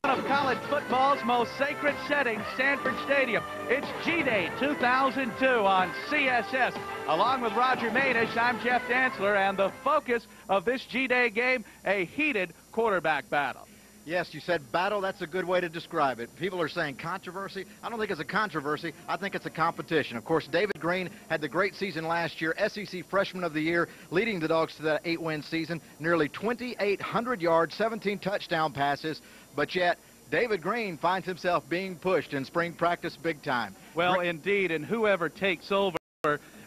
of college football's most sacred setting, Sanford Stadium. It's G-Day 2002 on CSS. Along with Roger Manish, I'm Jeff Dantzler, and the focus of this G-Day game, a heated quarterback battle. Yes, you said battle. That's a good way to describe it. People are saying controversy. I don't think it's a controversy. I think it's a competition. Of course, David Green had the great season last year, SEC Freshman of the Year, leading the Dogs to that 8-win season, nearly 2,800 yards, 17 touchdown passes, but yet David Green finds himself being pushed in spring practice big time. Well, indeed, and whoever takes over,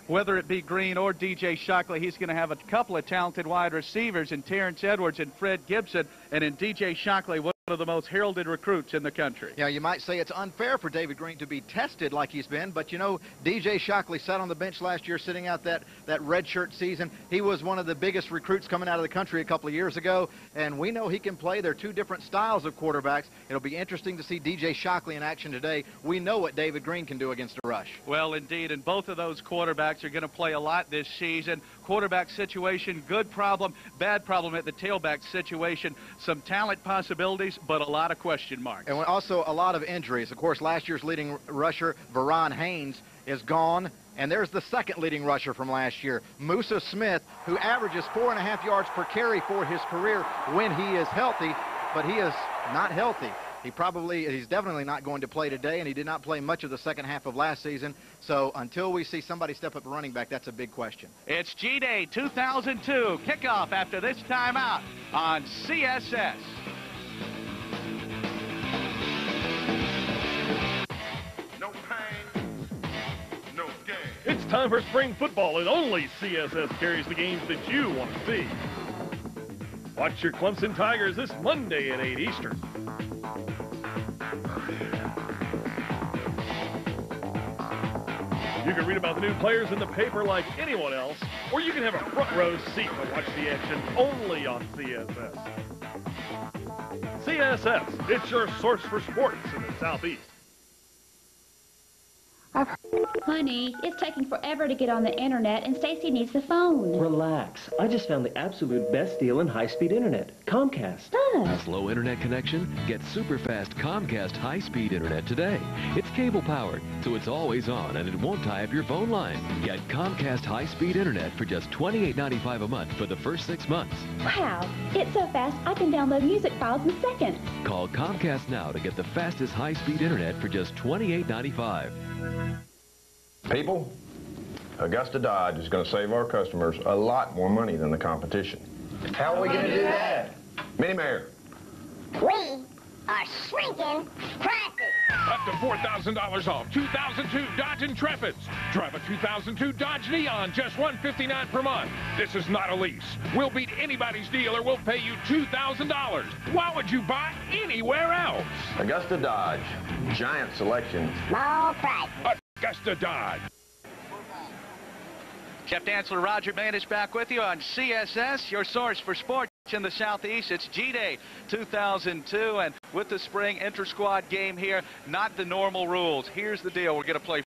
whether it be Green or DJ Shockley, he's going to have a couple of talented wide receivers in Terrence Edwards and Fred Gibson, and in DJ Shockley, one of the most heralded recruits in the country. Yeah, you might say it's unfair for David Green to be tested like he's been, but you know, DJ Shockley sat on the bench last year sitting out that redshirt season. He was one of the biggest recruits coming out of the country a couple of years ago, and we know he can play. They're two different styles of quarterbacks. It'll be interesting to see DJ Shockley in action today. We know what David Green can do against a rush. Well, indeed, and both of those quarterbacks are going to play a lot this season. Quarterback situation, good problem, bad problem at the tailback situation. Some talent possibilities, but a lot of question marks. And also a lot of injuries. Of course, last year's leading rusher, Veron Haynes, is gone. And there's the second leading rusher from last year, Musa Smith, who averages 4.5 yards per carry for his career when he is healthy, but he is not healthy. He's definitely not going to play today, and he did not play much of the second half of last season. So until we see somebody step up a running back, that's a big question. It's G-Day 2002, kickoff after this timeout on CSS. No pain, no gain. It's time for spring football, and only CSS carries the games that you want to see. Watch your Clemson Tigers this Monday at 8 Eastern. You can read about the new players in the paper like anyone else, or you can have a front row seat to watch the action only on CSS. CSS, it's your source for sports in the Southeast. Honey, it's taking forever to get on the internet, and Stacy needs the phone. Relax. I just found the absolute best deal in high-speed internet. Comcast. Slow internet connection? Get super fast Comcast high-speed internet today. It's cable powered, so it's always on and it won't tie up your phone line. Get Comcast high-speed internet for just $28.95 a month for the first 6 months. Wow, it's so fast I can download music files in seconds. Call Comcast now to get the fastest high-speed internet for just $28.95. People, Augusta Dodge is going to save our customers a lot more money than the competition. How are we going to do that? Minnie Mayor. We are shrinking prices. Up to $4,000 off 2002 Dodge Intrepids. Drive a 2002 Dodge Neon, just $159 per month. This is not a lease. We'll beat anybody's deal or we'll pay you $2,000. Why would you buy anywhere else? Augusta Dodge. Giant selection. Small price. Augusta Dodge. Jeff Dantzler, Roger Manish back with you on CSS, your source for sports in the Southeast. It's G-Day 2002, and with the spring inter-squad game here, not the normal rules. Here's the deal. We're going to play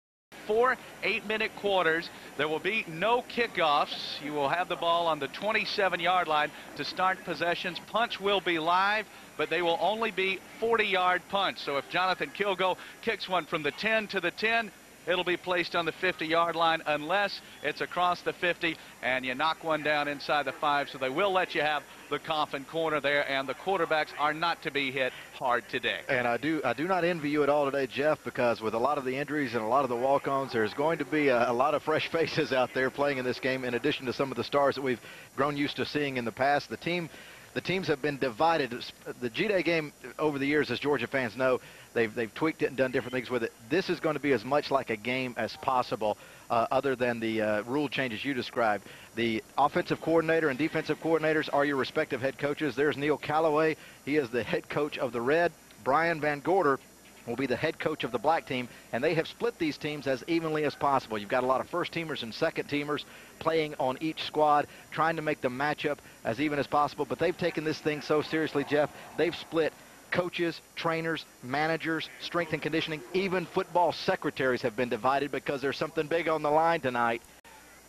4 8-minute quarters. There will be no kickoffs. You will have the ball on the 27-yard line to start possessions. Punts will be live, but they will only be 40-yard punts. So if Jonathan Kilgo kicks one from the 10 to the 10, it'll be placed on the 50-yard line unless it's across the 50 and you knock one down inside the 5. So they will let you have the coffin corner there, and the quarterbacks are not to be hit hard today. And I do not envy you at all today, Jeff, because with a lot of the injuries and a lot of the walk-ons, there's going to be a lot of fresh faces out there playing in this game, in addition to some of the stars that we've grown used to seeing in the past. The teams have been divided. The G-Day game over the years, as Georgia fans know, they've tweaked it and done different things with it. This is going to be as much like a game as possible, other than the rule changes you described. The offensive coordinator and defensive coordinators are your respective head coaches. There's Neil Callaway. He is the head coach of the Red. Brian Van Gorder will be the head coach of the black team, and they have split these teams as evenly as possible. You've got a lot of first-teamers and second-teamers playing on each squad, trying to make the matchup as even as possible, but they've taken this thing so seriously, Jeff. They've split coaches, trainers, managers, strength and conditioning, even football secretaries have been divided because there's something big on the line tonight.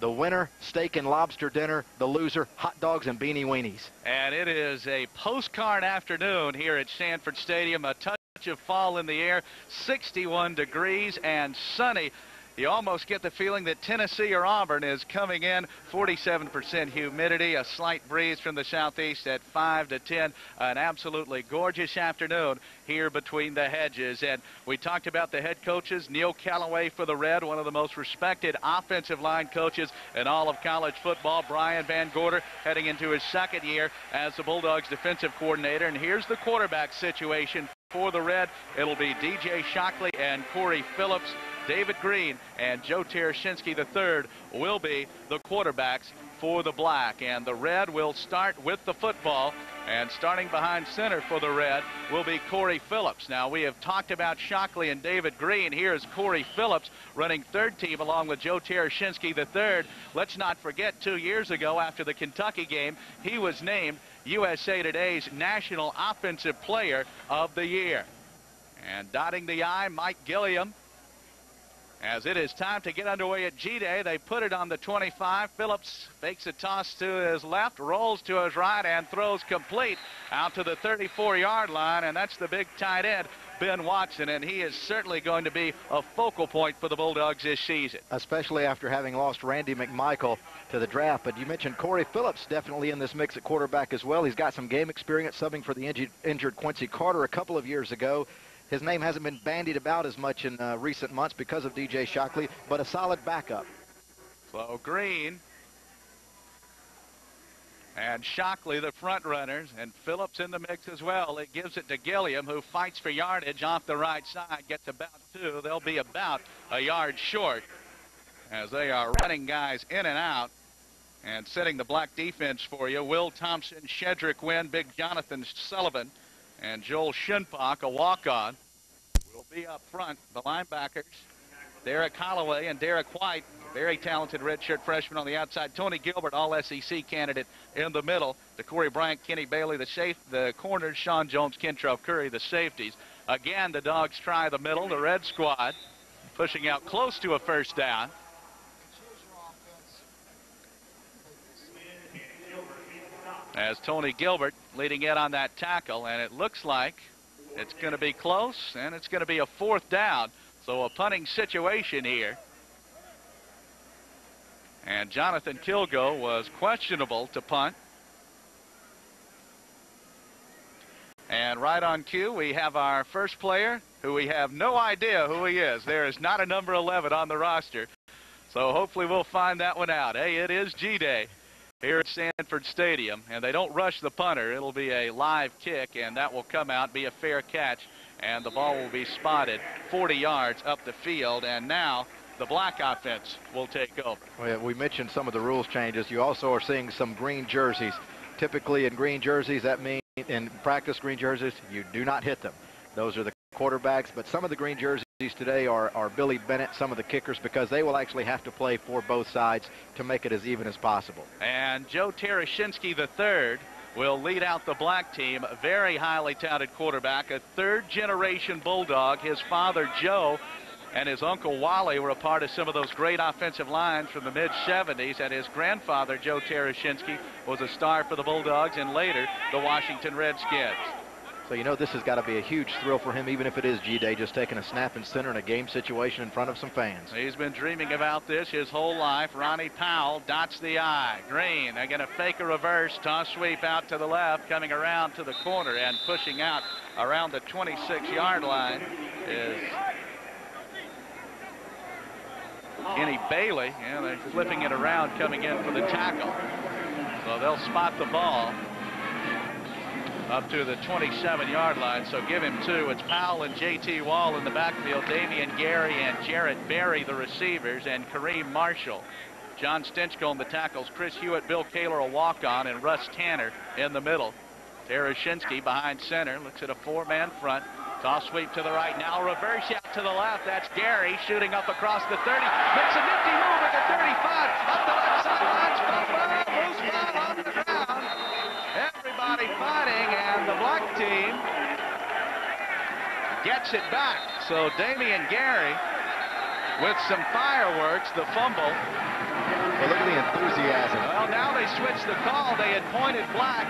The winner, steak and lobster dinner. The loser, hot dogs and beanie weenies. And it is a postcard afternoon here at Sanford Stadium. A touch of fall in the air, 61 degrees and sunny. You almost get the feeling that Tennessee or Auburn is coming in. 47% humidity, a slight breeze from the southeast at 5 to 10. An absolutely gorgeous afternoon here between the hedges. And we talked about the head coaches. Neil Callaway for the Red, one of the most respected offensive line coaches in all of college football. Brian Van Gorder heading into his second year as the Bulldogs defensive coordinator. And here's the quarterback situation for the Red. It'll be DJ Shockley and Corey Phillips. David Green and Joe Tereshinski III will be the quarterbacks for the Black. And the Red will start with the football. And starting behind center for the Red will be Corey Phillips. Now, we have talked about Shockley and David Green. Here's Corey Phillips running third team along with Joe Tereshinski III. Let's not forget 2 years ago after the Kentucky game, he was named USA Today's National Offensive Player of the Year. And dotting the I, Mike Gilliam. As it is time to get underway at G-Day, they put it on the 25. Phillips fakes a toss to his left, rolls to his right, and throws complete out to the 34-yard line. And that's the big tight end, Ben Watson, and he is certainly going to be a focal point for the Bulldogs this season. Especially after having lost Randy McMichael to the draft. But you mentioned Corey Phillips definitely in this mix at quarterback as well. He's got some game experience subbing for the injured Quincy Carter a couple of years ago. His name hasn't been bandied about as much in recent months because of DJ Shockley, but a solid backup. So Green and Shockley, the front runners, and Phillips in the mix as well. It gives it to Gilliam, who fights for yardage off the right side, gets about 2. They'll be about a yard short as they are running guys in and out. And setting the Black defense for you, Will Thompson, Shedrick Wynn, Big Jonathan Sullivan, and Joel Shinpock, a walk-on, will be up front. The linebackers, Derek Holloway and Derek White, very talented redshirt freshman on the outside. Tony Gilbert, all-SEC candidate in the middle. DeCorey Bryant, Kenny Bailey, the corners. Sean Jones, Kentrell Curry, the safeties. Again, the Dogs try the middle. The Red squad pushing out close to a first down. As Tony Gilbert leading in on that tackle, and it looks like it's going to be close, and it's going to be a 4th down. So a punting situation here. And Jonathan Kilgo was questionable to punt. And right on cue, we have our first player, who we have no idea who he is. There is not a number 11 on the roster. So hopefully we'll find that one out. Hey, it is G-Day here at Sanford Stadium, and they don't rush the punter. It'll be a live kick, and that will come out, be a fair catch, and the ball will be spotted 40 yards up the field. And now the Black offense will take over. Well, we mentioned some of the rules changes. You also are seeing some green jerseys. Typically in green jerseys, that means in practice green jerseys, you do not hit them. Those are the quarterbacks, but some of the green jerseys today are Billy Bennett, some of the kickers, because they will actually have to play for both sides to make it as even as possible. And Joe Tereshinski III will lead out the Black team. A very highly touted quarterback, a third-generation Bulldog. His father, Joe, and his uncle Wally were a part of some of those great offensive lines from the mid-'70s, and his grandfather, Joe Tereshinski, was a star for the Bulldogs and later the Washington Redskins. So you know this has got to be a huge thrill for him, even if it is G-Day, just taking a snap in center in a game situation in front of some fans. He's been dreaming about this his whole life. Ronnie Powell dots the I. Green, they're going to fake a reverse, toss sweep out to the left, coming around to the corner and pushing out around the 26-yard line is Kenny Bailey. Yeah, they're flipping it around, coming in for the tackle. So they'll spot the ball up to the 27-yard line, so give him 2. It's Powell and J.T. Wall in the backfield, Damian Gary and Jarrett Berry the receivers, and Kareem Marshall. John Stinchcomb the tackles, Chris Hewitt, Bill Kaler a walk-on, and Russ Tanner in the middle. Tereshinski behind center, looks at a 4-man front. Toss sweep to the right, now reverse out to the left. That's Gary shooting up across the 30. Makes a nifty move at the 35. Up the left sideline, loose ball on the ground. Everybody fighting, and the Black team gets it back. So Damian Gary with some fireworks, the fumble. Well, look at the enthusiasm. Well, now they switched the call. They had pointed black.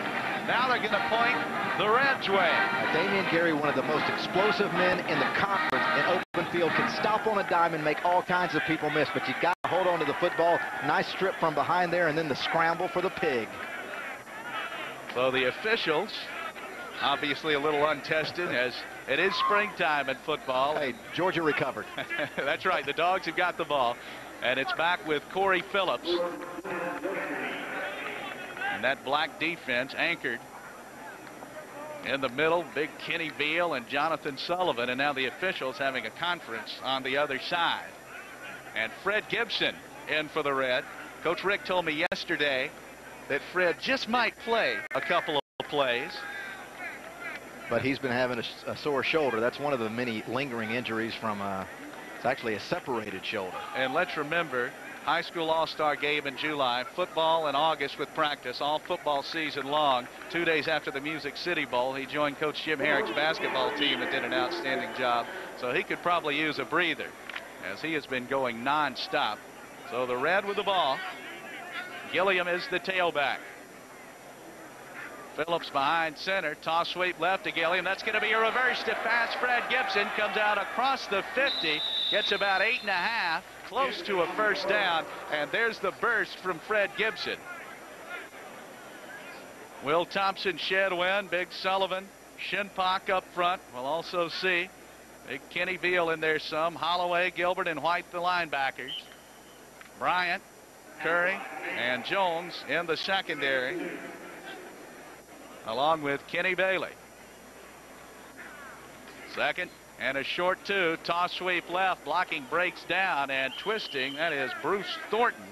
Now they're going to point the Reds' way. Damian Gary, one of the most explosive men in the conference in open field, can stop on a dime and make all kinds of people miss, but you got to hold on to the football. Nice strip from behind there, and then the scramble for the pig. So the officials, obviously a little untested, as it is springtime in football. Hey, Georgia recovered. That's right. The Dogs have got the ball, and it's back with Corey Phillips. And that black defense anchored in the middle, big Kenny Beal and Jonathan Sullivan, and now the officials having a conference on the other side. And Fred Gibson in for the Red. Coach Rick told me yesterday that Fred just might play a couple of plays. But he's been having a sore shoulder. That's one of the many lingering injuries from it's actually a separated shoulder. And let's remember, high school all-star game in July, football in August with practice, all football season long. 2 days after the Music City Bowl, he joined Coach Jim Herrick's basketball team that did an outstanding job. So he could probably use a breather, as he has been going non-stop. So the Red with the ball. Gilliam is the tailback. Phillips behind center. Toss sweep left to Gilliam. That's going to be a reverse to pass. Fred Gibson comes out across the 50. Gets about 8.5. Close to a first down. And there's the burst from Fred Gibson. Will Thompson, Shedwin, Big Sullivan, Shinpak up front. We'll also see Big Kenny Beal in there some. Holloway, Gilbert, and White the linebackers. Bryant, Curry, and Jones in the secondary, along with Kenny Bailey. Second and a short two. Toss sweep left. Blocking breaks down and twisting. That is Bruce Thornton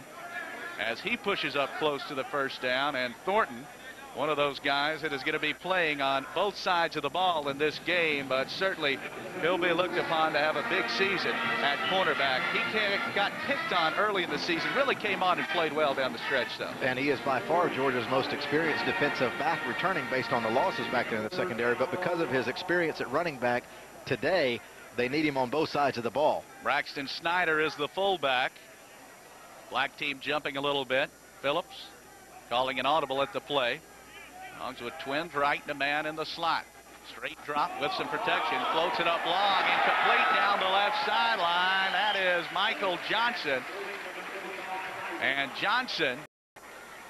as he pushes up close to the first down. And Thornton, one of those guys that is going to be playing on both sides of the ball in this game, but certainly he'll be looked upon to have a big season at cornerback. He got picked on early in the season, really came on and played well down the stretch, though. And he is by far Georgia's most experienced defensive back, returning based on the losses back there in the secondary. But because of his experience at running back today, they need him on both sides of the ball. Braxton Snyder is the fullback. Black team jumping a little bit. Phillips calling an audible at the play. Dogs with twins right and a man in the slot. Straight drop with some protection. Floats it up long. Incomplete down the left sideline. That is Michael Johnson. And Johnson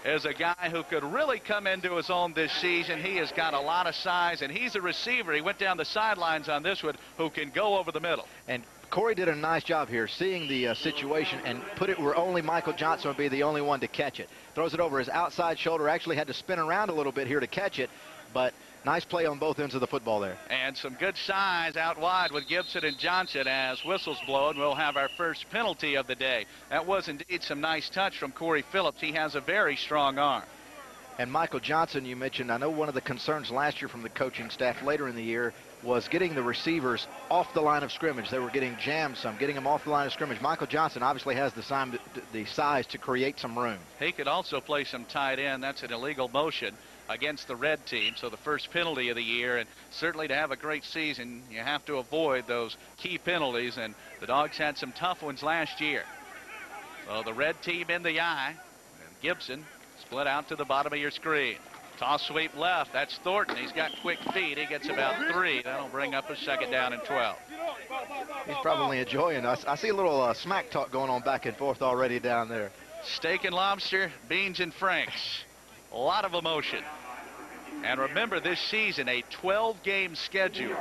is a guy who could really come into his own this season. He has got a lot of size, and he's a receiver. He went down the sidelines on this one, who can go over the middle. And Corey did a nice job here seeing the situation and put it where only Michael Johnson would be the only one to catch it. Throws it over his outside shoulder. Actually had to spin around a little bit here to catch it, but nice play on both ends of the football there. And some good size out wide with Gibson and Johnson as whistles blow, and we'll have our first penalty of the day. That was indeed some nice touch from Corey Phillips. He has a very strong arm. And Michael Johnson, you mentioned, I know one of the concerns last year from the coaching staff later in the year was getting the receivers off the line of scrimmage. They were getting jammed some, getting them off the line of scrimmage. Michael Johnson obviously has the size to create some room. He could also play some tight end. That's an illegal motion against the Red team. So the first penalty of the year, and certainly to have a great season, you have to avoid those key penalties, and the Dogs had some tough ones last year. So the Red team in the eye, and Gibson split out to the bottom of your screen. Toss sweep left. That's Thornton. He's got quick feet. He gets about 3. That'll bring up a second down and 12. He's probably enjoying us. I see a little smack talk going on back and forth already down there. Steak and lobster, beans and franks. A lot of emotion. And remember this season, a 12-game schedule,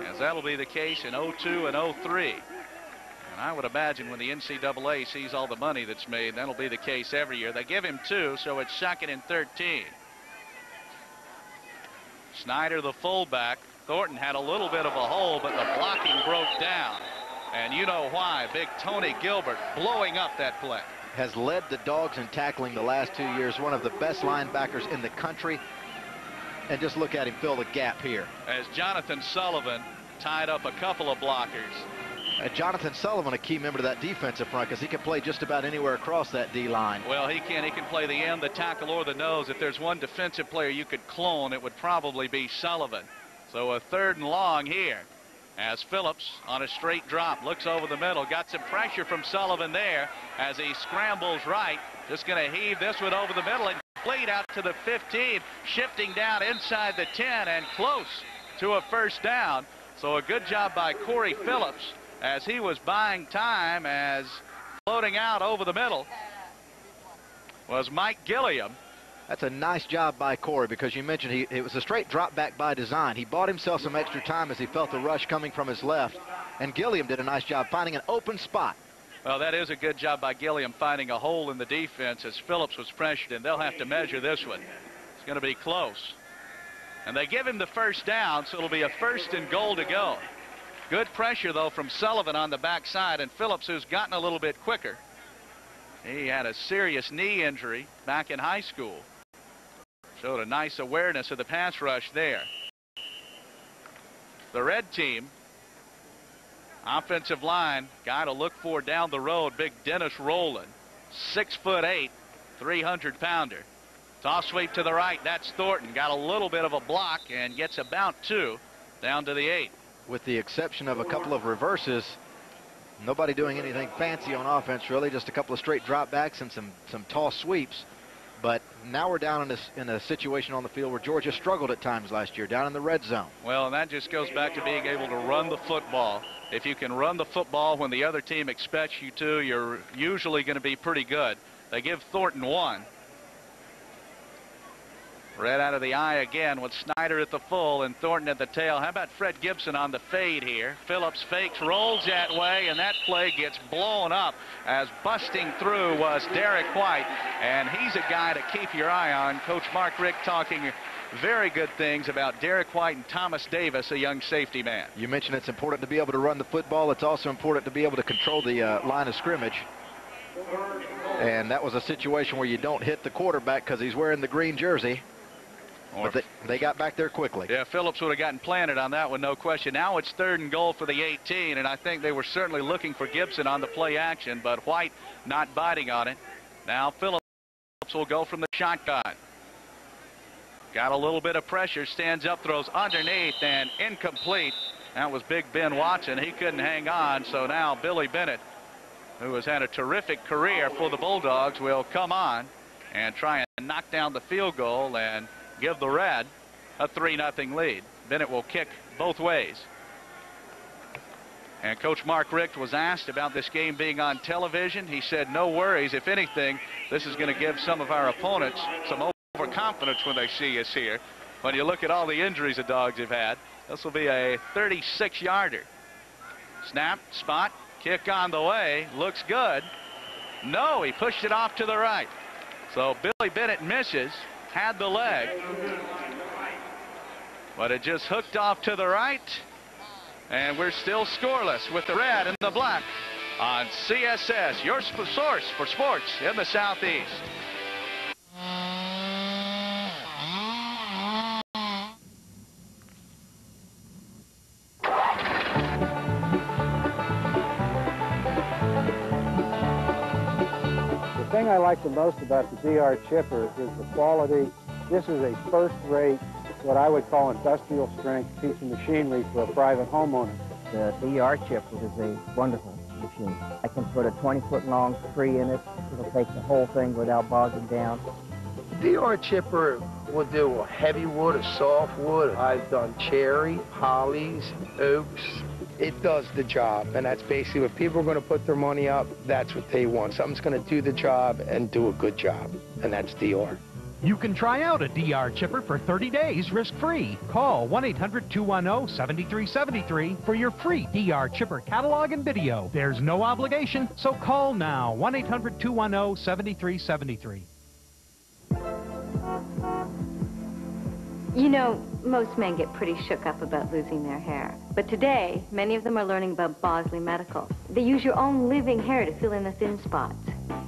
as that'll be the case in 02 and 03. And I would imagine when the NCAA sees all the money that's made, that'll be the case every year. They give him 2, so it's 2nd and 13. Snyder, the fullback. Thornton had a little bit of a hole, but the blocking broke down. And you know why. Big Tony Gilbert blowing up that play. Has led the Dogs in tackling the last 2 years. One of the best linebackers in the country. And just look at him fill the gap here. As Jonathan Sullivan tied up a couple of blockers. Jonathan Sullivan, a key member of that defensive front, because he can play just about anywhere across that D-line. Well, he can. He can play the end, the tackle, or the nose. If there's one defensive player you could clone, it would probably be Sullivan. So a 3rd and long here as Phillips on a straight drop looks over the middle. Got some pressure from Sullivan there as he scrambles right. Just going to heave this one over the middle and complete out to the 15, shifting down inside the 10 and close to a first down. So a good job by Corey Phillips as he was buying time, as floating out over the middle was Mike Gilliam. That's a nice job by Corey, because you mentioned it was a straight drop back by design. He bought himself some extra time as he felt the rush coming from his left, and Gilliam did a nice job finding an open spot. Well, that is a good job by Gilliam finding a hole in the defense as Phillips was pressured, and they'll have to measure this one. It's going to be close. And they give him the first down, so it'll be a 1st and goal to go. Good pressure, though, from Sullivan on the backside, and Phillips, who's gotten a little bit quicker. He had a serious knee injury back in high school. Showed a nice awareness of the pass rush there. The red team, offensive line, guy to look for down the road, big Dennis Rowland, 6'8", 300-pounder. Toss sweep to the right. That's Thornton. Got a little bit of a block and gets about 2 down to the 8. With the exception of a couple of reverses, nobody doing anything fancy on offense, really. Just a couple of straight dropbacks and some toss sweeps. But now we're down in a situation on the field where Georgia struggled at times last year, down in the red zone. Well, and that just goes back to being able to run the football. If you can run the football when the other team expects you to, you're usually going to be pretty good. They give Thornton 1. Red out of the eye again with Snyder at the full and Thornton at the tail. How about Fred Gibson on the fade here? Phillips fakes, rolls that way, and that play gets blown up as busting through was Derek White. And he's a guy to keep your eye on. Coach Mark Richt talking very good things about Derek White and Thomas Davis, a young safety man. You mentioned it's important to be able to run the football. It's also important to be able to control the line of scrimmage. And that was a situation where you don't hit the quarterback because he's wearing the green jersey. But they got back there quickly. Yeah, Phillips would have gotten planted on that one, no question. Now it's 3rd and goal for the 18, and I think they were certainly looking for Gibson on the play action, but White not biting on it. Now Phillips will go from the shotgun. Got a little bit of pressure, stands up, throws underneath, and incomplete. That was Big Ben Watson. He couldn't hang on, so now Billy Bennett, who has had a terrific career for the Bulldogs, will come on and try and knock down the field goal and give the Red a 3-0 lead. Bennett will kick both ways. And Coach Mark Richt was asked about this game being on television. He said, no worries. If anything, this is going to give some of our opponents some overconfidence when they see us here. When you look at all the injuries the Dogs have had, this will be a 36-yarder. Snap, spot, kick on the way. Looks good. No, he pushed it off to the right. So Billy Bennett misses. Had the leg, but it just hooked off to the right, and we're still scoreless with the red and the black on CSS, your source for sports in the Southeast. The thing I like the most about the DR chipper is the quality. This is a first-rate, what I would call industrial strength piece of machinery for a private homeowner. The DR chipper is a wonderful machine. I can put a 20-foot long tree in it. It'll take the whole thing without bogging down. The DR chipper will do a heavy wood, a soft wood. I've done cherry, hollies, oaks. It does the job, and that's basically what people are going to put their money up. That's what they want. Something's going to do the job and do a good job, and that's DR. You can try out a DR chipper for 30 days risk-free. Call 1-800-210-7373 for your free DR chipper catalog and video. There's no obligation, so call now. 1-800-210-7373. You know, most men get pretty shook up about losing their hair. But today, many of them are learning about Bosley Medical. They use your own living hair to fill in the thin spots.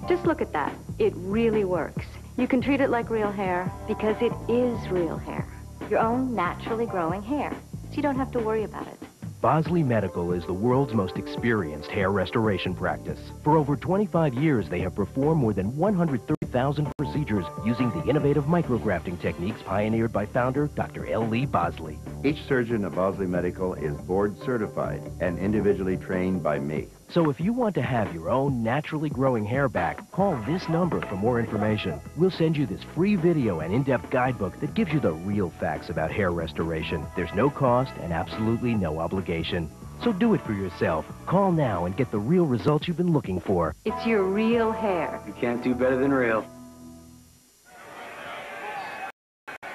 Just look at that. It really works. You can treat it like real hair because it is real hair. Your own naturally growing hair. So you don't have to worry about it. Bosley Medical is the world's most experienced hair restoration practice. For over 25 years, they have performed more than 130 1,000 procedures using the innovative micrografting techniques pioneered by founder Dr. L. Lee Bosley. Each surgeon at Bosley Medical is board certified and individually trained by me. So if you want to have your own naturally growing hair back, call this number for more information. We'll send you this free video and in-depth guidebook that gives you the real facts about hair restoration. There's no cost and absolutely no obligation. So do it for yourself. Call now and get the real results you've been looking for. It's your real hair. You can't do better than real.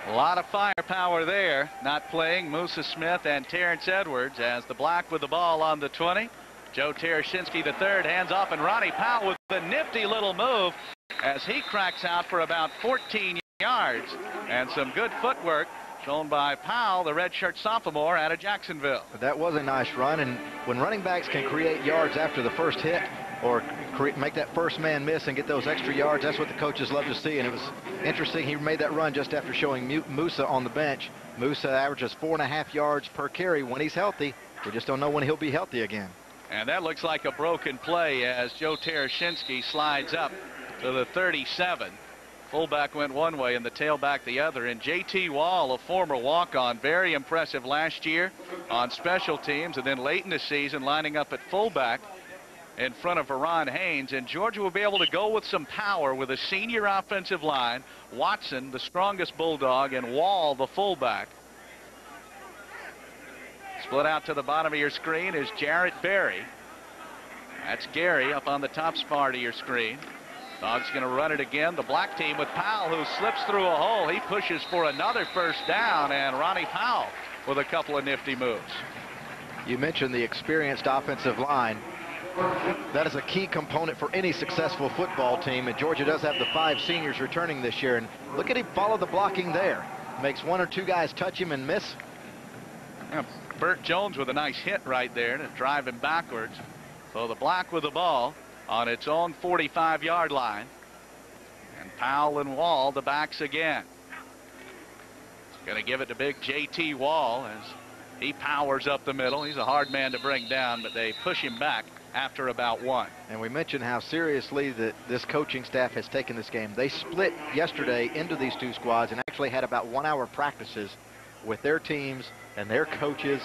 A lot of firepower there. Not playing Musa Smith and Terrence Edwards as the Black with the ball on the 20. Joe Tereshinski III hands off, and Ronnie Powell with a nifty little move as he cracks out for about 14 yards. And some good footwork shown by Powell, the redshirt sophomore out of Jacksonville. That was a nice run, and when running backs can create yards after the first hit or make that first man miss and get those extra yards, that's what the coaches love to see. And it was interesting, he made that run just after showing Musa on the bench. Musa averages 4.5 yards per carry when he's healthy. We just don't know when he'll be healthy again. And that looks like a broken play as Joe Tereshinski slides up to the 37. Fullback went one way and the tailback the other. And J.T. Wall, a former walk-on, very impressive last year on special teams, and then late in the season lining up at fullback in front of Veron Haynes. And Georgia will be able to go with some power with a senior offensive line, Watson, the strongest Bulldog, and Wall, the fullback. Split out to the bottom of your screen is Jarrett Berry. That's Gary up on the top part of your screen. Dogs going to run it again. The Black team with Powell, who slips through a hole. He pushes for another first down, and Ronnie Powell with a couple of nifty moves. You mentioned the experienced offensive line. That is a key component for any successful football team, and Georgia does have the 5 seniors returning this year. And look at him follow the blocking there. Makes 1 or 2 guys touch him and miss. Yeah, Burt Jones with a nice hit right there to drive him backwards. So the Black with the ball on its own 45-yard line. And Powell and Wall, the backs again. Going to give it to big J.T. Wall as he powers up the middle. He's a hard man to bring down, but they push him back after about 1. And we mentioned how seriously this coaching staff has taken this game. They split yesterday into these 2 squads and actually had about 1-hour practices with their teams and their coaches.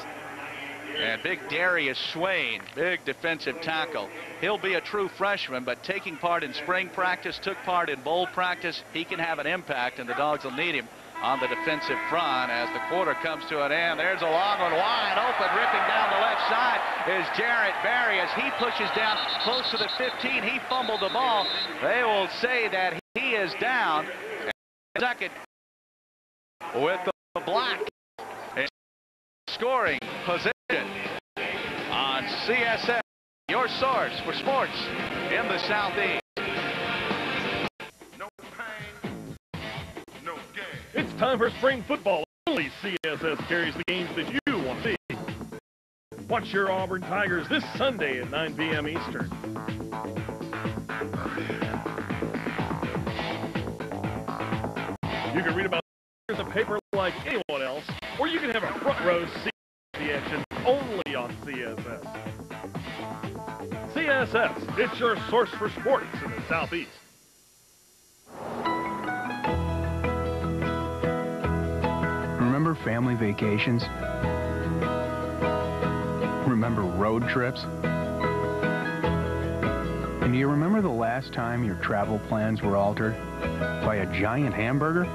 And big Darius Swain, big defensive tackle. He'll be a true freshman, but taking part in spring practice, took part in bowl practice. He can have an impact, and the Dogs will need him on the defensive front as the quarter comes to an end. There's a long one wide open, ripping down the left side is Jarrett Berry as he pushes down close to the 15. He fumbled the ball. They will say that he is down. Second with the Black in scoring position on CSS, your source for sports in the Southeast. It's time for spring football. Only CSS carries the games that you want to see. Watch your Auburn Tigers this Sunday at 9 p.m. Eastern. You can read about in the paper like anyone else, or you can have a front row seat to the action only on CSS. CSS, it's your source for sports in the Southeast. Remember family vacations? Remember road trips? And do you remember the last time your travel plans were altered by a giant hamburger?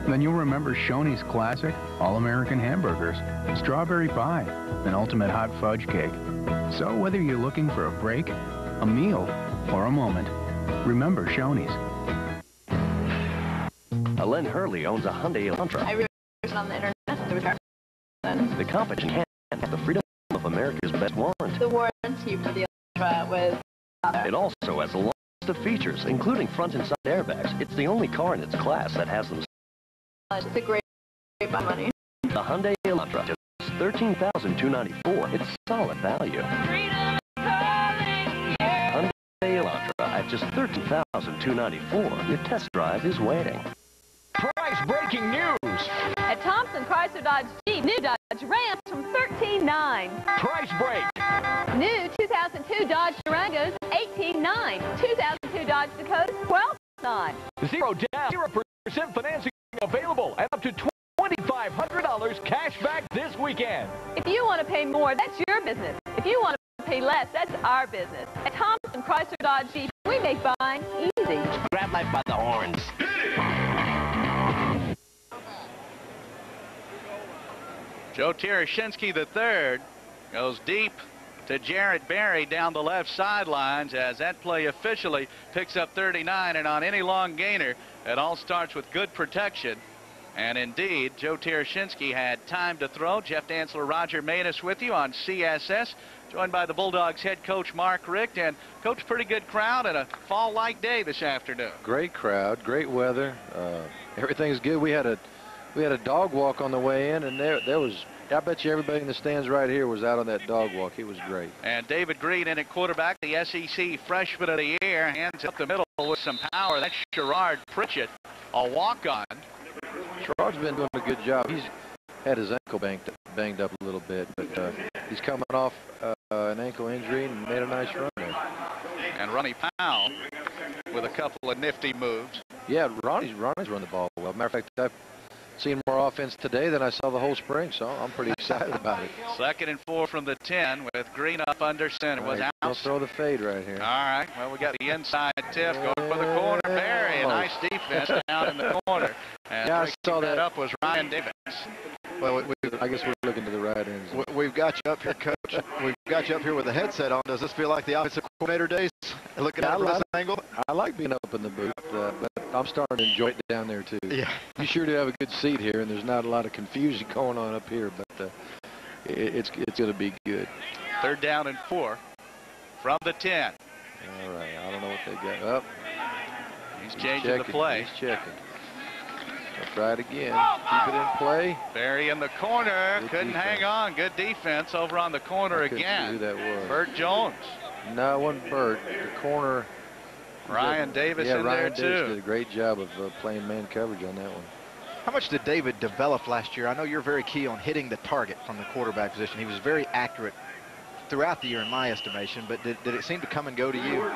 Then you'll remember Shoney's classic All-American hamburgers, strawberry pie, and ultimate hot fudge cake. So whether you're looking for a break, a meal, or a moment, remember Shoney's. Len Hurley owns a Hyundai Elantra. I read on the internet there was then. The competition has the freedom of America's best warrant. The warranty for the Elantra was It also has a long list of features, including front and side airbags. It's the only car in its class that has them. It's a great buy money. The Hyundai Elantra, just $13,294. It's solid value. Hyundai Elantra at just $13,294. Your test drive is waiting. Price breaking news. At Thompson Chrysler Dodge Jeep, new Dodge Rams from $13,900. Price break. New 2002 Dodge Durangos, $18,900. 2002 Dodge Dakota, $12,900. sign. 0 down, 0% financing available, and up to $2,500 cash back this weekend. If you want to pay more, that's your business. If you want to pay less, that's our business. At Thompson Chrysler Dodge Jeep, we make buying easy. Grab life by the horns. Joe Tereshinski III goes deep to Jarrett Berry down the left sidelines as that play officially picks up 39, and on any long gainer, it all starts with good protection. And indeed, Joe Tereshinski had time to throw. Jeff Dantzler, Roger Manis with you on CSS, joined by the Bulldogs head coach Mark Richt. And coach, pretty good crowd and a fall-like day this afternoon. Great crowd, great weather. Everything's good. We had a dog walk on the way in, and there was, I bet you everybody in the stands right here was out on that dog walk. It was great. And David Green in at quarterback, the SEC Freshman of the Year, hands up the middle with some power. That's Sherrod Pritchett, a walk-on. Sherrod's been doing a good job. He's had his ankle banged up a little bit, but he's coming off an ankle injury and made a nice run there. And Ronnie Powell with a couple of nifty moves. Yeah, Ronnie's run the ball well. Matter of fact, I've seen more offense today than I saw the whole spring, so I'm pretty excited about it. 2nd and 4 from the 10 with Green up under center. Was out. Don't throw the fade right here. All right. Well, we got the inside tip going for the corner. Barry, a nice defense down in the corner. And yeah, I saw that. Up was Ryan Davis. Well, I guess we're looking to the right end. We've got you up here, Coach. We've got you up here with the headset on. Does this feel like the offensive coordinator days? Looking at this angle? I like being up in the booth, but I'm starting to enjoy it down there, too. Yeah. You sure do have a good seat here, and there's not a lot of confusion going on up here, but it's going to be good. 3rd down and 4 from the 10. All right. I don't know what they got up. He's changing the play. He's checking. I'll try it again. Keep it in play. Barry in the corner. Good Couldn't defense. hang on. Good defense over on the corner again. See who that was. Bert Jones. No, it wasn't Bert. The corner. Ryan Davis in Ryan there, Davis too. did a great job of playing man coverage on that one. How much did David develop last year? I know you're very key on hitting the target from the quarterback position. He was very accurate throughout the year in my estimation, but did it seem to come and go to you?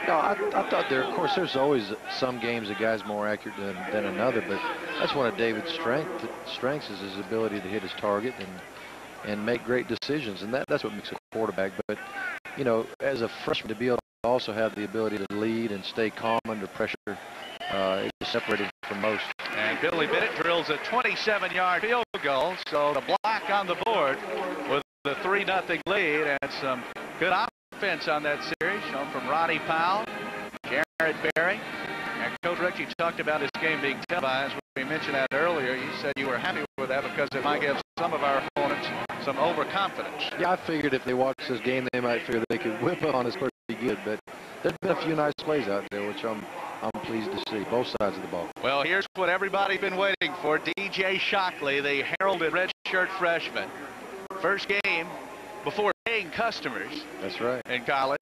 No, I thought of course, there's always some games a guy's more accurate than another, but that's one of David's strengths is his ability to hit his target and make great decisions, and that's what makes a quarterback. But, you know, as a freshman, to be able to also have the ability to lead and stay calm under pressure is separated from most. And Billy Bennett drills a 27-yard field goal, so the block on the board with the 3-0 lead, and some good offense on that series shown from Ronnie Powell, Jarrett Berry. And Coach Rick, you talked about this game being televised. We mentioned that earlier. You said you were happy with that because it might give some of our opponents some overconfidence. Yeah, I figured if they watched this game, they might figure they could whip on us pretty good, but there's been a few nice plays out there, which I'm pleased to see, both sides of the ball. Well, here's what everybody's been waiting for. DJ Shockley, the heralded redshirt freshman. First game before paying customers. That's right. In college.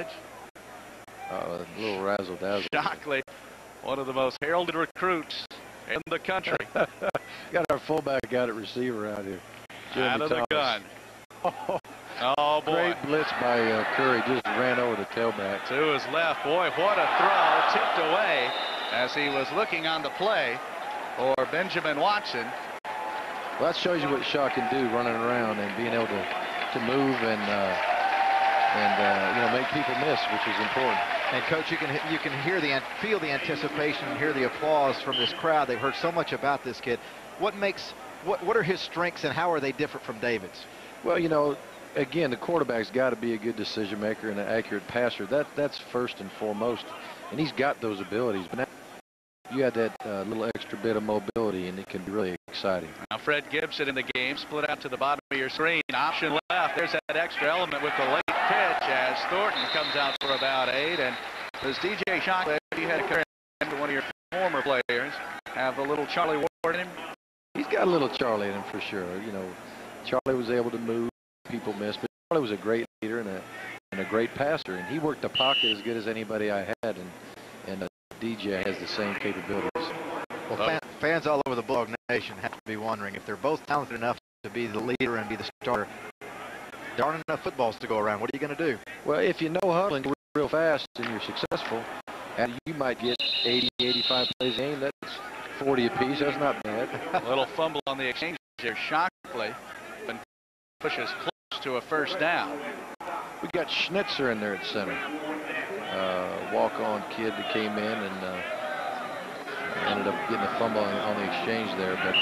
A little razzle-dazzle. Shockley, one of the most heralded recruits in the country. Got our fullback out at receiver out here. Jeremy out of Thomas. the gun. Oh, boy. Great blitz by Curry. Just ran over the tailback. To his left. Boy, what a throw. Tipped away as he was looking on the play for Benjamin Watson. Well, that shows you what Shaw can do, running around and being able to move and you know, make people miss, which is important. And Coach, you can feel the anticipation and hear the applause from this crowd. They've heard so much about this kid. What are his strengths and how are they different from David's? Well, you know, again, the quarterback's got to be a good decision maker and an accurate passer. That's first and foremost, and he's got those abilities. But now you add that little extra bit of mobility, and it can be really exciting. Now Fred Gibson in the game, split out to the bottom of your screen. Option left. There's that extra element with the late pitch as Thornton comes out for about 8. And does DJ Shockley, you had a career to one of your former players, have a little Charlie Ward in him? He's got a little Charlie in him for sure. You know, Charlie was able to move, people missed, but Charlie was a great leader and a great passer, and he worked the pocket as good as anybody I had, and DJ has the same capabilities. Well, fans all over the Bulldog Nation have to be wondering if they're both talented enough to be the leader and be the starter. There aren't enough footballs to go around. What are you going to do? Well, if you know huddling real fast and you're successful, And you might get 80, 85 plays a game. That's 40 apiece. That's not bad. A little fumble on the exchange there. Shockley and pushes close to a first down. We got Schnitzer in there at center. Walk-on kid that came in and ended up getting a fumble on the exchange there, but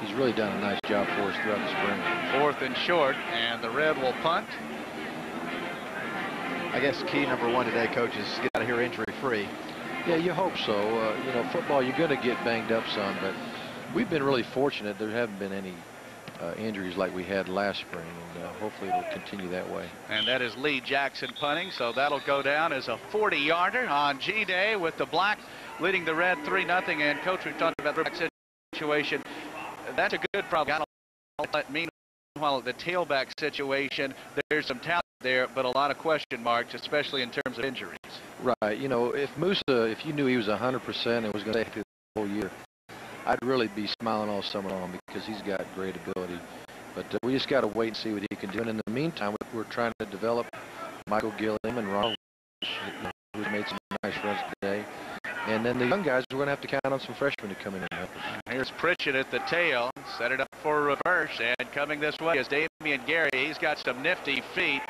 he's really done a nice job for us throughout the spring. 4th and short, and the Red will punt. I guess key number 1 today, Coach, is get out of here injury-free. Yeah, you hope so. You know, football, you're going to get banged up some, but we've been really fortunate. There haven't been any injuries like we had last spring, and hopefully it'll continue that way. And that is Lee Jackson punting, so that'll go down as a 40-yarder on G-Day with the Black leading the Red 3-0. And, Coach, we've talked about the situation. That's a good problem. Meanwhile, the tailback situation, there's some talent there, but a lot of question marks, especially in terms of injuries. Right. You know, if Musa, if you knew he was 100% and was going to take the whole year, I'd really be smiling all summer long because he's got great ability. But we just got to wait and see what he can do. And in the meantime, we're trying to develop Michael Gilliam and Ronald, who's made some nice runs today. And then the young guys, we're going to have to count on some freshmen to come in and help us. Here's Pritchett at the tail. Set it up for reverse. And coming this way is Damian Gary. He's got some nifty feet.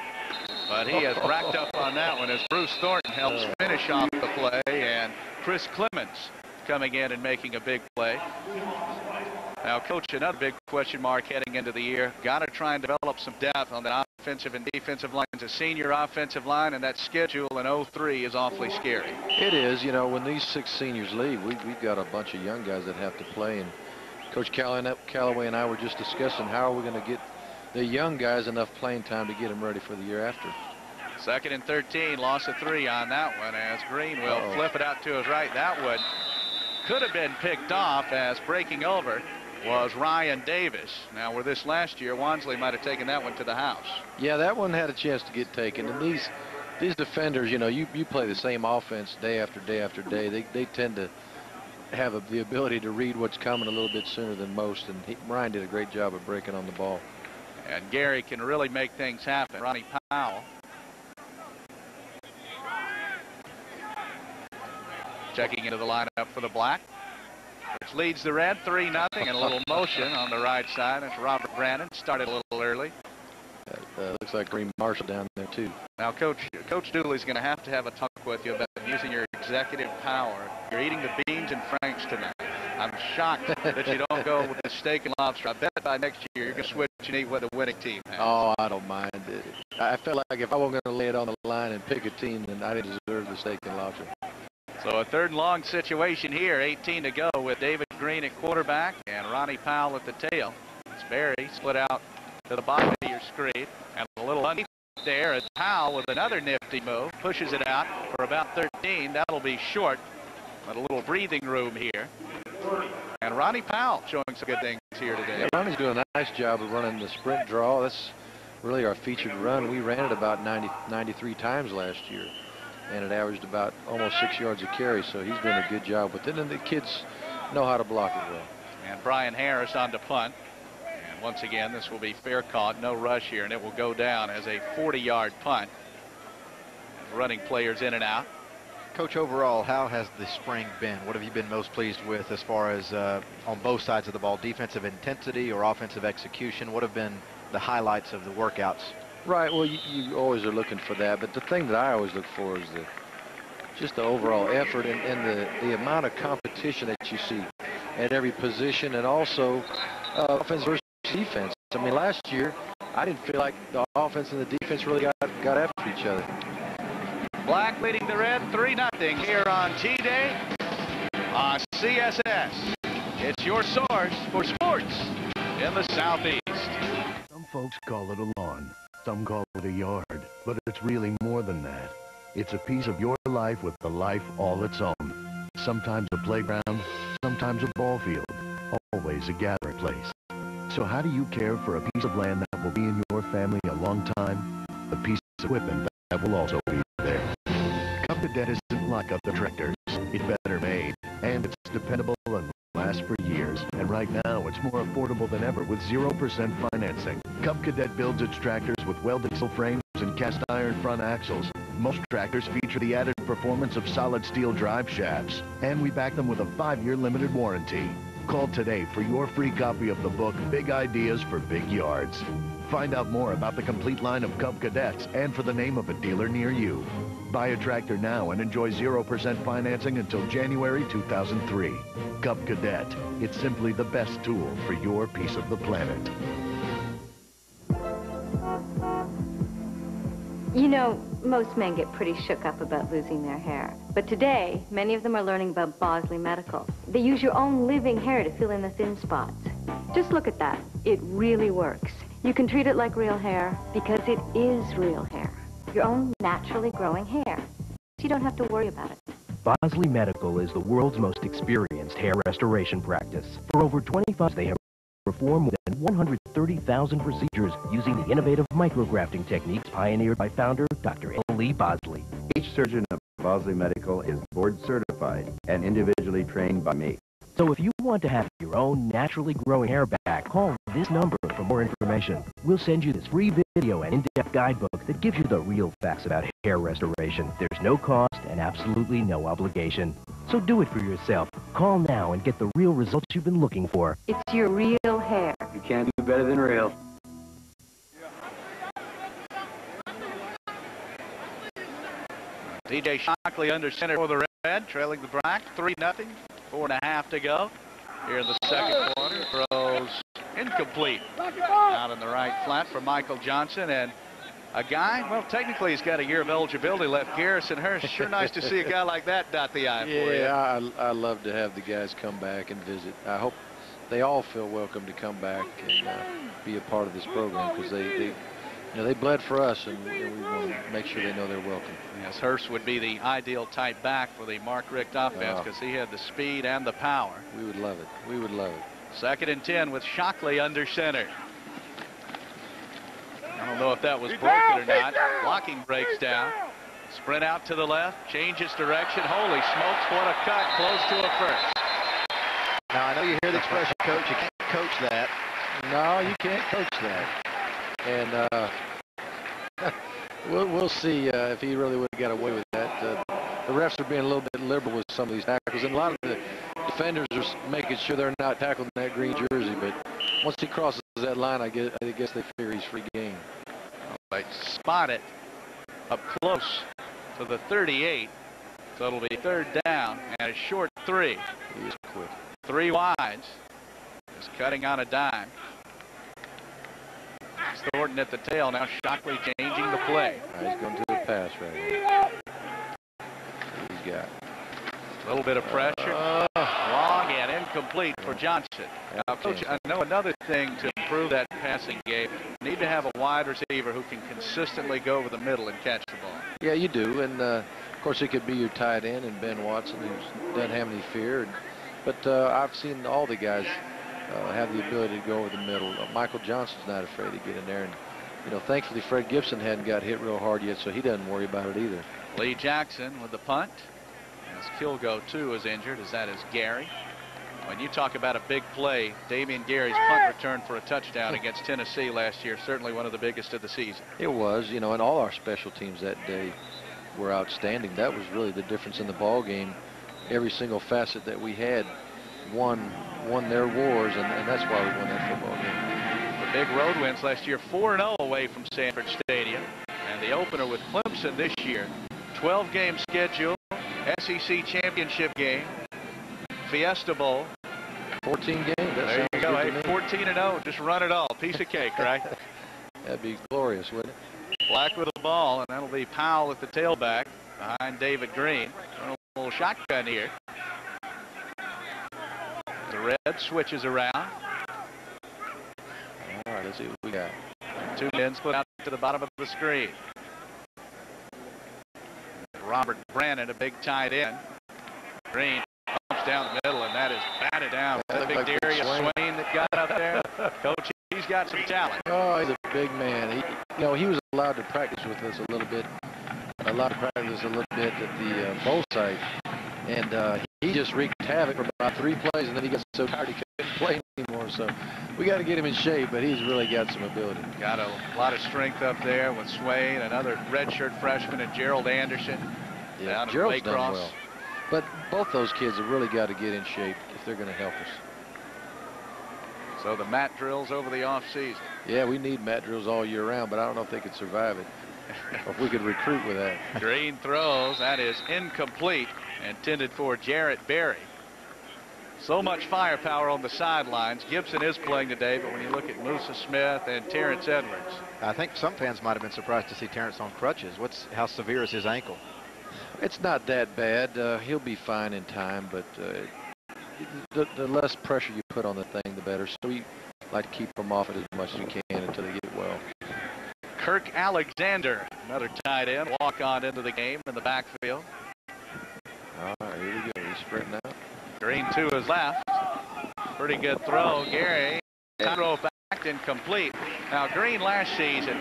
But he has racked up on that one as Bruce Thornton helps finish off the play. And Chris Clements coming in and making a big play. Now, Coach, another big question mark heading into the year. Got to try and develop some depth on the offensive and defensive lines. A senior offensive line, and that schedule in 03 is awfully scary. It is. You know, when these 6 seniors leave, we've got a bunch of young guys that have to play. And Coach Callaway and I were just discussing how are we going to get the young guys enough playing time to get them ready for the year after. 2nd and 13, loss of 3 on that one as Green will flip it out to his right. That one could have been picked off as breaking over was Ryan Davis. Now, where this last year, Wansley might have taken that one to the house. Yeah, that one had a chance to get taken. And these defenders, you know, you play the same offense day after day after day. They tend to have the ability to read what's coming a little bit sooner than most. And Ryan did a great job of breaking on the ball. And Gary can really make things happen. Ronnie Powell checking into the lineup for the Black, which leads the Red 3-0, and a little motion on the right side. It's Robert Brandon. Started a little early. Looks like Green Marshall down there, too. Now, Coach Dooley's going to have a talk with you about using your executive power. You're eating the beans and franks tonight. I'm shocked that you don't go with the steak and lobster. I bet by next year you're going to switch and eat what the winning team has. Oh, I don't mind. I felt like if I wasn't going to lay it on the line and pick a team, then I didn't deserve the steak and lobster. So a 3rd and long situation here, 18 to go with David Green at quarterback and Ronnie Powell at the tail. It's Barry split out to the bottom of your screen, and a little underneath there is Powell with another nifty move, pushes it out for about 13. That'll be short, but a little breathing room here. And Ronnie Powell showing some good things here today. Yeah, Ronnie's doing a nice job of running the sprint draw. That's really our featured run. We ran it about 93 times last year, and it averaged about almost 6 yards a carry, so he's doing a good job with it, and the kids know how to block it well. And Brian Harris on to punt. And once again, this will be fair caught, no rush here, and it will go down as a 40-yard punt. Running players in and out. Coach, overall, how has the spring been? What have you been most pleased with as far as on both sides of the ball, defensive intensity or offensive execution? What have been the highlights of the workouts? Right, well, you always are looking for that, but the thing that I always look for is just the overall effort and the amount of competition that you see at every position, and also offense versus defense. I mean, last year, I didn't feel like the offense and the defense really got after each other. Black leading the Red 3-0 here on G-Day on CSS. It's your source for sports in the Southeast. Some folks call it a lawn, some call it a yard, but it's really more than that. It's a piece of your life with a life all its own. Sometimes a playground, sometimes a ball field, always a gathering place. So how do you care for a piece of land that will be in your family a long time? A piece of equipment that will also be there. Cub Cadet isn't like other tractors. It's better made, and it's dependable and lasts for years. And right now, it's more affordable than ever with 0% financing. Cub Cadet builds its tractors with welded steel frames and cast iron front axles. Most tractors feature the added performance of solid steel drive shafts, and we back them with a 5-year limited warranty. Call today for your free copy of the book, Big Ideas for Big Yards. Find out more about the complete line of Cub Cadets and for the name of a dealer near you. Buy a tractor now and enjoy 0% financing until January 2003. Cub Cadet. It's simply the best tool for your piece of the planet. You know, most men get pretty shook up about losing their hair. But today, many of them are learning about Bosley Medical. They use your own living hair to fill in the thin spots. Just look at that. It really works. You can treat it like real hair because it is real hair. Your own naturally growing hair. You don't have to worry about it. Bosley Medical is the world's most experienced hair restoration practice. For over 25 years, they have performed more than 130,000 procedures using the innovative micrografting techniques pioneered by founder Dr. L. Lee Bosley. Each surgeon at Bosley Medical is board certified and individually trained by me. So if you want to have your own naturally growing hair back, call this number for more information. We'll send you this free video and in-depth guidebook that gives you the real facts about hair restoration. There's no cost and absolutely no obligation. So do it for yourself. Call now and get the real results you've been looking for. It's your real hair. You can't do better than real. DJ Shockley under center for the Red, trailing the Black, 3-0, 4.5 to go. Here in the second quarter, throws incomplete. Out in the right flat for Michael Johnson, and a guy, well, technically he's got a year of eligibility left. Garrison Hurst, sure nice to see a guy like that dot the I for you. Yeah, I love to have the guys come back and visit. I hope they all feel welcome to come back and be a part of this program, because they bled for us, and we want to make sure they know they're welcome. Yes, Hurst would be the ideal type back for the Mark Richt offense because he had the speed and the power. We would love it. We would love it. 2nd and 10 with Shockley under center. I don't know if that was broken or not. Blocking breaks down. Sprint out to the left, changes direction. Holy smokes, what a cut, close to a first. Now, I know you hear the expression, Coach, you can't coach that. No, you can't coach that. And we'll see if he really would have got away with that. The refs are being a little bit liberal with some of these tackles, and a lot of the defenders are making sure they're not tackling that green jersey. But once he crosses that line, I guess they figure he's free game. They spot it up close to the 38, so it'll be 3rd down and a short 3. He is quick. 3 wides. Just cutting on a dime. Thornton at the tail. Now Shockley changing the play. He's going to the pass right here. He's got a little bit of pressure. Long and incomplete for Johnson. Now, Coach, I know another thing to improve that passing game, you need to have a wide receiver who can consistently go over the middle and catch the ball. Yeah, you do. And, of course, it could be your tight end and Ben Watson, who doesn't have any fear. But I've seen all the guys have the ability to go over the middle. Michael Johnson's not afraid to get in there. And, thankfully, Fred Gibson hadn't got hit real hard yet, so he doesn't worry about it either. Lee Jackson with the punt. As Kilgo, too, is injured, as that is Gary. When you talk about a big play, Damian Gary's punt return for a touchdown against Tennessee last year, certainly one of the biggest of the season. It was, and all our special teams that day were outstanding. That was really the difference in the ball game. Every single facet that we had won their wars, and that's why we won that football game. The big road wins last year, 4-0 away from Sanford Stadium. And the opener with Clemson this year, 12-game schedule, SEC championship game, Fiesta Bowl. 14 games. There you go. Hey, 14-0. Just run it all. Piece of cake, right? That'd be glorious, wouldn't it? Black with the ball, and that'll be Powell at the tailback behind David Green. A little shotgun here. The Red switches around. All right, let's see what we got. 2 men split out to the bottom of the screen. Robert Brannon, a big tight end. Green pumps down the middle, and that is batted down. That big Darius Swain that got up there. Coach, he's got some talent. Oh, he's a big man. He was allowed to practice with us a little bit. At the bowl site, and he just wreaked havoc for about 3 plays, and then he got so tired he couldn't play anymore. him. So we got to get him in shape, but he's really got some ability. Got a lot of strength up there with Swain, another redshirt freshman, and Gerald Anderson. Yeah, down Gerald's at done Waycross. well. But both those kids have really got to get in shape if they're going to help us. So the mat drills over the off season. Yeah, we need mat drills all year round, but I don't know if they could survive it. Or if we could recruit with that. Green throws. That is incomplete. Intended for Jarrett Berry. So much firepower on the sidelines. Gibson is playing today, but when you look at Musa Smith and Terrence Edwards. I think some fans might have been surprised to see Terrence on crutches. How severe is his ankle? It's not that bad. He'll be fine in time, but the less pressure you put on the thing, the better. So we like to keep them off it as much as we can until they get well. Kirk Alexander, another tight end, walk on into the game in the backfield. All right, here we go. He's sprinting out. Green to his left. Pretty good throw. Gary, throw back, incomplete. Now Green last season,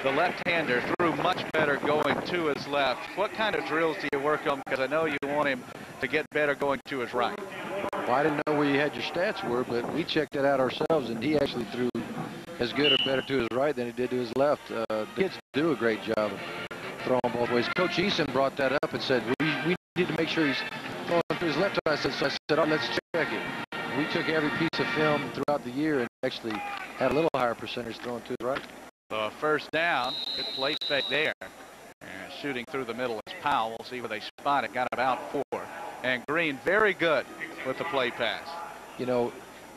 the left-hander, threw much better going to his left. What kind of drills do you work on? Because I know you want him to get better going to his right. Well, I didn't know where you had your stats were, but we checked it out ourselves, and he actually threw as good or better to his right than he did to his left. Kids do a great job of throwing both ways. Coach Eason brought that up and said, we need to make sure he's throwing to his left. I said, oh, let's check it. We took every piece of film throughout the year and actually had a little higher percentage throwing to his right. So a first down. Good play fake there. And shooting through the middle is Powell. We'll see where they spot it. Got about 4. And Green very good with the play pass. You know,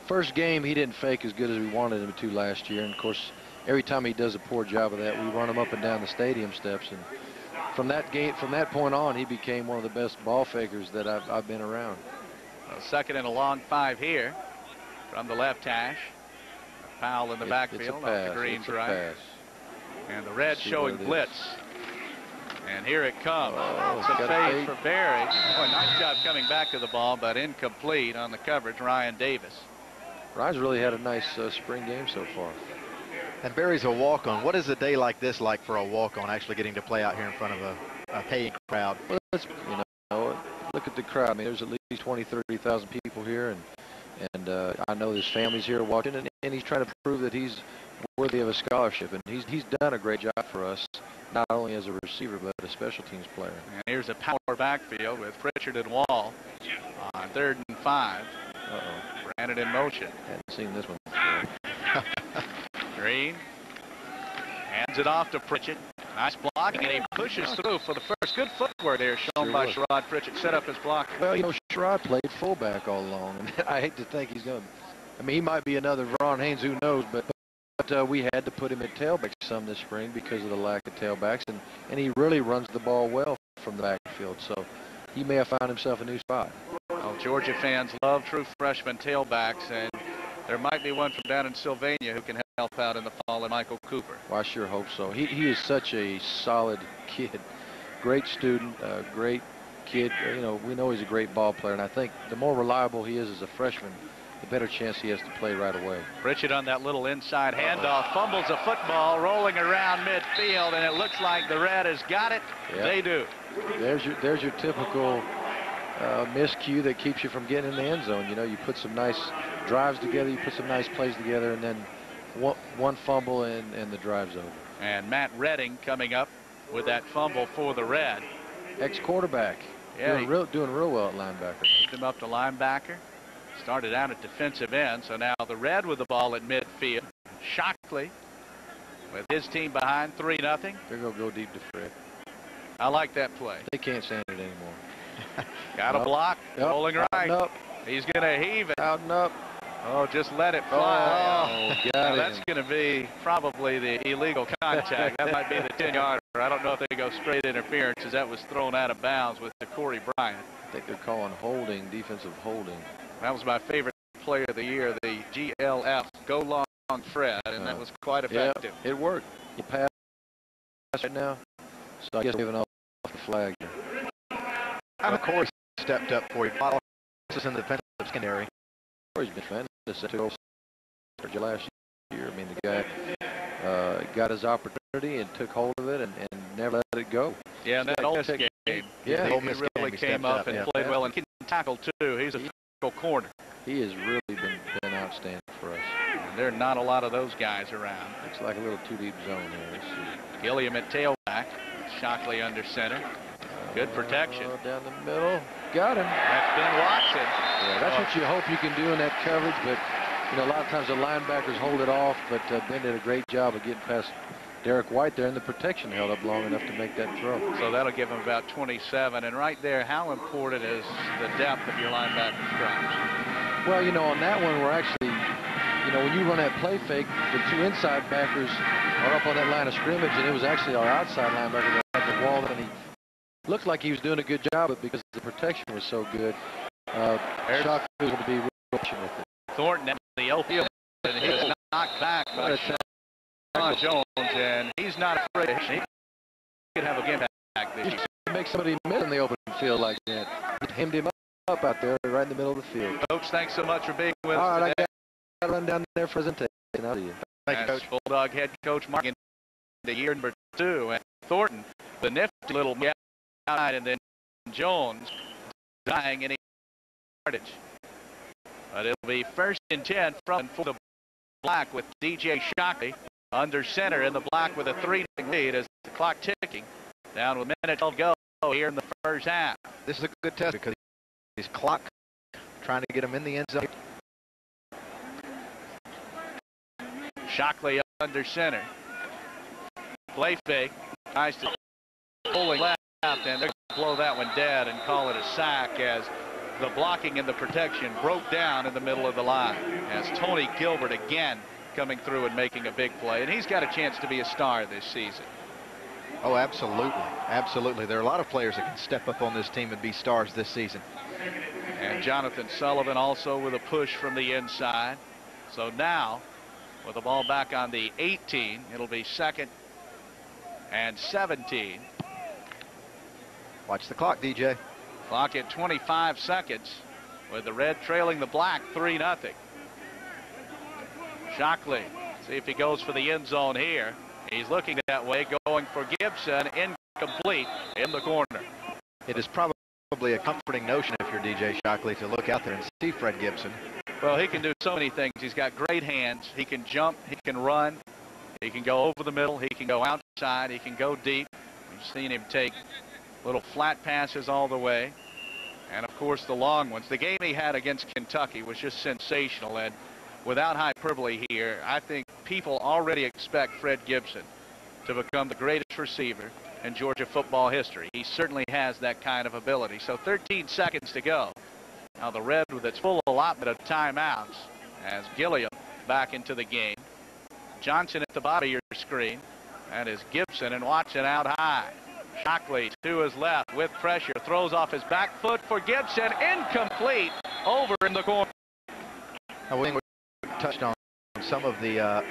first game he didn't fake as good as we wanted him to last year. And of course, every time he does a poor job of that, we run him up and down the stadium steps. And from that point on, he became one of the best ball fakers that I've been around. Second and a long 5 here from the left hash. Powell in the backfield off the Green's right. And the red showing blitz. And here it comes. It's a fade for Berry. Boy, nice job coming back to the ball, but incomplete on the coverage. Ryan Davis. Ryan's really had a nice spring game so far. And Berry's a walk-on. What is a day like this like for a walk-on, actually getting to play out here in front of a paying crowd? Well, look at the crowd. I mean, there's at least 20, 30,000 people here, and I know his family's here watching, and he's trying to prove that he's worthy of a scholarship, and he's done a great job for us, not only as a receiver but a special teams player. And here's a power backfield with Pritchard and Wall on 3rd and 5. Brandon in motion. Hadn't seen this one before. Green hands it off to Pritchard. Nice block, and he pushes through for the first. Good footwork there shown by Sherrod Pritchard. Set up his block. Well, you know, Sherrod played fullback all along, and I hate to think he's going to. I mean, he might be another Ron Haynes, who knows, but we had to put him at tailback some this spring because of the lack of tailbacks, and he really runs the ball well from the backfield, so he may have found himself a new spot. Well, Georgia fans love true freshman tailbacks, and there might be one from down in Sylvania who can help out in the fall, and Michael Cooper. Well, I sure hope so. He is such a solid kid, great student, great kid. You know, we know he's a great ball player, and I think the more reliable he is as a freshman, the better chance he has to play right away. Pritchard on that little inside handoff, fumbles a football, rolling around midfield, and it looks like the Red has got it. Yep. They do. There's your typical miscue that keeps you from getting in the end zone. You know, you put some nice drives together, you put some nice plays together, and then one fumble and the drive's over. And Matt Redding coming up with that fumble for the Red. Ex-quarterback. Yeah, doing real well at linebacker. Picked him up to linebacker. Started out at defensive end, so now the Red with the ball at midfield. Shockley with his team behind 3-0. They're going to go deep to Fred. I like that play. They can't stand it anymore. Got a block, rolling right. Out and up. He's going to heave it. Out and up. Oh, just let it fly. Got it. That's going to be probably the illegal contact. That might be the 10-yarder. I don't know if they go straight interference, as that was thrown out of bounds with Corey Bryant. I think they're calling holding, defensive holding. That was my favorite play of the year, the GLF, go long Fred, and that was quite effective. Yeah, it worked. You pass right now, so I guess giving off the flag. How Corey stepped up for you. This is in the defensive secondary. Corey's been tremendous last year. I mean, the guy got his opportunity and took hold of it and never let it go. Yeah, and that Ole Miss game. Yeah, he really came up and played well, and he can tackle too. He's a corner. He has really been stand for us. And there are not a lot of those guys around. Looks like a little too deep zone here. Let's see. Gilliam at tailback. Shockley under center. Good protection. Down the middle. Got him. That's Ben Watson. Yeah, that's what you hope you can do in that coverage, but you know, a lot of times the linebackers hold it off, but Ben did a great job of getting past Derek White there, and the protection held up long enough to make that throw. So that'll give him about 27. And right there, how important is the depth of your linebacker scrums? Well, you know, on that one, we're actually, you know, when you run that play fake, the two inside backers are up on that line of scrimmage, and it was actually our outside linebacker that had the wall, and he looked like he was doing a good job, but because the protection was so good, Shockley was going to be real patient with it. Thornton at the open, and he was knocked back by Sean Jones, and he's not afraid. He could have a game back this year. Make somebody miss in the open field like that. It hemmed him up out there, right in the middle of the field. Coach, thanks so much for being with us All right, today. I got to run down there for presentation. I'll see you. Thank you, Coach. Bulldog head coach Mark in the year number 2, and Thornton, the nifty little outside, and then Jones dying any yardage. But it'll be 1st and 10 for the Black with DJ Shockley under center in the Black with a 3-0 lead as the clock ticking down with a minute 12 to go here in the first half. This is a good test because he's clock trying to get him in the end zone. Shockley under center. Play fake. Tries to pulling left, and they're going to blow that one dead and call it a sack as the blocking and the protection broke down in the middle of the line. As Tony Gilbert again coming through and making a big play. And he's got a chance to be a star this season. Oh, absolutely. Absolutely. There are a lot of players that can step up on this team and be stars this season. And Jonathan Sullivan also with a push from the inside. So now, with the ball back on the 18, it'll be 2nd and 17. Watch the clock, DJ. Clock at 25 seconds with the red trailing the Black 3-0. Shockley, see if he goes for the end zone here. He's looking that way, going for Gibson, incomplete in the corner. It is probably a comforting notion if you're DJ Shockley to look out there and see Fred Gibson. Well, he can do so many things. He's got great hands. He can jump. He can run. He can go over the middle. He can go outside. He can go deep. We've seen him take little flat passes all the way. And, of course, the long ones. The game he had against Kentucky was just sensational. And without hyperbole here, I think people already expect Fred Gibson to become the greatest receiver in Georgia football history. He certainly has that kind of ability. So 13 seconds to go. Now the Red with its full allotment of timeouts as Gilliam back into the game. Johnson at the bottom of your screen. That is Gibson and Watson out high. Shockley to his left with pressure. Throws off his back foot for Gibson. Incomplete over in the corner. Now, we touched on some of the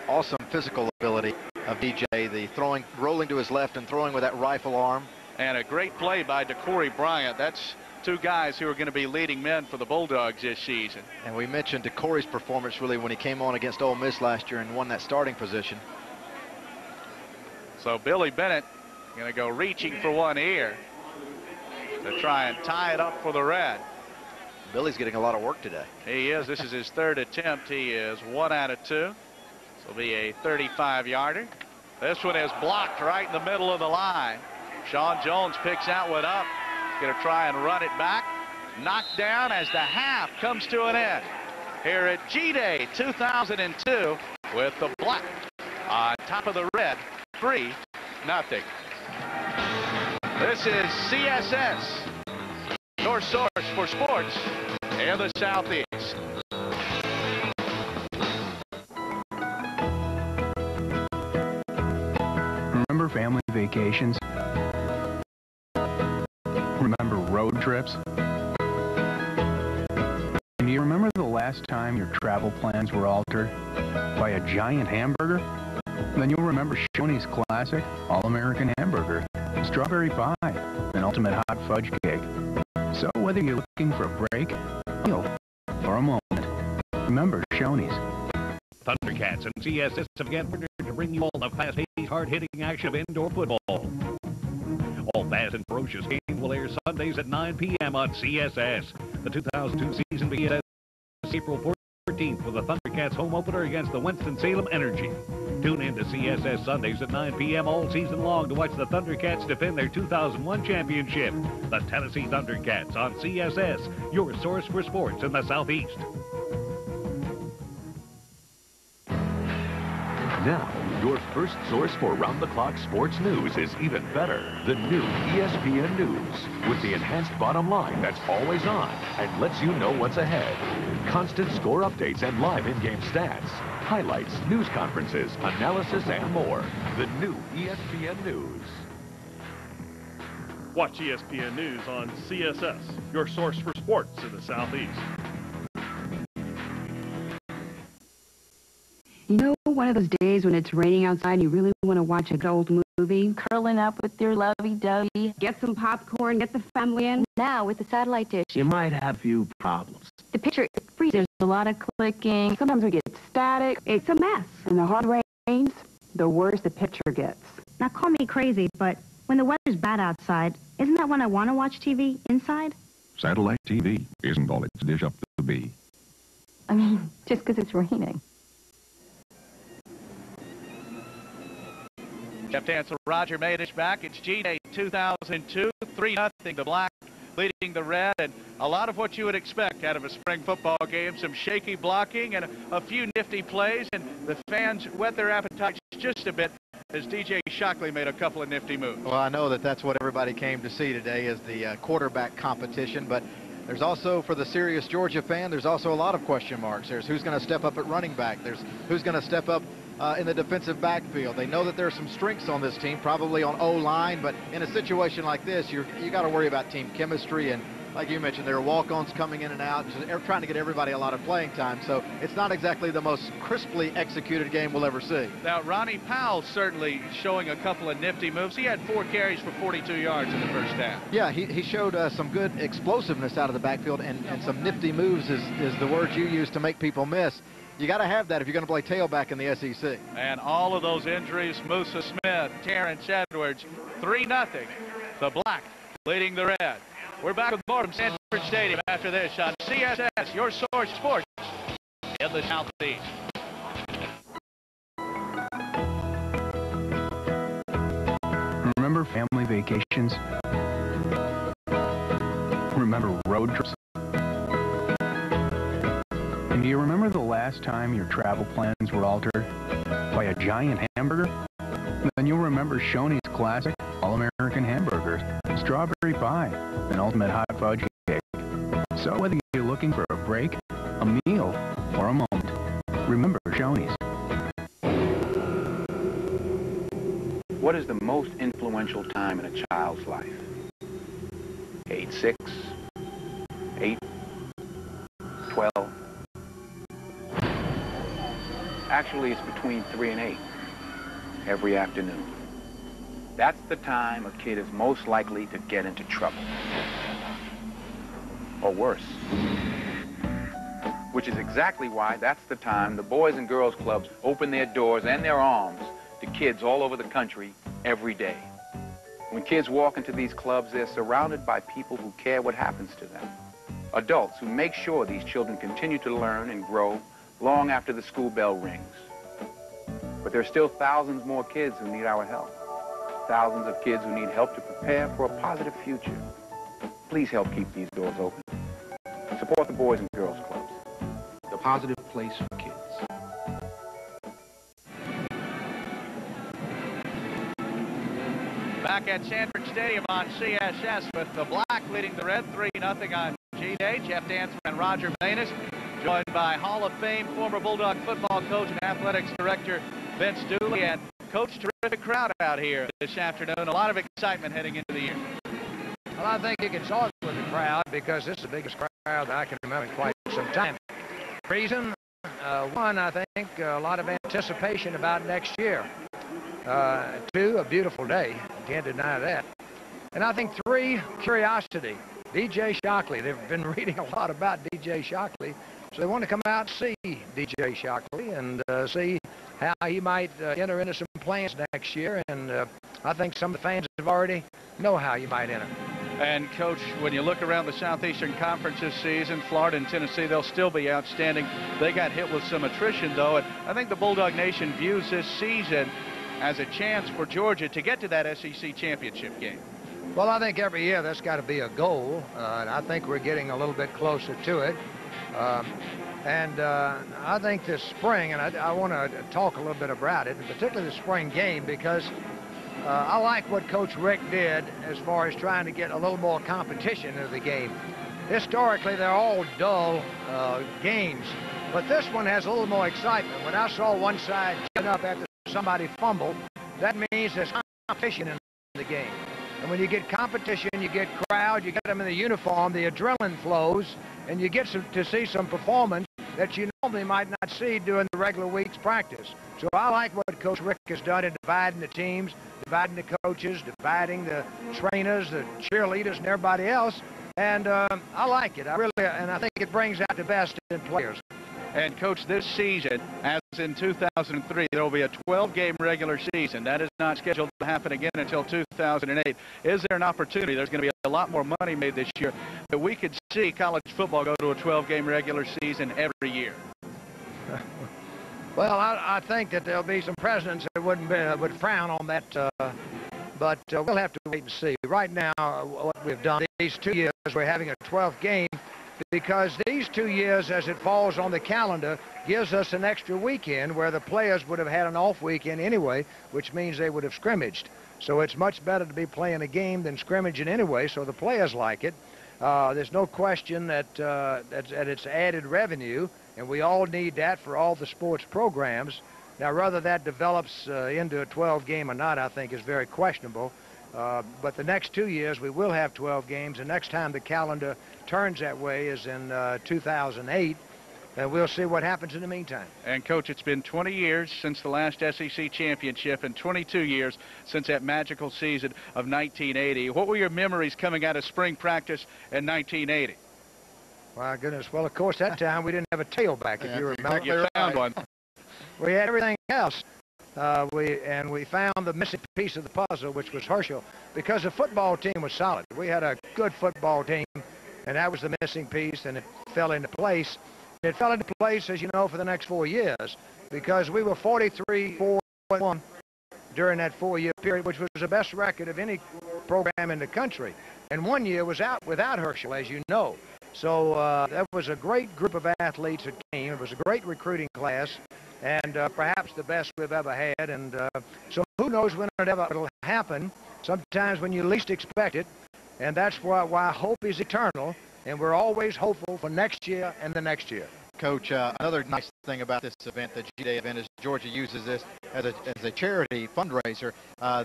awesome physical ability of DJ. The throwing, rolling to his left and throwing with that rifle arm. And a great play by DeCorey Bryant. That's two guys who are going to be leading men for the Bulldogs this season. And we mentioned DeCorey's performance really when he came on against Ole Miss last year and won that starting position. So Billy Bennett going to go reaching for one here to try and tie it up for the Red. Billy's getting a lot of work today. He is. This is his 3rd attempt. He is 1 out of 2. This will be a 35-yarder. This one is blocked right in the middle of the line. Sean Jones picks that one up. Going to try and run it back. Knocked down as the half comes to an end here at G-Day 2002 with the Black on top of the Red, 3-0. This is CSS, your source for sports in the Southeast. Remember family vacations? Remember road trips? And do you remember the last time your travel plans were altered by a giant hamburger? Then you'll remember Shoney's classic All-American Hamburger, strawberry pie, and ultimate hot fudge cake. So whether you're looking for a break, meal, or a moment, remember Shoney's. Thundercats and CSS have again partnered to bring you all the fast-paced, hard-hitting action of indoor football. All fast and ferocious games will air Sundays at 9 p.m. on CSS. The 2002 season begins April 14th 13th for the Thundercats home opener against the Winston-Salem Energy. Tune in to CSS Sundays at 9 p.m. all season long to watch the Thundercats defend their 2001 championship. The Tennessee Thundercats on CSS, your source for sports in the Southeast. Now, your first source for round-the-clock sports news is even better. The new ESPN News, with the enhanced bottom line that's always on and lets you know what's ahead. Constant score updates and live in-game stats, highlights, news conferences, analysis, and more. The new ESPN News. Watch ESPN News on CSS, your source for sports in the Southeast. You know, one of those days when it's raining outside and you really want to watch a good old movie? Curling up with your lovey-dovey. Get some popcorn, get the family in. Now, with the satellite dish, You might have a few problems. The picture freezes. There's a lot of clicking. Sometimes we get static. It's a mess. And the harder it rains, the worse the picture gets. Now, call me crazy, but when the weather's bad outside, isn't that when I want to watch TV inside? Satellite TV isn't all it's dish up to be. I mean, just because it's raining. Jeff Dantzler, Roger Madish back. It's G-Day 2002, 3-0 the Black leading the Red, and a lot of what you would expect out of a spring football game. Some shaky blocking and a few nifty plays, and the fans whet their appetites just a bit as DJ Shockley made a couple of nifty moves. Well, I know that that's what everybody came to see today is the quarterback competition, but there's also, for the serious Georgia fan, there's also a lot of question marks. There's who's going to step up at running back. There's who's going to step up in the defensive backfield. They know that there are some strengths on this team, probably on O-line, but in a situation like this, you got to worry about team chemistry, and like you mentioned, there are walk-ons coming in and out, just trying to get everybody a lot of playing time, so it's not exactly the most crisply executed game we'll ever see. Now, Ronnie Powell certainly showing a couple of nifty moves. He had 4 carries for 42 yards in the first half. Yeah, he showed some good explosiveness out of the backfield, and some nifty moves is the word you use to make people miss. You got to have that if you're going to play tailback in the SEC. And all of those injuries, Musa Smith, Terrence Edwards, 3-0. The Black leading the Red. We're back with more from Sanford Stadium after this on CSS, your source sports in the Southeast. Remember family vacations? Remember road trips? And do you remember the last time your travel plans were altered by a giant hamburger? Then you'll remember Shoney's classic All-American hamburgers, strawberry pie, and ultimate hot fudge cake. So whether you're looking for a break, a meal, or a moment, remember Shoney's. What is the most influential time in a child's life? Age 6, 8, 12. Actually, it's between 3 and 8 every afternoon. That's the time a kid is most likely to get into trouble. Or worse. Which is exactly why that's the time the Boys and Girls Clubs open their doors and their arms to kids all over the country every day. When kids walk into these clubs, they're surrounded by people who care what happens to them. Adults who make sure these children continue to learn and grow long after the school bell rings. But there are still thousands more kids who need our help. Thousands of kids who need help to prepare for a positive future. Please help keep these doors open. Support the Boys and Girls Clubs, the positive place for kids. Back at Sanford Stadium on CSS with the Black leading the Red 3-0 on G-Day. Jeff Dantzler and Roger Manis, joined by Hall of Fame former Bulldog football coach and athletics director Vince Dooley. And Coach, terrific crowd out here this afternoon. A lot of excitement heading into the year. Well, I think you can start with the crowd because this is the biggest crowd that I can remember in quite some time. Reason, one, I think a lot of anticipation about next year. 2, a beautiful day. Can't deny that. And I think 3, curiosity. DJ Shockley. They've been reading a lot about DJ Shockley, so they want to come out and see DJ Shockley and see how he might enter into some plans next year. And I think some of the fans have already know how he might enter. And, Coach, when you look around the Southeastern Conference this season, Florida and Tennessee, they'll still be outstanding. They got hit with some attrition, though, and I think the Bulldog Nation views this season as a chance for Georgia to get to that SEC championship game. Well, I think every year that's got to be a goal, and I think we're getting a little bit closer to it. I think this spring, and I want to talk a little bit about it, particularly the spring game, because I like what Coach Rick did as far as trying to get a little more competition into the game. Historically, they're all dull games, but this one has a little more excitement. When I saw one side get up after somebody fumbled, that means there's competition in the game. And when you get competition, you get crowd, you get them in the uniform, the adrenaline flows, and you get to see some performance that you normally might not see during the regular week's practice. So I like what Coach Rick has done in dividing the teams, dividing the coaches, dividing the trainers, the cheerleaders, and everybody else. And I like it. And I think it brings out the best in players. And, Coach, this season, as in 2003, there will be a 12-game regular season. That is not scheduled to happen again until 2008. Is there an opportunity? There's going to be a lot more money made this year that we could see college football go to a 12-game regular season every year. Well, I think that there'll be some presidents that would frown on that, but we'll have to wait and see. Right now, what we've done these 2 years, we're having a 12th game, because these 2 years, as it falls on the calendar, gives us an extra weekend where the players would have had an off weekend anyway, which means they would have scrimmaged. So it's much better to be playing a game than scrimmaging anyway, so the players like it. There's no question that it's added revenue, and we all need that for all the sports programs. Now, whether that develops into a 12 game or not, I think is very questionable. But the next 2 years, we will have 12 games. The next time the calendar turns that way is in 2008. And we'll see what happens in the meantime. And, Coach, it's been 20 years since the last SEC championship and 22 years since that magical season of 1980. What were your memories coming out of spring practice in 1980? My goodness. Well, of course, that time we didn't have a tailback, if you remember. You found one. We had everything else. We found the missing piece of the puzzle, which was Herschel, because the football team was solid. We had a good football team, and that was the missing piece, and it fell into place. It fell into place, as you know, for the next 4 years, because we were 43-4-1 during that 4-year period, which was the best record of any program in the country. And 1 year was out without Herschel, as you know. So that was a great group of athletes that came. It was a great recruiting class, and perhaps the best we've ever had. And so who knows when it'll happen, sometimes when you least expect it. And that's why hope is eternal, and we're always hopeful for next year and the next year. Coach, another nice thing about this event, the G-Day event, is Georgia uses this as a charity fundraiser.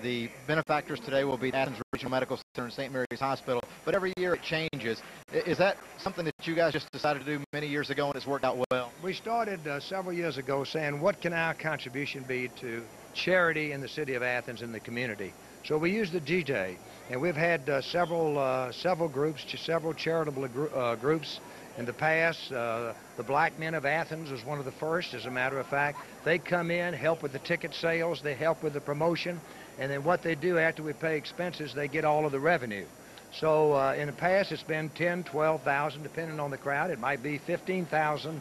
The benefactors today will be Athens Regional Medical Center and St. Mary's Hospital, but every year it changes. Is that something that you guys just decided to do many years ago and it's worked out well? We started several years ago saying, what can our contribution be to charity in the city of Athens and the community? So we used the G-Day, and we've had several groups, several charitable groups in the past. The Black Men of Athens was one of the first, as a matter of fact. They come in, help with the ticket sales, they help with the promotion, and then what they do after we pay expenses, they get all of the revenue. So in the past, it's been 10, 12,000, depending on the crowd. It might be 15,000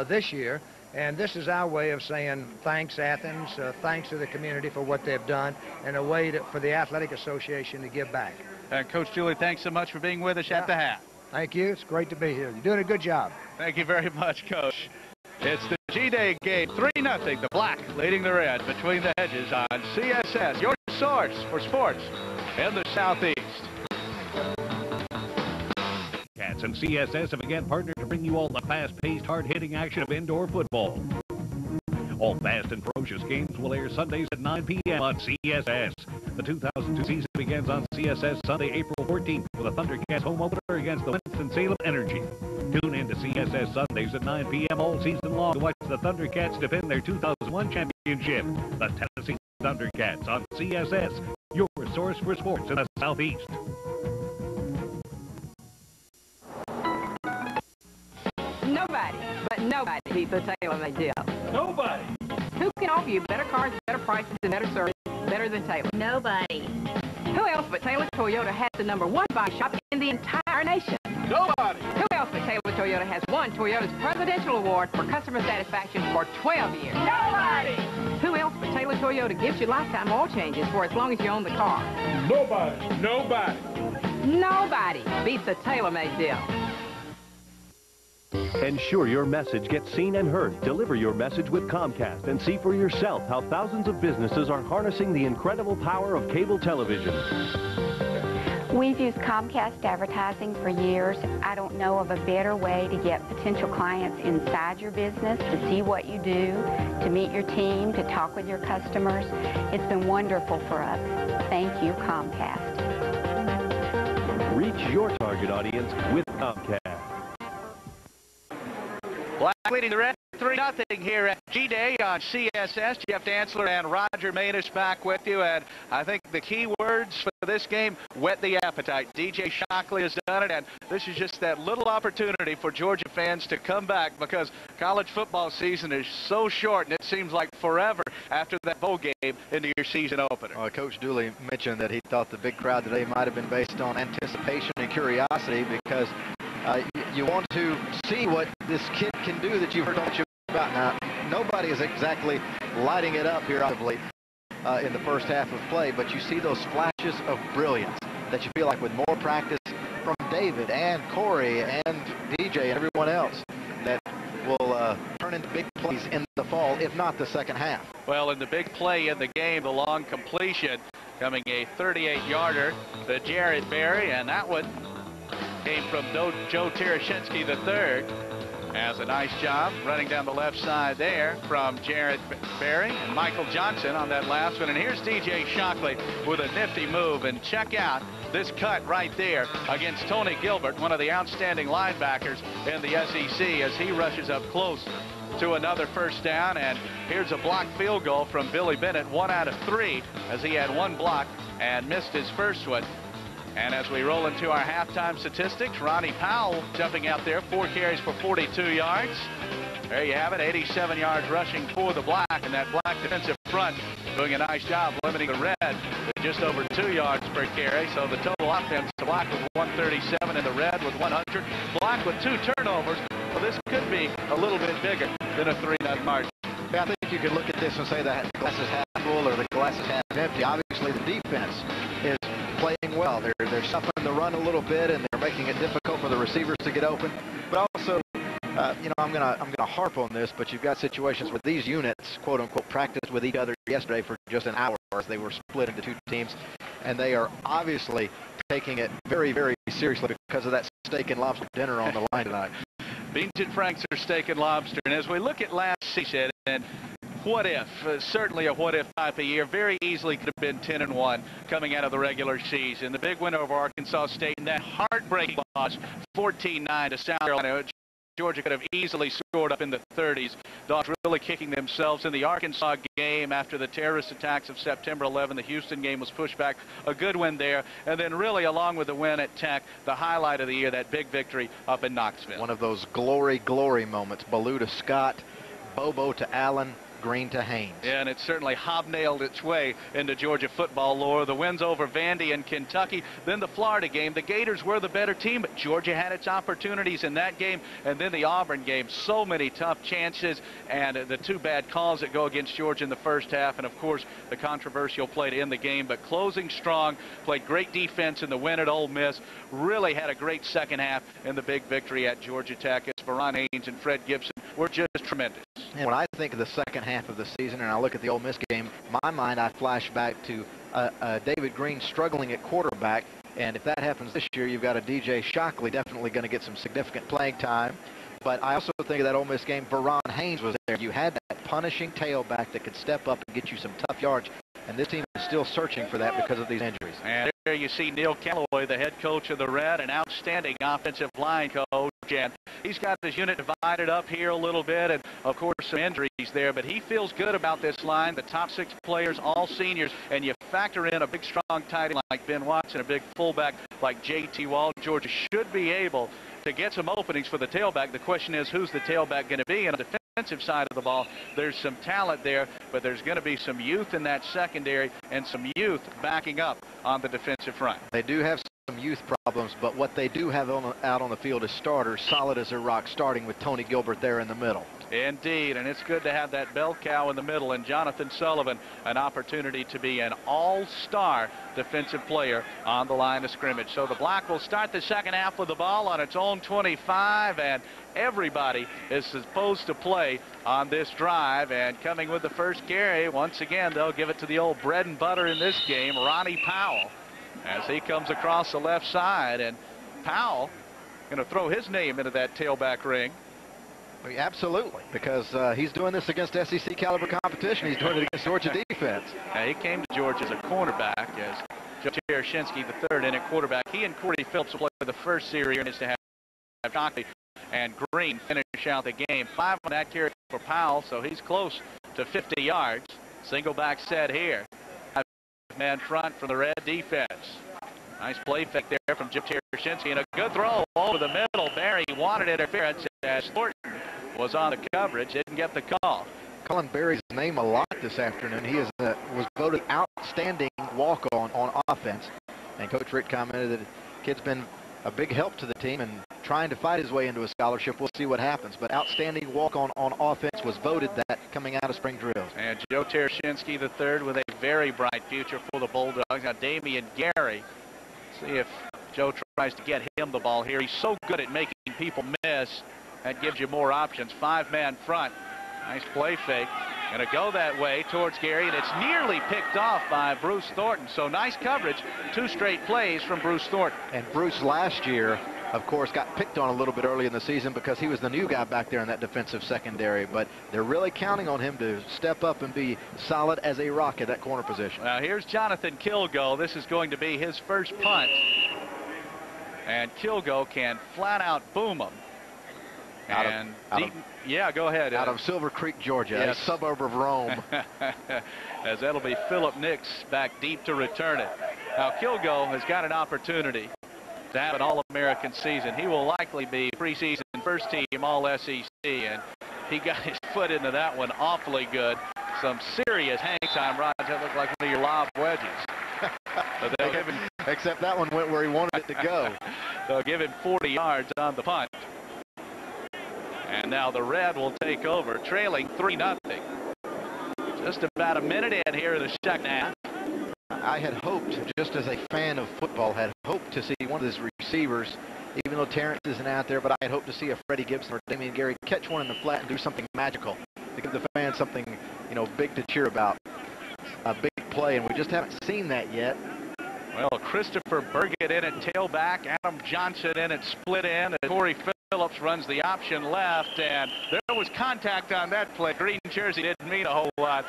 this year. And this is our way of saying thanks, Athens, thanks to the community for what they've done, and a way for the Athletic Association to give back. Coach Dooley, thanks so much for being with us at the hat. Thank you. It's great to be here. You're doing a good job. Thank you very much, Coach. It's the G-Day game, 3-0, the Black leading the Red between the hedges on CSS, your source for sports in the Southeast. Cats and CSS have again partnered to bring you all the fast-paced, hard-hitting action of indoor football. All fast and ferocious games will air Sundays at 9 p.m. on CSS. The 2002 season begins on CSS Sunday, April 14th with a Thundercats home opener against the Winston-Salem Energy. Tune in to CSS Sundays at 9 p.m. all season long to watch the Thundercats defend their 2001 championship. The Tennessee Thundercats on CSS, your source for sports in the Southeast. Nobody beats the Taylor they deal. Nobody. Who can offer you better cars, better prices, and better service better than Taylor? Nobody. Who else but Taylor Toyota has the #1 body shop in the entire nation? Nobody. Who else but Taylor Toyota has won Toyota's Presidential Award for customer satisfaction for 12 years? Nobody. Who else but Taylor Toyota gives you lifetime oil changes for as long as you own the car? Nobody. Nobody. Nobody beats a tailor-made deal. Ensure your message gets seen and heard. Deliver your message with Comcast and see for yourself how thousands of businesses are harnessing the incredible power of cable television. We've used Comcast advertising for years. I don't know of a better way to get potential clients inside your business, to see what you do, to meet your team, to talk with your customers. It's been wonderful for us. Thank you, Comcast. Reach your target audience with Comcast. Black leading the red 3-0 here at G-Day on CSS. Jeff Dantzler and Roger Manish back with you. And I think the key words for this game, whet the appetite. DJ Shockley has done it, and this is just that little opportunity for Georgia fans to come back because college football season is so short, and it seems like forever after that bowl game into your season opener. Coach Dooley mentioned that he thought the big crowd today might have been based on anticipation and curiosity because you want to see what this kid can do that you've heard so much about. Now, nobody is exactly lighting it up here, obviously, in the first half of play, but you see those flashes of brilliance that you feel like with more practice from David and Corey and DJ and everyone else that will turn into big plays in the fall, if not the second half. Well, in the big play in the game, the long completion coming a 38-yarder to Jared Berry, and that one came from Joe Tereshinski III. Has a nice job running down the left side there from Jared Berry and Michael Johnson on that last one. And here's DJ Shockley with a nifty move. And check out this cut right there against Tony Gilbert, one of the outstanding linebackers in the SEC, as he rushes up close to another first down. And here's a blocked field goal from Billy Bennett, 1 out of 3, as he had one block and missed his first one. And as we roll into our halftime statistics, Ronnie Powell jumping out there, 4 carries for 42 yards. There you have it, 87 yards rushing for the Black, and that Black defensive front doing a nice job limiting the Red to just over 2 yards per carry. So the total offense, the Black with 137 and the Red with 100. Black with 2 turnovers. Well, this could be a little bit bigger than a 3-0 margin. Yeah, I think you could look at this and say that the glass is half full or the glass is half empty. Obviously, the defense is playing well. They're stuffing the run a little bit, and they're making it difficult for the receivers to get open. But also, you know, I'm gonna harp on this, but you've got situations where these units, quote unquote, practiced with each other yesterday for just an hour. They were split into 2 teams, and they are obviously taking it very, very seriously because of that steak and lobster dinner on the line tonight. Beans and Franks are steak and lobster, and as we look at last season, and what if, certainly a what if type of year, very easily could have been 10-1 coming out of the regular season. The big win over Arkansas State and that heartbreaking loss, 14-9 to South Carolina. Georgia could have easily scored up in the 30s. Dogs really kicking themselves in the Arkansas game after the terrorist attacks of September 11. The Houston game was pushed back. A good win there. And then really, along with the win at Tech, the highlight of the year, that big victory up in Knoxville. One of those glory moments. Ballou to Scott, Bobo to Allen, Green to Haynes. Yeah, and it certainly hobnailed its way into Georgia football lore. The wins over Vandy and Kentucky, then the Florida game. The Gators were the better team, but Georgia had its opportunities in that game, and then the Auburn game. So many tough chances, and the 2 bad calls that go against Georgia in the first half, and of course the controversial play to end the game. But closing strong, played great defense in the win at Ole Miss. Really had a great second half in the big victory at Georgia Tech. It's Verron Haynes and Fred Gibson were just tremendous. And when I think of the second half of the season and I look at the Ole Miss game, my mind, I flash back to David Green struggling at quarterback. And if that happens this year, you've got a DJ Shockley definitely going to get some significant playing time. But I also think of that Ole Miss game, Verron Haynes was there. You had that punishing tailback that could step up and get you some tough yards. And this team is still searching for that because of these injuries. And there you see Neil Callaway, the head coach of the Red, an outstanding offensive line coach. And he's got his unit divided up here a little bit, and of course some injuries there, but he feels good about this line. The top 6 players, all seniors, and you factor in a big strong tight end like Ben Watson, a big fullback like J.T. Wall. Georgia should be able to get some openings for the tailback. The question is, who's the tailback going to be? And defensive side of the ball, there's some talent there, but there's going to be some youth in that secondary and some youth backing up on the defensive front. They do have some youth problems, but what they do have out on the field is starters, solid as a rock, starting with Tony Gilbert there in the middle. Indeed, and it's good to have that bell cow in the middle, and Jonathan Sullivan an opportunity to be an all-star defensive player on the line of scrimmage. So the Black will start the second half with the ball on its own 25, and everybody is supposed to play on this drive. And coming with the first carry, once again, they'll give it to the old bread and butter in this game, Ronnie Powell, as he comes across the left side. And Powell going to throw his name into that tailback ring. Absolutely, because he's doing this against SEC caliber competition. He's doing it against Georgia defense. Yeah, he came to Georgia as a cornerback, as Joe Tereshinski III in at quarterback. He and Corey Phillips will play the first series to have Shockley and Green finish out the game. 5 on that carry for Powell, so he's close to 50 yards. Single back set here. 5-man front from the red defense. Nice play fake there from Jim Tereshinski, and a good throw over the middle. Barry wanted interference as Thornton was on the coverage, didn't get the call. Calling Barry's name a lot this afternoon. He was voted outstanding walk-on on offense, and Coach Richt commented that the kid's been a big help to the team and trying to fight his way into a scholarship. We'll see what happens, but outstanding walk-on on offense was voted that coming out of spring drills. And Joe Tereshinski III with a very bright future for the Bulldogs. Now Damian Gary, see if Joe tries to get him the ball here. He's so good at making people miss. That gives you more options. 5-man front. Nice play fake. Going to go that way towards Gary, and it's nearly picked off by Bruce Thornton. So nice coverage. 2 straight plays from Bruce Thornton. And Bruce last year, of course, got picked on a little bit early in the season because he was the new guy back there in that defensive secondary. But they're really counting on him to step up and be solid as a rock at that corner position. Now here's Jonathan Kilgo. This is going to be his first punt. And Kilgo can flat out boom him. Yeah, go ahead. Out of Silver Creek, Georgia, yes. A suburb of Rome. As that'll be Philip Nix back deep to return it. Now Kilgo has got an opportunity to have an All-American season. He will likely be preseason first team All-SEC, and he got his foot into that one awfully good. Some serious hang time, Raj. That looked like one of your lob wedges. But they'll give him, except that one went where he wanted it to go. They'll give him 40 yards on the punt. And now the Red will take over, trailing 3-0. Just about a minute in here in the second half. I had hoped, just as a fan of football, had hoped to see one of his receivers, even though Terrence isn't out there, but I had hoped to see a Freddie Gibson or Damian Gary catch one in the flat and do something magical to give the fans something, you know, big to cheer about. A big play, and we just haven't seen that yet. Well, Christopher Burgett in at tailback, Adam Johnson in at split end, and Corey Phillips runs the option left, and there was contact on that play. Green jersey didn't mean a whole lot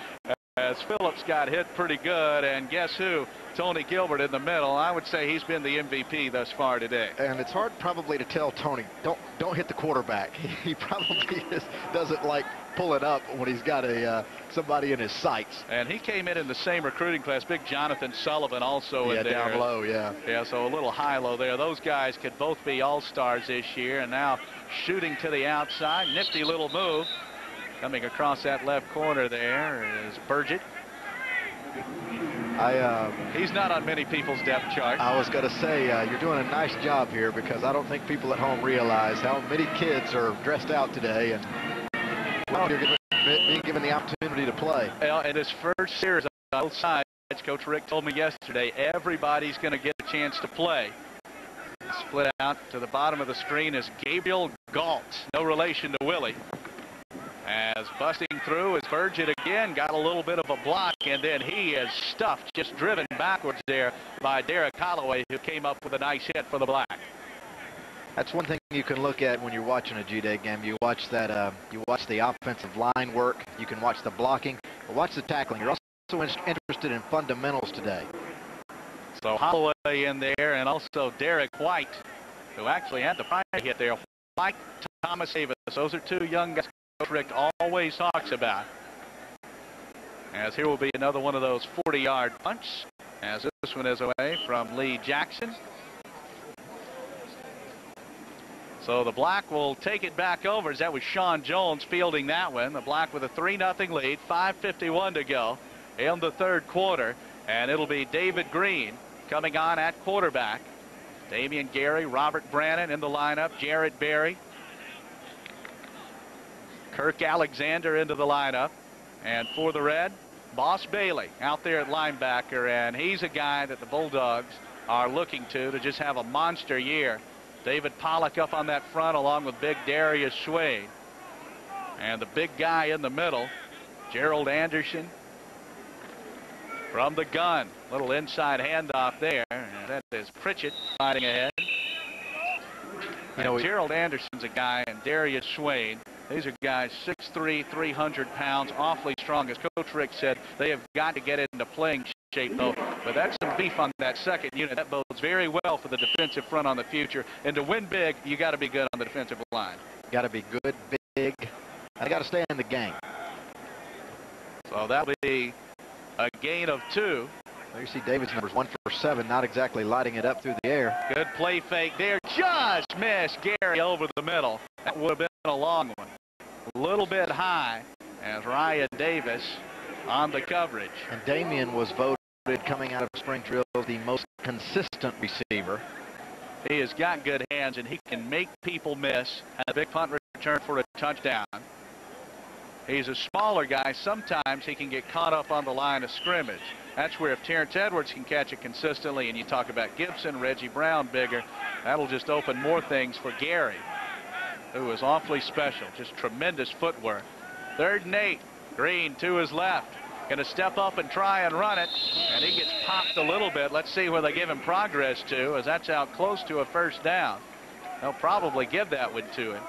as Phillips got hit pretty good, and guess who? Tony Gilbert in the middle. I would say he's been the MVP thus far today. And it's hard probably to tell Tony, don't hit the quarterback. He probably doesn't like pull it up when he's got somebody in his sights. And he came in the same recruiting class. Big Jonathan Sullivan also in there. Down low, yeah. Yeah, so a little high-low there. Those guys could both be all-stars this year. And now shooting to the outside. Nifty little move. Coming across that left corner there is Burgett. He's not on many people's depth chart. I was going to say, you're doing a nice job here because I don't think people at home realize how many kids are dressed out today and you're being given the opportunity to play. Well, in his first series on both sides, Coach Richt told me yesterday, everybody's going to get a chance to play. Split out to the bottom of the screen is Gabriel Galt, no relation to Willie. As busting through is Burgett again, got a little bit of a block, and then he is stuffed, just driven backwards there by Derek Holloway, who came up with a nice hit for the Black. That's one thing you can look at when you're watching a G-Day game. You watch that, you watch the offensive line work. You can watch the blocking, but watch the tackling. You're also interested in fundamentals today. So Holloway in there, and also Derek White, who actually had the primary hit there. White, Thomas Davis, those are two young guys Coach Richt always talks about. As here will be another one of those 40-yard punts, as this one is away from Lee Jackson. So the Black will take it back over, as that was Sean Jones fielding that one. The Black with a 3-0 lead, 5:51 to go in the third quarter. And it'll be David Green coming on at quarterback. Damian Gary, Robert Brannon in the lineup, Jared Berry, Kirk Alexander into the lineup. And for the Red, Boss Bailey out there at linebacker, and he's a guy that the Bulldogs are looking to just have a monster year. David Pollock up on that front along with big Darius Swain. And the big guy in the middle, Gerald Anderson from the gun. Little inside handoff there. And that is Pritchett fighting ahead. And Gerald Anderson's a guy, and Darius Swain. These are guys 6'3", 300 pounds, awfully strong. As Coach Rick said, they have got to get into playing shape, though. But that's some beef on that second unit. That bodes very well for the defensive front on the future. And to win big, you got to be good on the defensive line. Got to be good, big. I got to stay in the game. So that'll be a gain of 2. There you see David's numbers, 1 for 7, not exactly lighting it up through the air. Good play fake there. Just missed Gary over the middle. That would have been a long one. A little bit high as Ryan Davis on the coverage. And Damian was voted coming out of spring drill the most consistent receiver. He has got good hands, and he can make people miss. And a big punt return for a touchdown. He's a smaller guy. Sometimes he can get caught up on the line of scrimmage. That's where if Terrence Edwards can catch it consistently, and you talk about Gibson, Reggie Brown bigger, that'll just open more things for Gary, who is awfully special. Just tremendous footwork. 3rd and 8. Green to his left. Going to step up and try and run it. And he gets popped a little bit. Let's see where they give him progress to, as that's out close to a first down. They'll probably give that one to him.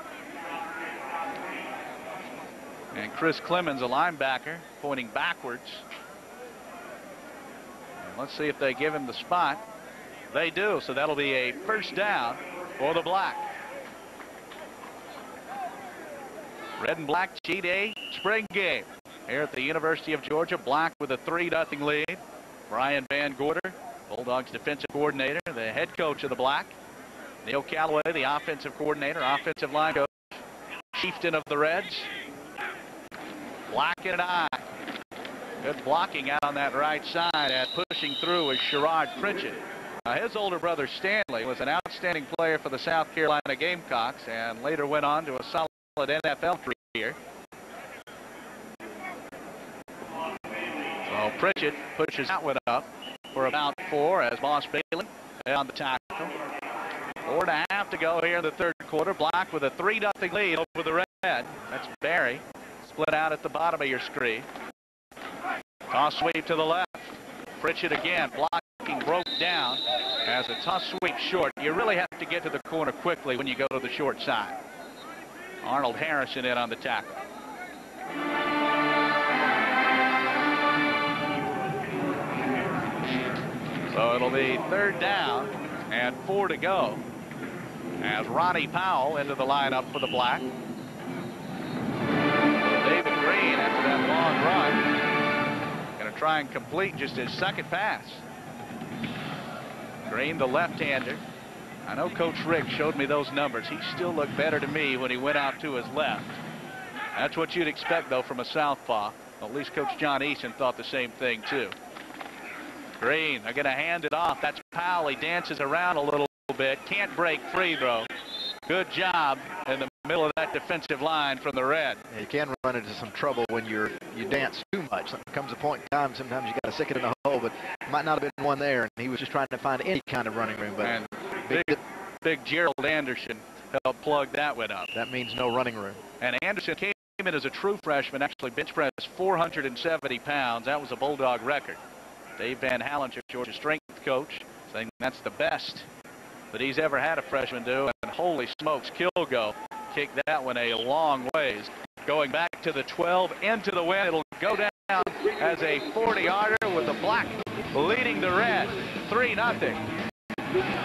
And Chris Clemens, a linebacker, pointing backwards. And let's see if they give him the spot. They do, so that'll be a first down for the Black. Red and Black G-Day spring game here at the University of Georgia. Black with a 3-0 lead. Brian Van Gorder, Bulldogs defensive coordinator, the head coach of the Black. Neil Callaway, the offensive coordinator, offensive line coach. Chieftain of the Reds. Black and an eye. Good blocking out on that right side, and pushing through is Sherrod Pritchett. His older brother Stanley was an outstanding player for the South Carolina Gamecocks and later went on to a solid NFL career. So Pritchett pushes that one up for about 4 as Boss Bailey on the tackle. 4.5 to go here in the third quarter. Black with a 3-0 lead over the Red. That's Barry. Split out at the bottom of your screen. Toss sweep to the left. Pritchett again blocking, broke down as a toss sweep short. You really have to get to the corner quickly when you go to the short side. Arnold Harrison in on the tackle. So it'll be 3rd down and 4 to go as Ronnie Powell into the lineup for the Black. David Green after that long run. Going to try and complete just his second pass. Green, the left-hander. I know Coach Rick showed me those numbers. He still looked better to me when he went out to his left. That's what you'd expect, though, from a southpaw. At least Coach John Eason thought the same thing, too. Green, they're going to hand it off. That's Powell. He dances around a little bit. Can't break free, though. Good job in the middle of that defensive line from the Red. Yeah, you can run into some trouble when you dance too much. There comes a point in time, sometimes you got to stick it in the hole, but might not have been one there, and he was just trying to find any kind of running room. But and big Gerald Anderson helped plug that one up. That means no running room. And Anderson came in as a true freshman, actually bench pressed 470 pounds. That was a Bulldog record. Dave Van Hallinger, Georgia's strength coach, saying that's the best that he's ever had a freshman do. And holy smokes, Kilgo kicked that one a long ways. Going back to the 12, into the wind. It'll go down as a 40-yarder with the Black leading the Red 3-0.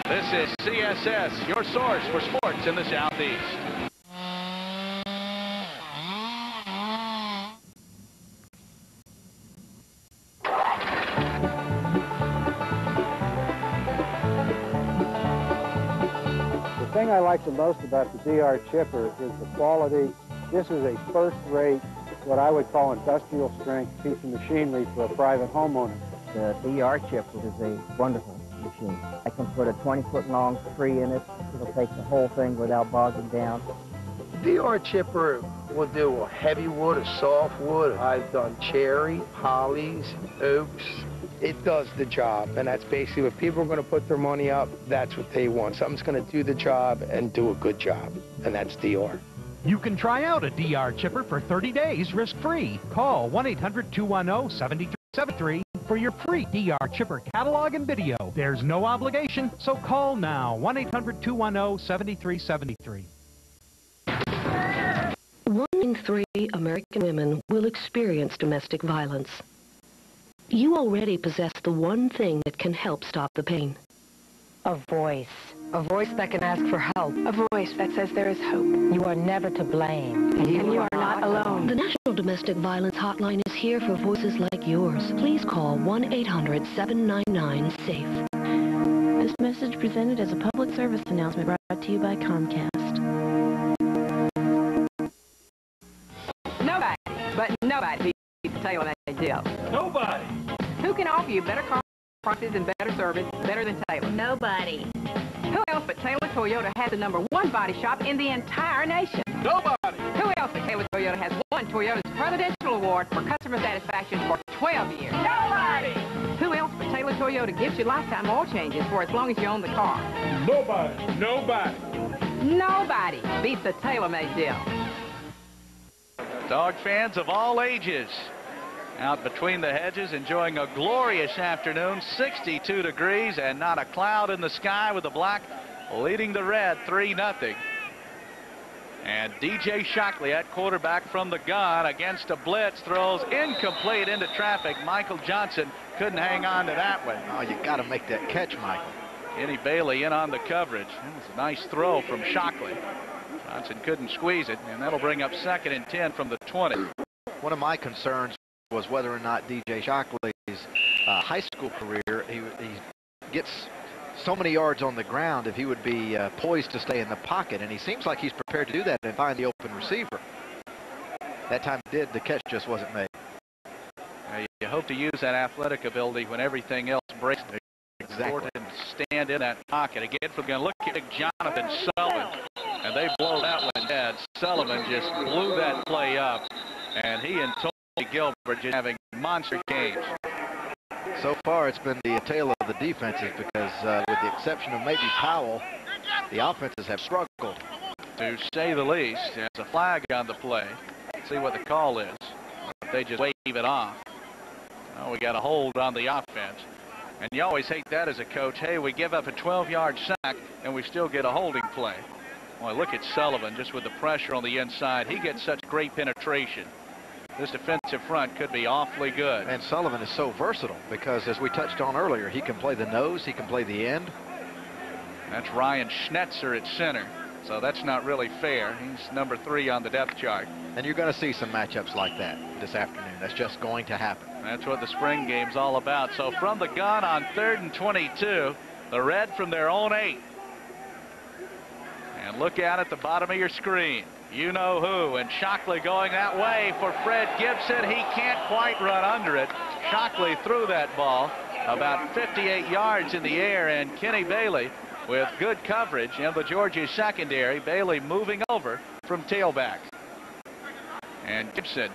This is CSS, your source for sports in the Southeast. The thing I like the most about the DR Chipper is the quality. This is a first-rate, what I would call industrial strength piece of machinery for a private homeowner. The DR Chipper is a wonderful machine. I can put a 20-foot long tree in it. It'll take the whole thing without bogging down. The DR Chipper will do a heavy wood, a soft wood. I've done cherry, hollies, oaks. It does the job, and that's basically what people are going to put their money up. That's what they want. Something's going to do the job and do a good job, and that's DR. You can try out a DR Chipper for 30 days risk-free. Call 1-800-210-7373 for your free DR Chipper catalog and video. There's no obligation, so call now. 1-800-210-7373. 1 in 3 American women will experience domestic violence. You already possess the one thing that can help stop the pain. A voice. A voice that can ask for help. A voice that says there is hope. You are never to blame. And you are not alone. The National Domestic Violence Hotline is here for voices like yours. Please call 1-800-799-SAFE. This message presented as a public service announcement brought to you by Comcast. Nobody beats the Taylor made deal. Nobody. Who can offer you better car prices and better service better than Taylor? Nobody. Who else but Taylor Toyota has the #1 body shop in the entire nation? Nobody. Who else but Taylor Toyota has won Toyota's Presidential Award for customer satisfaction for 12 years? Nobody. Who else but Taylor Toyota gives you lifetime oil changes for as long as you own the car? Nobody. Nobody. Nobody beats the Taylor-made deal. Dog fans of all ages out between the hedges enjoying a glorious afternoon, 62 degrees and not a cloud in the sky, with the black leading the red 3-0. And DJ Shockley at quarterback from the gun against a blitz, throws incomplete into traffic. Michael Johnson couldn't hang on to that one. Oh, you got to make that catch, Michael. Kenny Bailey in on the coverage. It was a nice throw from Shockley. Johnson couldn't squeeze it, and that'll bring up 2nd and 10 from the 20. One of my concerns was whether or not DJ Shockley's high school career, he gets so many yards on the ground, if he would be poised to stay in the pocket, and he seems like he's prepared to do that and find the open receiver. That time he did, the catch just wasn't made. You hope to use that athletic ability when everything else breaks. Exactly. And stand in that pocket. Again, we're going to look at Jonathan Sullivan, and they blow that one dead. Sullivan just blew that play up, and he and Tony Gilbert just having monster games. So far, it's been the tale of the defenses because, with the exception of maybe Powell, the offenses have struggled. To say the least, there's a flag on the play. Let's see what the call is. If they just wave it off. Oh, we got a hold on the offense. And you always hate that as a coach. Hey, we give up a 12-yard sack, and we still get a holding play. Well, look at Sullivan just with the pressure on the inside. He gets such great penetration. This defensive front could be awfully good. And Sullivan is so versatile because, as we touched on earlier, he can play the nose, he can play the end. That's Ryan Schnetzer at center. So that's not really fair. He's number 3 on the depth chart. And you're going to see some matchups like that this afternoon. That's just going to happen. That's what the spring game's all about. So from the gun on 3rd and 22, the red from their own 8. And look out at the bottom of your screen. You know who. And Shockley going that way for Fred Gibson. He can't quite run under it. Shockley threw that ball about 58 yards in the air, and Kenny Bailey with good coverage in the Georgia secondary. Bailey moving over from tailback. And Gibson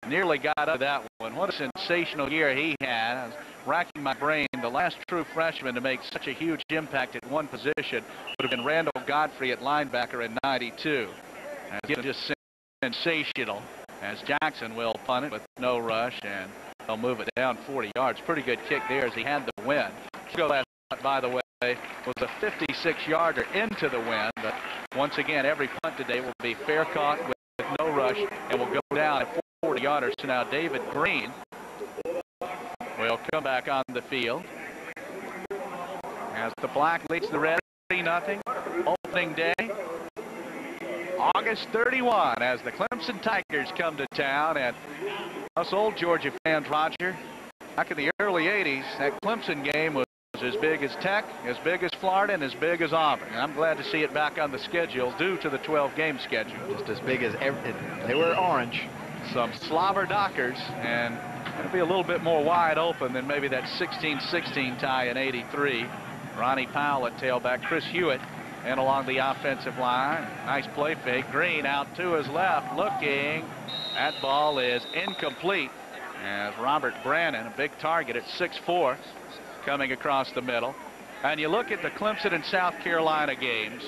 nearly got out of that one. What a sensational year he had. I was racking my brain. The last true freshman to make such a huge impact at one position would have been Randall Godfrey at linebacker in '92. And just sensational, as Jackson will punt it with no rush, and they'll move it down 40 yards. Pretty good kick there as he had the win. Go last, by the way, was a 56-yarder into the wind, but once again, every punt today will be fair caught with no rush and will go down at 40 yarders. So now David Green will come back on the field as the black leads the red 3-0. Opening day, August 31, as the Clemson Tigers come to town. And us old Georgia fans, Roger, back in the early 80s, that Clemson game was as big as Tech, as big as Florida, and as big as Auburn. And I'm glad to see it back on the schedule due to the 12-game schedule. Just as big as they were orange. Some slobber knockers, and it'll be a little bit more wide open than maybe that 16-16 tie in '83. Ronnie Powell at tailback, Chris Hewitt and along the offensive line. Nice play fake. Green out to his left, looking. That ball is incomplete as Robert Brannon, a big target at 6'4", coming across the middle. And you look at the Clemson and South Carolina games.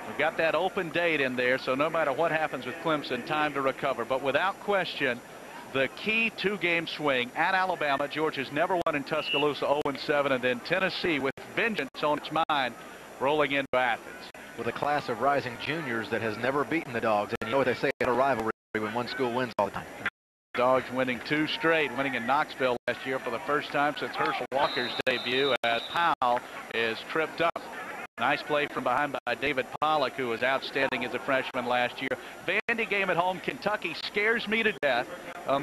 We've got that open date in there, so no matter what happens with Clemson, time to recover. But without question, the key two-game swing at Alabama. Georgia's never won in Tuscaloosa, 0-7, and then Tennessee with vengeance on its mind, rolling into Athens. With a class of rising juniors that has never beaten the Dogs, and you know what they say in a rivalry when one school wins all the time. Dogs winning 2 straight, winning in Knoxville last year for the first time since Herschel Walker's debut, as Powell is tripped up. Nice play from behind by David Pollock, who was outstanding as a freshman last year. Vandy game at home. Kentucky scares me to death.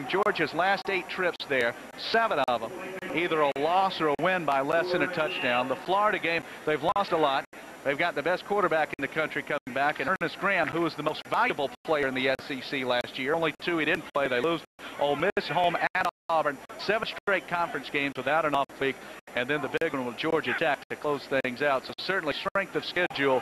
Georgia's last 8 trips there, 7 of them, either a loss or a win by less than a touchdown. The Florida game, they've lost a lot. They've got the best quarterback in the country coming back, and Ernest Graham, who was the most valuable player in the SEC last year. Only 2 he didn't play. They lose. Ole Miss home at Auburn. 7 straight conference games without an off week, and then the big one with Georgia Tech to close things out. So certainly strength of schedule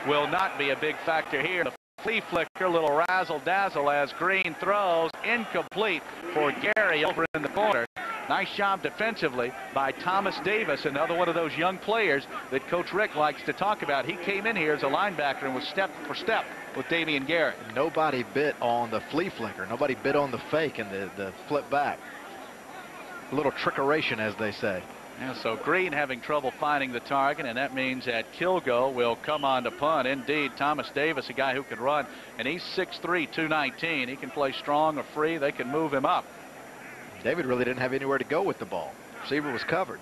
will not be a big factor here. The flea flicker, little razzle-dazzle as Green throws, incomplete for Gary over in the corner. Nice job defensively by Thomas Davis, another one of those young players that Coach Rick likes to talk about. He came in here as a linebacker and was step for step with Damian Garrett. Nobody bit on the flea flicker. Nobody bit on the fake and the flip back. A little trickeration, as they say. Yeah, so Green having trouble finding the target, and that means that Kilgo will come on to punt. Indeed, Thomas Davis, a guy who can run, and he's 6'3", 219. He can play strong or free. They can move him up. David really didn't have anywhere to go with the ball. Receiver was covered.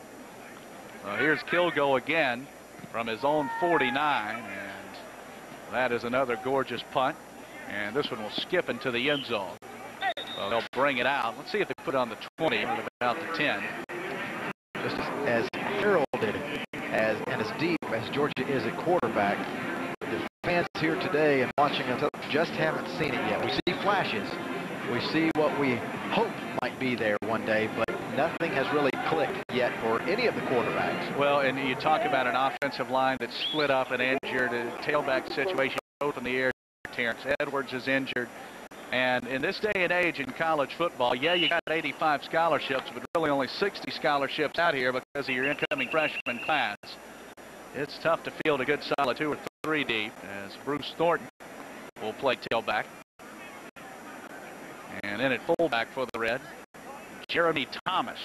Here's Kilgo again from his own 49, and that is another gorgeous punt. And this one will skip into the end zone. So they'll bring it out. Let's see if they put it on the 20 or about the 10. Just as heralded and as deep as Georgia is at quarterback, the fans here today and watching us just haven't seen it yet. We see flashes. We see what we hope might be there one day, but nothing has really clicked yet for any of the quarterbacks. Well, and you talk about an offensive line that's split up and injured, a tailback situation both in the air. Terrence Edwards is injured. And in this day and age in college football, yeah, you got 85 scholarships, but really only 60 scholarships out here because of your incoming freshman class. It's tough to field a good solid 2 or 3 deep, as Bruce Thornton will play tailback. And in at fullback for the Red, Jeremy Thomas.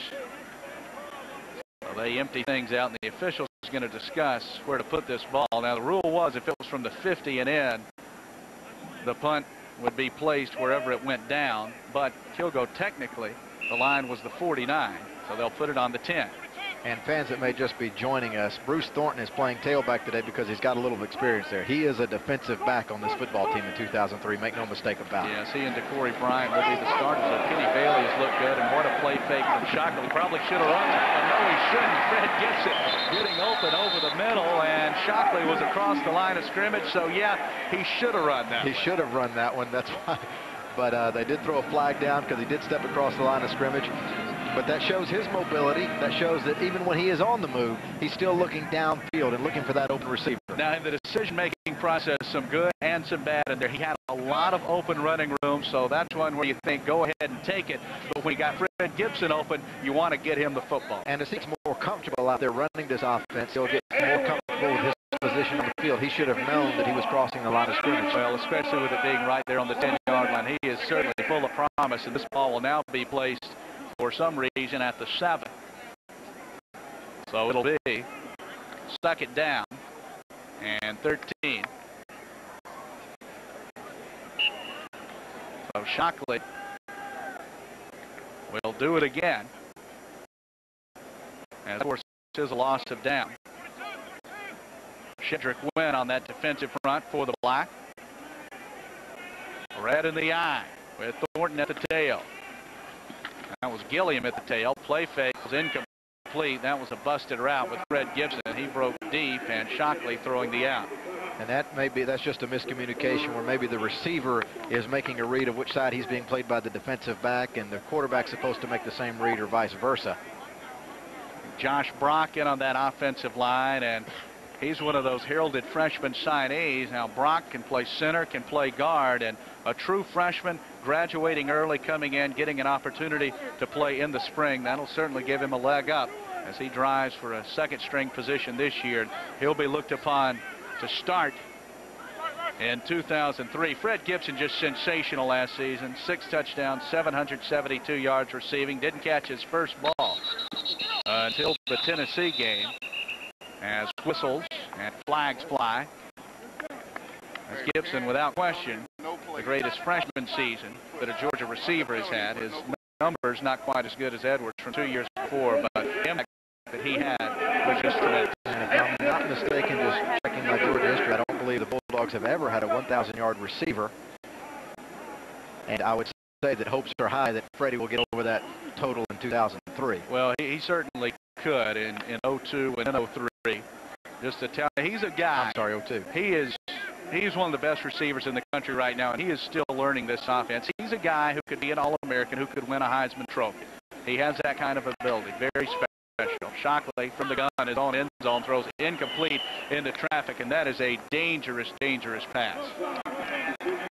So they empty things out, and the officials are going to discuss where to put this ball. Now, the rule was if it was from the 50 and in, the punt would be placed wherever it went down, but Kilgo technically, the line was the 49, so they'll put it on the 10. And fans that may just be joining us, Bruce Thornton is playing tailback today because he's got a little experience there. He is a defensive back on this football team in 2003. Make no mistake about it. Yes, he and DeCorey Bryant will be the starters. So Kenny Bailey has looked good, and what a play fake from Shockley. Probably should have run that one. No, he shouldn't. Fred gets it, getting open over the middle, and Shockley was across the line of scrimmage. So yeah, he should have run that. He should have run that one. That's why. But they did throw a flag down because he did step across the line of scrimmage. But that shows his mobility. That shows that even when he is on the move, he's still looking downfield and looking for that open receiver. Now, in the decision-making process, some good and some bad in there. He had a lot of open running room, so that's one where you think, go ahead and take it. But when you got Fred Gibson open, you want to get him the football. And as he's more comfortable out there running this offense, he'll get more comfortable with his position on the field. He should have known that he was crossing the line of scrimmage. Well, especially with it being right there on the 10-yard line. He is certainly full of promise, and this ball will now be placed for some reason at the 7. So it'll be second down and 13. So Shockley will do it again. And of course, this is a loss of down. Shedrick win on that defensive front for the Black. Red in the eye with Thornton at the tail. That was Gilliam at the tail. Play fake was incomplete. incomplete. That was a busted route with Fred Gibson. He broke deep, and Shockley throwing the out. And that's just a miscommunication where maybe the receiver is making a read of which side he's being played by the defensive back, and the quarterback's supposed to make the same read or vice versa. Josh Brock in on that offensive line, and he's one of those heralded freshman signees. Now Brock can play center, can play guard, and a true freshman graduating early, coming in, getting an opportunity to play in the spring. That'll certainly give him a leg up as he drives for a second string position this year. He'll be looked upon to start in 2003. Fred Gibson just sensational last season. 6 touchdowns, 772 yards receiving. Didn't catch his first ball until the Tennessee game, as whistles and flags fly. As Gibson, without question, the greatest freshman season that a Georgia receiver has had. His numbers not quite as good as Edwards from 2 years before, but the impact that he had was just tremendous. And if I'm not mistaken, just checking my Georgia history, I don't believe the Bulldogs have ever had a 1,000-yard receiver. And I would say that hopes are high that Freddie will get over that total in 2003. Well, he certainly could in 02 and in 03. Just to tell you, he's a guy. I'm sorry, 02. He's one of the best receivers in the country right now, and he is still learning this offense. He's a guy who could be an All-American, who could win a Heisman Trophy. He has that kind of ability, very special. Shockley from the gun, his own end zone, throws incomplete into traffic, and that is a dangerous, dangerous pass.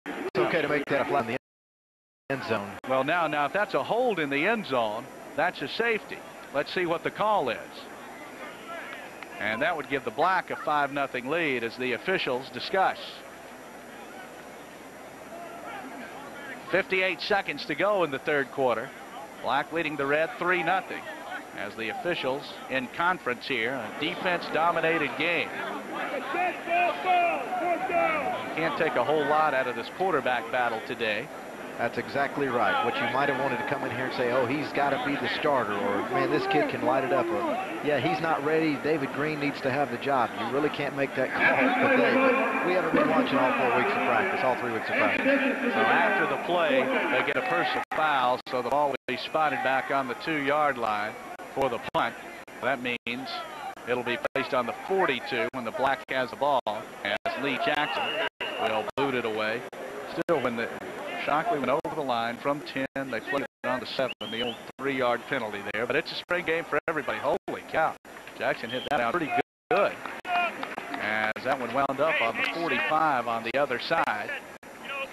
It's okay to make that a fly in the end zone. Well, now, if that's a hold in the end zone, that's a safety. Let's see what the call is. And that would give the Black a 5-0 lead as the officials discuss. 58 seconds to go in the third quarter. Black leading the Red 3-0 as the officials in conference here. A defense-dominated game. Can't take a whole lot out of this quarterback battle today. That's exactly right. What you might have wanted to come in here and say, oh, he's got to be the starter, or, man, this kid can light it up, or, yeah, he's not ready. David Green needs to have the job. You really can't make that call today, but we haven't been watching all 4 weeks of practice, all 3 weeks of practice. So after the play, they get a personal foul, so the ball will be spotted back on the 2-yard line for the punt. That means it'll be placed on the 42 when the Black has the ball, as Lee Jackson will boot it away. Still, when the Shockley went over the line from 10. They played it on to 7, the old 3-yard penalty there. But it's a spring game for everybody. Holy cow. Jackson hit that out pretty good. As that one wound up on the 45 on the other side.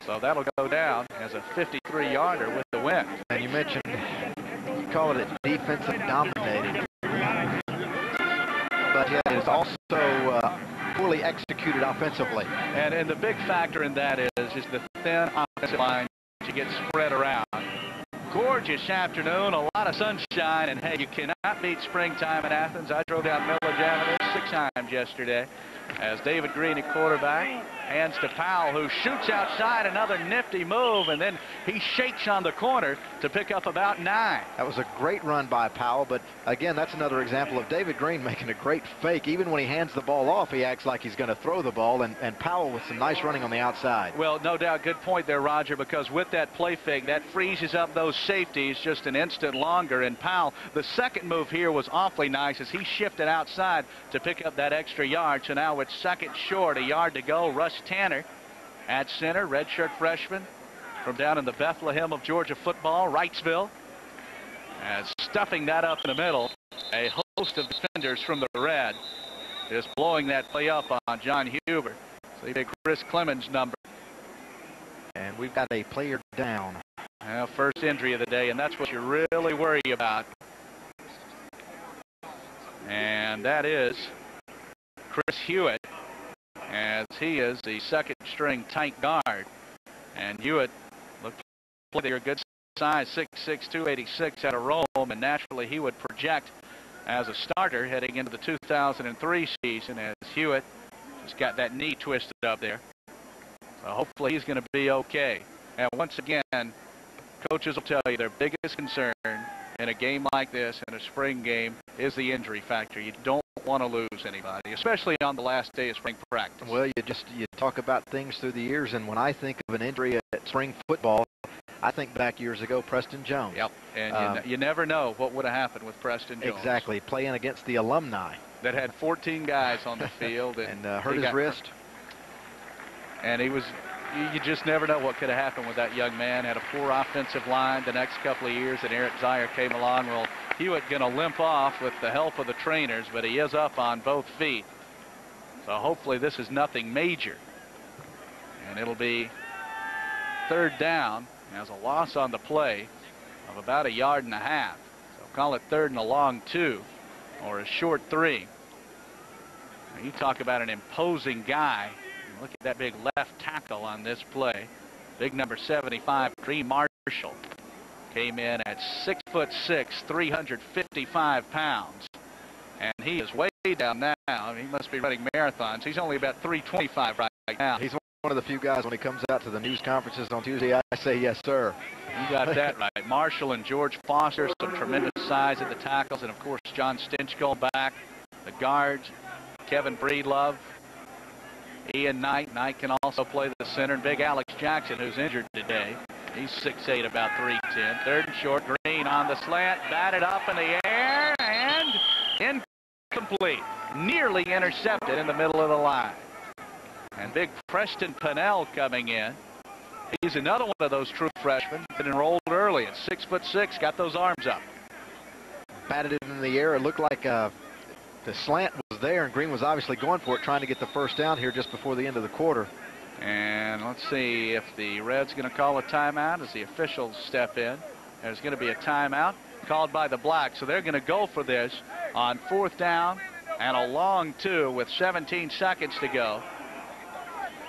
So that'll go down as a 53-yarder with the win. And you mentioned, you call it a defensive dominated. But yet it is also poorly executed offensively. And the big factor in that is the thin offensive line to get spread around. Gorgeous afternoon, a lot of sunshine, and hey, you cannot beat springtime in Athens. I drove down Millage Avenue 6 times yesterday as David Green at quarterback hands to Powell, who shoots outside, another nifty move, and then he shakes on the corner to pick up about 9. That was a great run by Powell, but again, that's another example of David Green making a great fake. Even when he hands the ball off, he acts like he's going to throw the ball, and Powell with some nice running on the outside. Well, no doubt, good point there, Roger, because with that play fake, that freezes up those safeties just an instant longer, and Powell, the second move here was awfully nice as he shifted outside to pick up that extra yard. So now it's second short, a yard to go. Russ Tanner at center, redshirt freshman from down in the Bethlehem of Georgia football, Wrightsville, as stuffing that up in the middle. A host of defenders from the Red is blowing that play up on John Huber. So you take Chris Clemens' number. And we've got a player down. Well, first injury of the day, and that's what you really worry about. And that is Chris Hewitt, as he is the second string tight guard. And Hewitt looked like they're a good size, 6'6", 286 out of Rome, and naturally he would project as a starter heading into the 2003 season, as Hewitt just got that knee twisted up there. So hopefully he's going to be okay. And once again, coaches will tell you their biggest concern in a game like this, in a spring game, is the injury factor. You don't want to lose anybody, especially on the last day of spring practice. Well, you talk about things through the years, and when I think of an injury at spring football, I think back years ago, Preston Jones. Yep, and you never know what would have happened with Preston Jones. Exactly, playing against the alumni. That had 14 guys on the field. And hurt his wrist. And he was, you just never know what could have happened with that young man. Had a poor offensive line the next couple of years, and Eric Zier came along. Well, he was going to limp off with the help of the trainers, but he is up on both feet. So hopefully this is nothing major. And it'll be 3rd down. Has a loss on the play of about 1.5 yards. So call it 3rd and a long 2 or a short 3. Now you talk about an imposing guy. Look at that big left tackle on this play. Big number 75, Green Marshall, came in at 6'6", 355 pounds. And he is way down now. He must be running marathons. He's only about 325 right now. He's one of the few guys when he comes out to the news conferences on Tuesday, I say yes, sir. You got that right. Marshall and George Foster, some tremendous size at the tackles. And, of course, John Stinchcomb back. The guards, Kevin Breedlove, Ian Knight. Knight can also play the center. And big Alex Jackson, who's injured today. He's 6'8", about 310. 3rd and short. Green on the slant. Batted up in the air. And incomplete. Nearly intercepted in the middle of the line. And big Preston Pennell coming in. He's another one of those true freshmen. Been enrolled early at 6'6", got those arms up. Batted it in the air. It looked like the slant was there, and Green was obviously going for it, trying to get the first down here just before the end of the quarter. And let's see if the Reds going to call a timeout as the officials step in. There's going to be a timeout called by the Blacks. So they're going to go for this on 4th down and a long 2 with 17 seconds to go.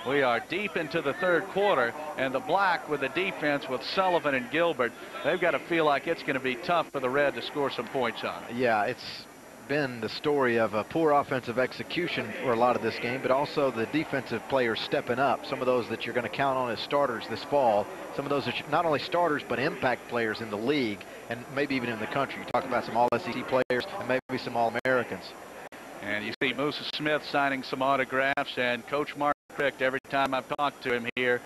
We are deep into the 3rd quarter, and the Black with the defense with Sullivan and Gilbert, they've got to feel like it's going to be tough for the Red to score some points on it. Yeah, it's been the story of a poor offensive execution for a lot of this game, but also the defensive players stepping up. Some of those that you're going to count on as starters this fall. Some of those that not only starters, but impact players in the league and maybe even in the country. You talk about some All-SEC players and maybe some All-Americans. And you see Musa Smith signing some autographs, and Coach Mark Picked, every time I've talked to him here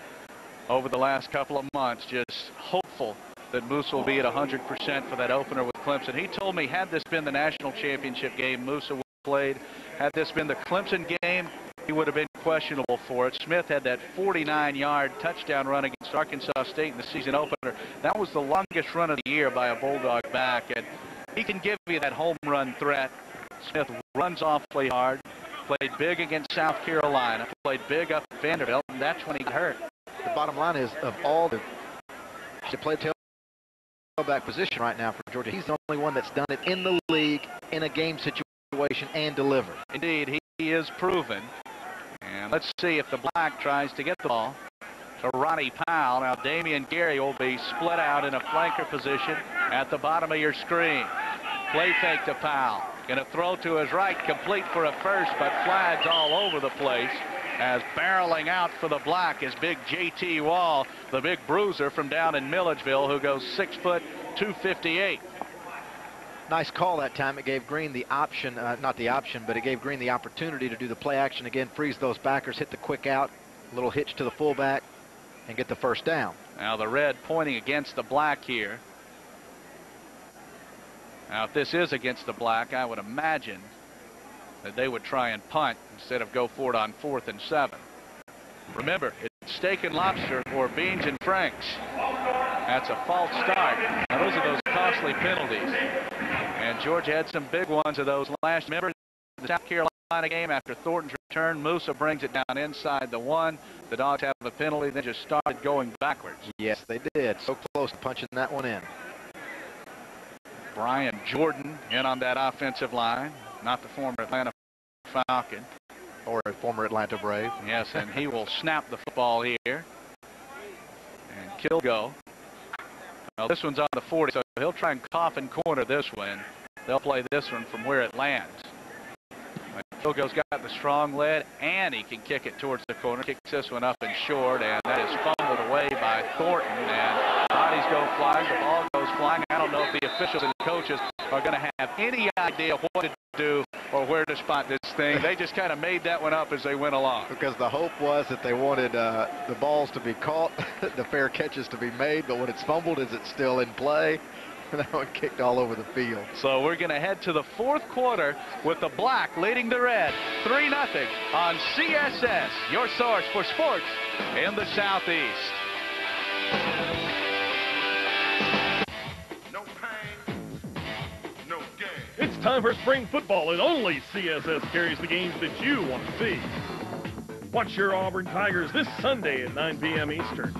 over the last couple of months, just hopeful that Musa will be at 100% for that opener with Clemson. He told me had this been the national championship game, Musa would have played. Had this been the Clemson game, he would have been questionable for it. Smith had that 49-yard touchdown run against Arkansas State in the season opener. That was the longest run of the year by a Bulldog back, and he can give you that home run threat. Smith runs awfully hard. Played big against South Carolina, played big up at Vanderbilt, and that's when he got hurt. The bottom line is, of all the play tailback position right now for Georgia, he's the only one that's done it in the league, in a game situation, and delivered. Indeed, he is proven. And let's see if the Black tries to get the ball to Ronnie Powell. Now, Damian Gary will be split out in a flanker position at the bottom of your screen. Play fake to Powell. Going to throw to his right, complete for a first, but flags all over the place as barreling out for the Black is big J.T. Wall, the big bruiser from down in Milledgeville, who goes 6 foot 258. Nice call that time. It gave Green the option, not the option, but it gave Green the opportunity to do the play action again, freeze those backers, hit the quick out, little hitch to the fullback, and get the first down. Now the Red pointing against the Black here. Now, if this is against the Black, I would imagine that they would try and punt instead of go for it on 4th and 7. Remember, it's steak and lobster or beans and franks. That's a false start. Now, those are those costly penalties. And Georgia had some big ones of those last. Remember the South Carolina game after Thornton's return? Musa brings it down inside the 1. The Dogs have a penalty, then just started going backwards. Yes, they did. So close to punching that one in. Brian Jordan in on that offensive line, not the former Atlanta Falcon. Or a former Atlanta Brave. Yes, and he will snap the football here. And Kilgo. Well, this one's on the 40, so he'll try and cough and corner this one. They'll play this one from where it lands. But Togo's got the strong lead, and he can kick it towards the corner. Kicks this one up and short, and that is fumbled away by Thornton. And bodies go flying, the ball goes flying. I don't know if the officials and coaches are going to have any idea what to do or where to spot this thing. They just kind of made that one up as they went along. Because the hope was that they wanted the balls to be caught, the fair catches to be made, but when it's fumbled, is it still in play? That one kicked all over the field. So we're going to head to the fourth quarter with the black leading the red 3-0 on CSS, your source for sports in the Southeast. It's time for spring football, and only CSS carries the games that you want to see. Watch your Auburn Tigers this Sunday at 9 p.m. Eastern.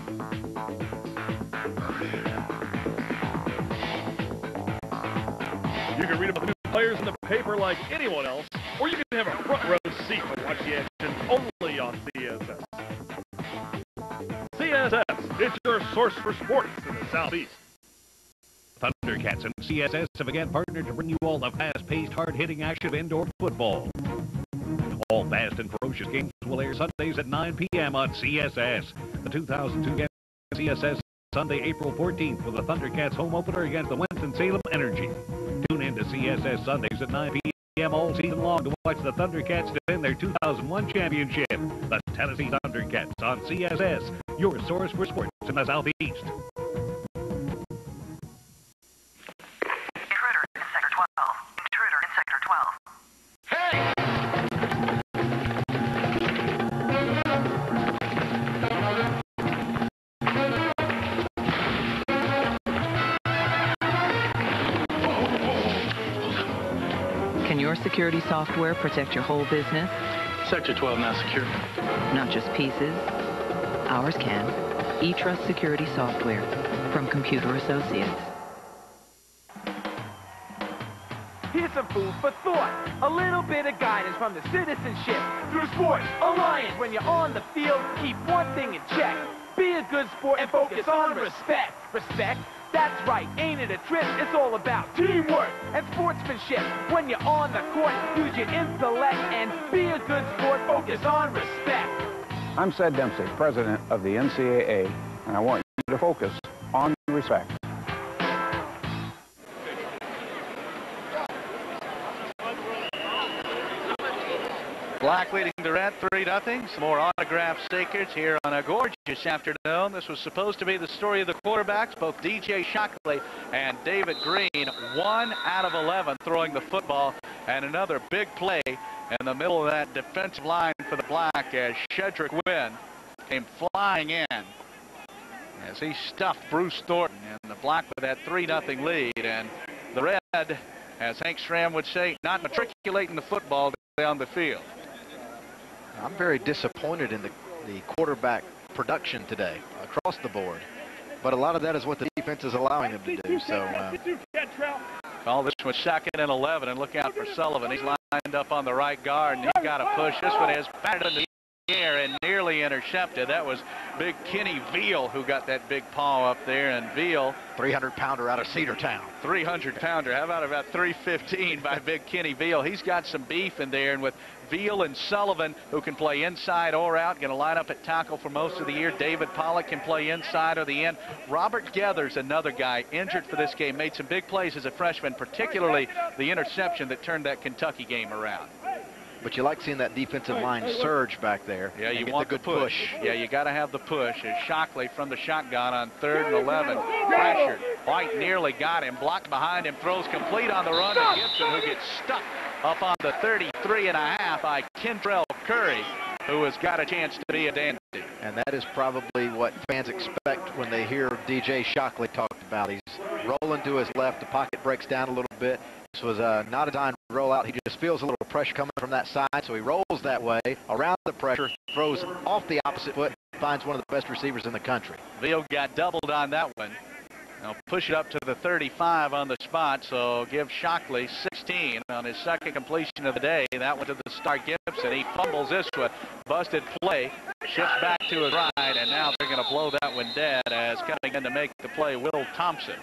You can read about the new players in the paper like anyone else, or you can have a front row seat to watch the action only on CSS. CSS, it's your source for sports in the Southeast. Thundercats and CSS have again partnered to bring you all the fast-paced, hard-hitting action of indoor football. All fast and ferocious games will air Sundays at 9 p.m. on CSS. The 2002 game CSS Sunday, April 14th with the Thundercats home opener against the Winston-Salem Energy. Tune in to CSS Sundays at 9 p.m. all season long to watch the Thundercats defend their 2001 championship. The Tennessee Thundercats on CSS, your source for sports in the Southeast. Intruder in Sector 12. Intruder in Sector 12. Hey! Can your security software protect your whole business? Sector 12 now secure. Not just pieces. Ours can. eTrust Security Software from Computer Associates. Here's some food for thought. A little bit of guidance from the citizenship through Sports Alliance. When you're on the field, keep one thing in check. Be a good sport and focus on respect. Respect? That's right, ain't it a trip? It's all about teamwork and sportsmanship. When you're on the court, use your intellect and be a good sport, focus on respect. I'm Ced Dempsey, president of the NCAA, and I want you to focus on respect. Black leading the red 3-0. Some more autograph stickers here on a gorgeous afternoon. This was supposed to be the story of the quarterbacks, both DJ Shockley and David Green. 1 out of 11 throwing the football, and another big play in the middle of that defensive line for the black as Shedrick Wynn came flying in as he stuffed Bruce Thornton, and the black with that 3-0 lead. And the red, as Hank Stram would say, not matriculating the football down the field. I'm very disappointed in the quarterback production today across the board. But a lot of that is what the defense is allowing them to do. So call this one 2nd and 11, and look out for Sullivan. He's lined up on the right guard, and he's got to push. This one is batted in the air and nearly intercepted. That was big Kenny Veal who got that big paw up there, and Veal, 300-pounder out of Cedartown. 300-pounder. How about 315 by big Kenny Veal? He's got some beef in there, and with Veal and Sullivan, who can play inside or out, going to line up at tackle for most of the year. David Pollock can play inside or the end. Robert Geathers, another guy injured for this game, made some big plays as a freshman, particularly the interception that turned that Kentucky game around. But you like seeing that defensive line surge back there. Yeah, you want the good push. Yeah, you got to have the push. As Shockley from the shotgun on 3rd and 11, pressured. White nearly got him, blocked behind him, throws complete on the run to Gibson, who gets stuck up on the 33.5 by Kentrell Curry, who has got a chance to be a dandy. And that is probably what fans expect when they hear DJ Shockley talked about. He's rolling to his left, the pocket breaks down a little bit. This was not a designed rollout. He just feels a little pressure coming from that side, so he rolls that way, around the pressure, throws off the opposite foot, finds one of the best receivers in the country. Veal got doubled on that one. Now push it up to the 35 on the spot, so give Shockley 16 on his second completion of the day. That one to the star Gibson. He fumbles this one. Busted play. Shifts back to his right, and now they're going to blow that one dead as coming in to make the play, Will Thompson.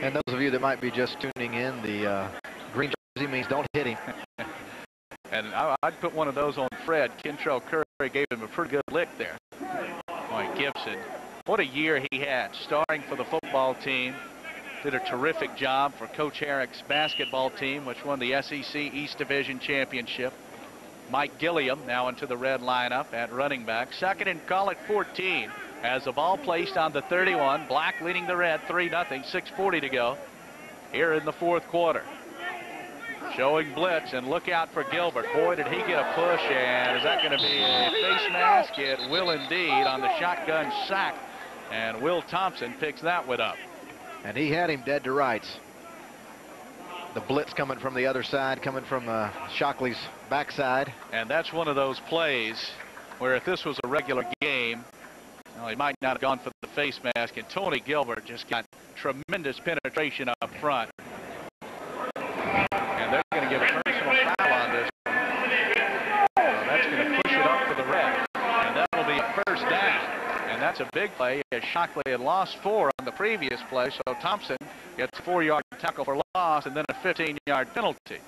And those of you that might be just tuning in, the green he means don't hit him. And I'd put one of those on Fred. Kentrell Curry gave him a pretty good lick there. Boy, Gibson, what a year he had, starring for the football team. Did a terrific job for Coach Herrick's basketball team, which won the SEC East Division Championship. Mike Gilliam now into the red lineup at running back. Second and call at 14 as the ball placed on the 31. Black leading the red 3-0, 6:40 to go here in the fourth quarter. Showing blitz, and look out for Gilbert. Boy, did he get a push, and is that going to be a face mask? It will indeed on the shotgun sack, and Will Thompson picks that one up. And he had him dead to rights. The blitz coming from the other side, coming from Shockley's backside. And that's one of those plays where if this was a regular game, well, he might not have gone for the face mask, and Tony Gilbert just got tremendous penetration up front. And they're going to give a personal foul on this one. So that's going to push it up to the red, and that will be a first down. And that's a big play, as Shockley had lost 4 on the previous play, so Thompson gets a 4-yard tackle for loss and then a 15-yard penalty.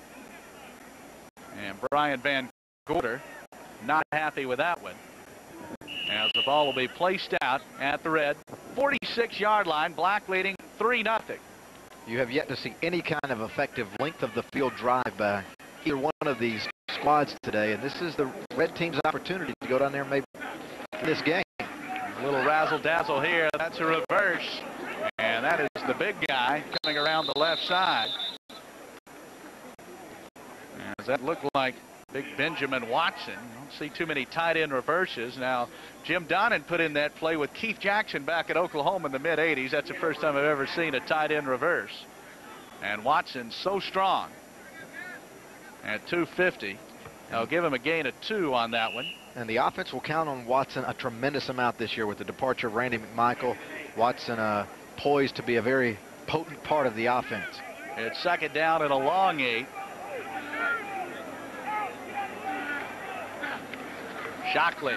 And Brian Van Gorder not happy with that one, as the ball will be placed out at the red 46-yard line. Black leading 3-0. You have yet to see any kind of effective length of the field drive by either one of these squads today, and this is the red team's opportunity to go down there and maybe win this game. A little razzle-dazzle here. That's a reverse, and that is the big guy coming around the left side. Does that look like big Benjamin Watson? You don't see too many tight end reverses. Now, Jim Donnan put in that play with Keith Jackson back at Oklahoma in the mid-'80s. That's the first time I've ever seen a tight end reverse. And Watson's so strong at 250. I'll give him a gain of 2 on that one. And the offense will count on Watson a tremendous amount this year with the departure of Randy McMichael. Watson poised to be a very potent part of the offense. It's second down and a long 8. Shockley,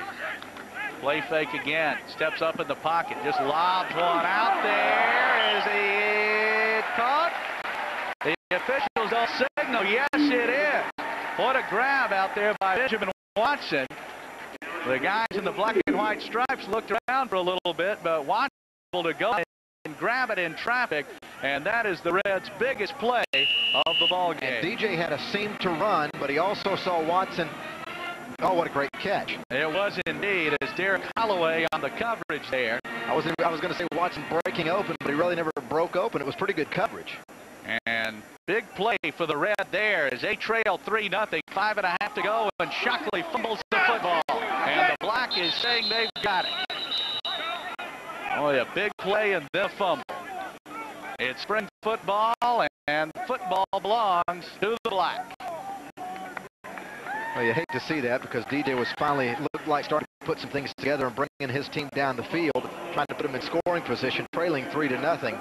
play fake again, steps up in the pocket, just lobs one out there. Is he caught? The officials don't signal. Yes, it is. What a grab out there by Benjamin Watson. The guys in the black and white stripes looked around for a little bit, but Watson able to go and grab it in traffic, and that is the Reds' biggest play of the ball game. And DJ had a seam to run, but he also saw Watson. Oh, what a great catch. It was indeed, as Derek Holloway on the coverage there. I was going to say Watson breaking open, but he really never broke open. It was pretty good coverage. And big play for the Red there as they trail 3-0, 5.5 to go, and Shockley fumbles the football. And the Black is saying they've got it. Oh, a big play and the fumble. It's spring football, and football belongs to the Black. Well, you hate to see that because DJ was finally, it looked like, starting to put some things together and bringing his team down the field, trying to put them in scoring position, trailing 3-0.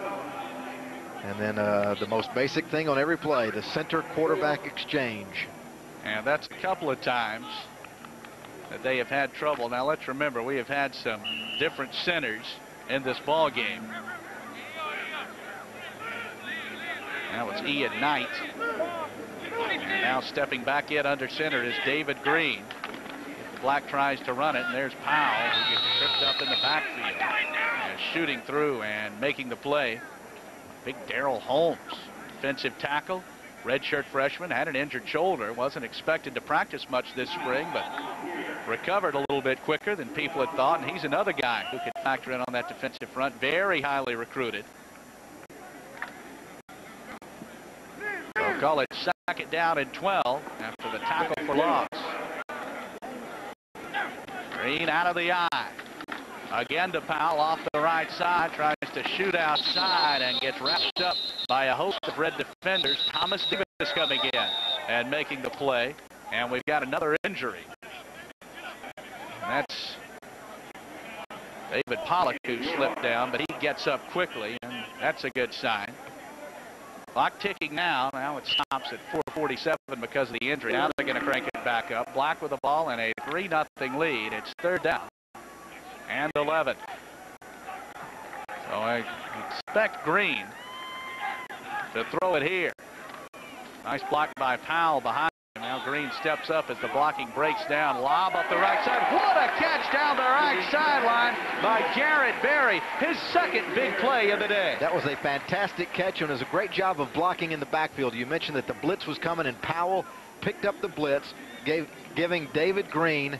And then the most basic thing on every play, the center quarterback exchange. And that's a couple of times that they have had trouble. Now let's remember, we have had some different centers in this ball game. That was Ian Knight. And now stepping back in under center is David Green. The Black tries to run it, and there's Powell, who gets tripped up in the backfield. And shooting through and making the play. Big Darrell Holmes, defensive tackle, redshirt freshman, had an injured shoulder. Wasn't expected to practice much this spring, but recovered a little bit quicker than people had thought. And he's another guy who could factor in on that defensive front. Very highly recruited. So call it second down and 12 after the tackle for loss. Green out of the eye. Again to Powell off the right side, tries to shoot outside and gets wrapped up by a host of Red defenders. Thomas Davis coming in and making the play, and we've got another injury. And that's David Pollock, who slipped down, but he gets up quickly, and that's a good sign. Clock ticking now. Now it stops at 4:47 because of the injury. Now they're going to crank it back up. Black with the ball and a 3-0 lead. It's third down and 11. So I expect Green to throw it here. Nice block by Powell behind him. Now Green steps up as the blocking breaks down. Lob up the right side. What a catch down the right sideline by Garrett Berry. His second big play of the day. That was a fantastic catch, and it was a great job of blocking in the backfield. You mentioned that the blitz was coming, and Powell picked up the blitz, giving David Green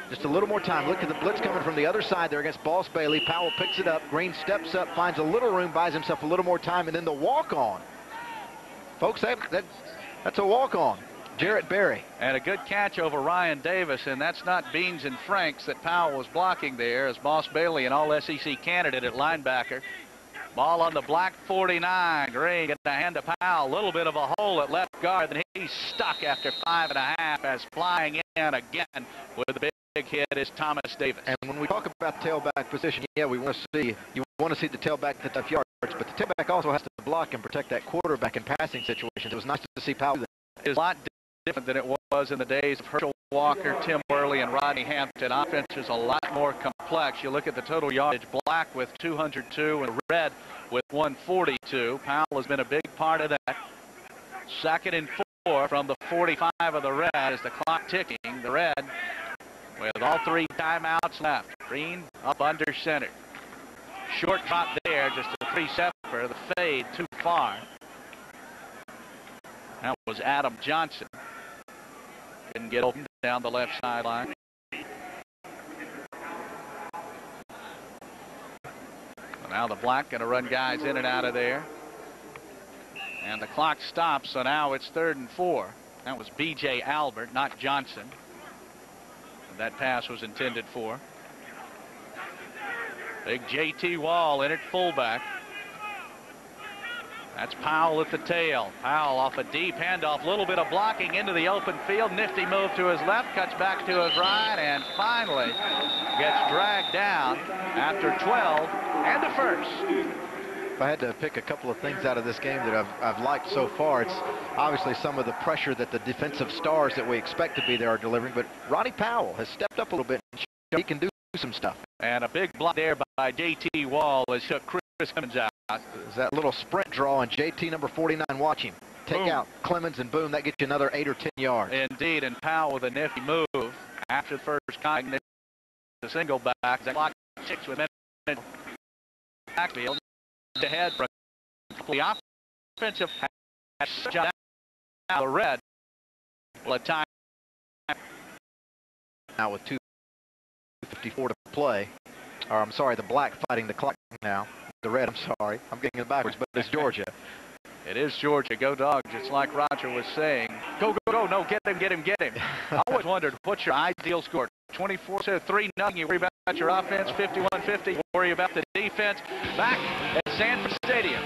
just a little more time. Look at the blitz coming from the other side there against Boss Bailey. Powell picks it up. Green steps up, finds a little room, buys himself a little more time, and then the walk-on. Folks, that's a walk-on. Garrett Berry. And a good catch over Ryan Davis, and that's not Beans and Franks that Powell was blocking there, as Boss Bailey, an all-SEC candidate at linebacker. Ball on the black 49. Green getting a hand to Powell. A little bit of a hole at left guard, and he's stuck after 5.5 as flying in again with a big hit is Thomas Davis. And when we talk about tailback position, yeah, you want to see the tailback get tough yards, but the tailback also has to block and protect that quarterback in passing situations. It was nice to see Powell. It's a lot different than it was in the days of Herschel Walker, Tim Worley, and Rodney Hampton. Offense is a lot more complex. You look at the total yardage, black with 202 and red with 142. Powell has been a big part of that. 2nd and 4 from the 45 of the red as the clock ticking. The red with all 3 timeouts left. Green up under center. Short drop there, just a 3-stepper. The fade too far. That was Adam Johnson. Didn't get open down the left sideline. Now the black going to run guys in and out of there. And the clock stops, so now it's 3rd and 4. That was B.J. Albert, not Johnson. And that pass was intended for. Big J.T. Wall in at fullback. That's Powell at the tail. Powell off a deep handoff, little bit of blocking into the open field. Nifty move to his left, cuts back to his right, and finally gets dragged down after 12 and a first. If I had to pick a couple of things out of this game that I've liked so far, it's obviously some of the pressure that the defensive stars that we expect to be there are delivering, but Ronnie Powell has stepped up a little bit and he can do some stuff. And a big block there by J.T. Wall as took Chris Clemens out. That little sprint draw, and JT number 49, watch him. Take out Clemens, and boom, that gets you another 8 or 10 yards. Indeed, and Powell with a nifty move after the first contact. The single back. The clock 6 with minutes. Backfield ahead for the offensive shot. The red will at time. Now with 2:54 to play. Or I'm sorry, the black fighting the clock now. The red, I'm sorry. I'm getting it backwards, but it's Georgia. It is Georgia. Go Dogs. It's like Roger was saying. Go, go, go. No, get him, get him, get him. I always wondered, what's your ideal score? 24-3-0. You worry about your offense. 51-50. Worry about the defense. Back at Sanford Stadium.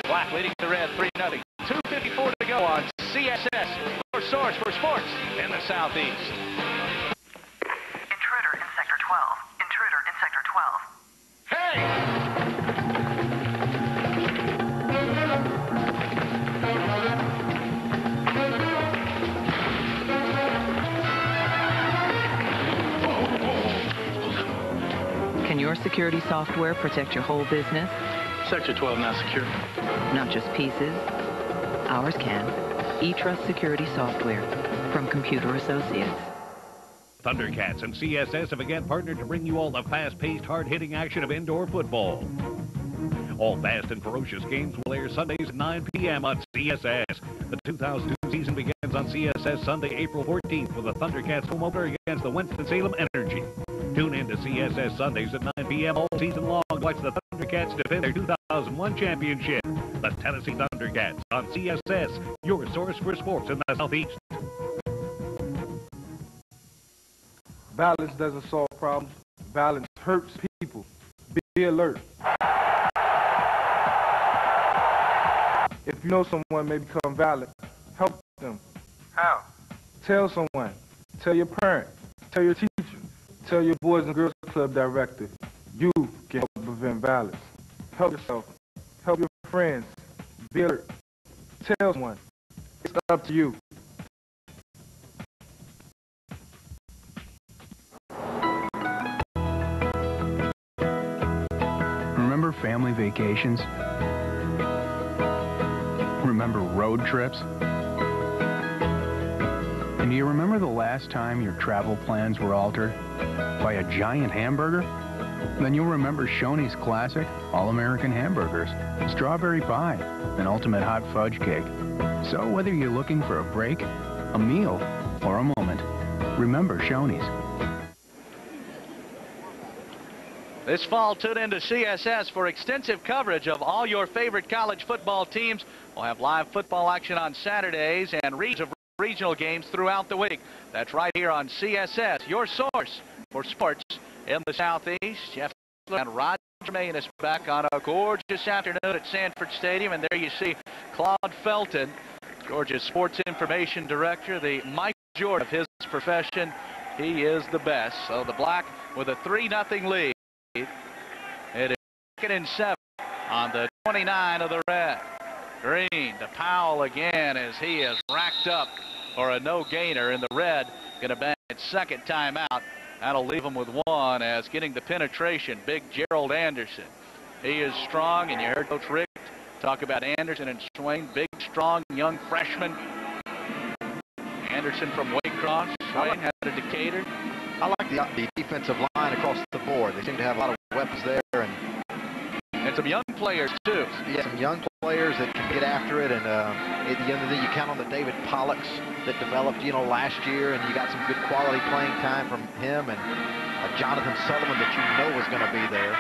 Black leading the red 3-0. 2:54 to go on CSS. Your source for sports in the Southeast. Intruder in Sector 12. Intruder in Sector 12. Hey! Can your security software protect your whole business? Sector 12 now secure. Not just pieces. Ours can. eTrust Security Software from Computer Associates. Thundercats and CSS have again partnered to bring you all the fast-paced, hard-hitting action of indoor football. All fast and ferocious games will air Sundays at 9 p.m. on CSS. The 2002 season begins on CSS Sunday, April 14th with the Thundercats home opener against the Winston-Salem Energy. Tune in to CSS Sundays at 9 p.m. all season long to watch the Thundercats defend their 2001 championship. The Tennessee Thundercats on CSS, your source for sports in the Southeast. Violence doesn't solve problems. Violence hurts people. Be alert. If you know someone may become violent, help them. How? Tell someone. Tell your parent. Tell your teacher. Tell your Boys and Girls Club director. You can help prevent violence. Help yourself. Help your friends. Be alert. Tell someone. It's up to you. Remember family vacations? Remember road trips? And do you remember the last time your travel plans were altered by a giant hamburger? Then you'll remember Shoney's classic All-American Hamburgers, strawberry pie, and ultimate hot fudge cake. So whether you're looking for a break, a meal, or a moment, remember Shoney's. This fall, tune into CSS for extensive coverage of all your favorite college football teams. We'll have live football action on Saturdays and regional games throughout the week. That's right here on CSS, your source for sports in the Southeast. Jeff and Roger Main is back on a gorgeous afternoon at Sanford Stadium, and there you see Claude Felton, Georgia's sports information director, the Mike Jordan of his profession. He is the best. So the Black with a 3-0 lead. It is 2nd and 7 on the 29 of the Red. Green to Powell again as he is racked up for a no-gainer, and the Red going to bang its second timeout. That'll leave him with one as getting the penetration, big Gerald Anderson. He is strong, and you heard Coach Rick talk about Anderson and Swain, big, strong, young freshman. Anderson from Waycross, Swain had a Decatur. I like the defensive line across the board. They seem to have a lot of weapons there, and some young players too. Yeah, some young players that can get after it. And at the end of the day, you count on the David Pollocks that developed, last year, and you got some good quality playing time from him, and Jonathan Sullivan that you know was going to be there.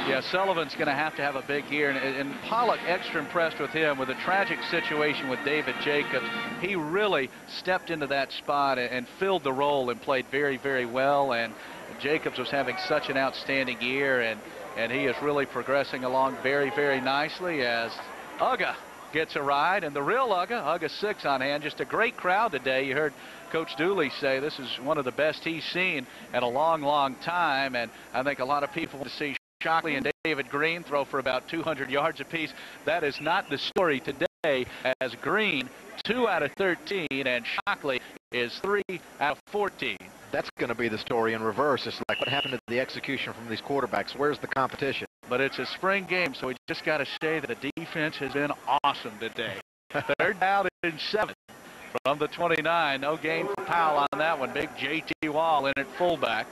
Yeah, Sullivan's going to have a big year, and Pollock extra impressed with him with a tragic situation with David Jacobs. He really stepped into that spot and filled the role and played very, very well, and Jacobs was having such an outstanding year, and he is really progressing along very, very nicely as Uga gets a ride, and the real Uga 6 on hand. Just a great crowd today. You heard Coach Dooley say this is one of the best he's seen in a long, long time, and I think a lot of people want to see Shockley and David Green throw for about 200 yards apiece. That is not the story today, as Green 2 out of 13 and Shockley is 3 out of 14. That's going to be the story in reverse. It's like what happened to the execution from these quarterbacks. Where's the competition? But it's a spring game, so we just got to say that the defense has been awesome today. 3rd down and 7 from the 29. No gain for Powell on that one. Big J.T. Wall in at fullback.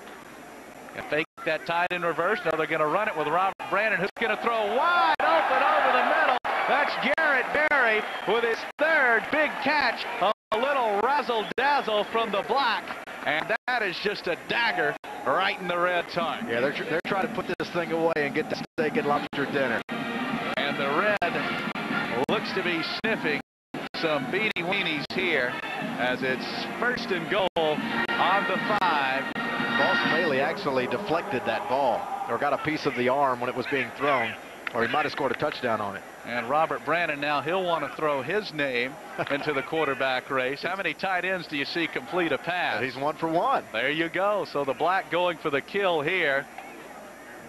And fake that tight in reverse. Now they're going to run it with Robert Brandon, who's going to throw wide open over the middle. That's Garrett Berry with his 3rd big catch. A little razzle-dazzle from the Black. And that is just a dagger right in the red tongue. Yeah, they're trying to put this thing away and get the steak and lobster dinner. And the Red looks to be sniffing some beanie weenies here as it's 1st and goal on the 5. Boss Maley actually deflected that ball, or got a piece of the arm when it was being thrown, or he might have scored a touchdown on it. And Robert Brandon, now he'll want to throw his name into the quarterback race. How many tight ends do you see complete a pass? He's 1 for 1. There you go. So the Black going for the kill here.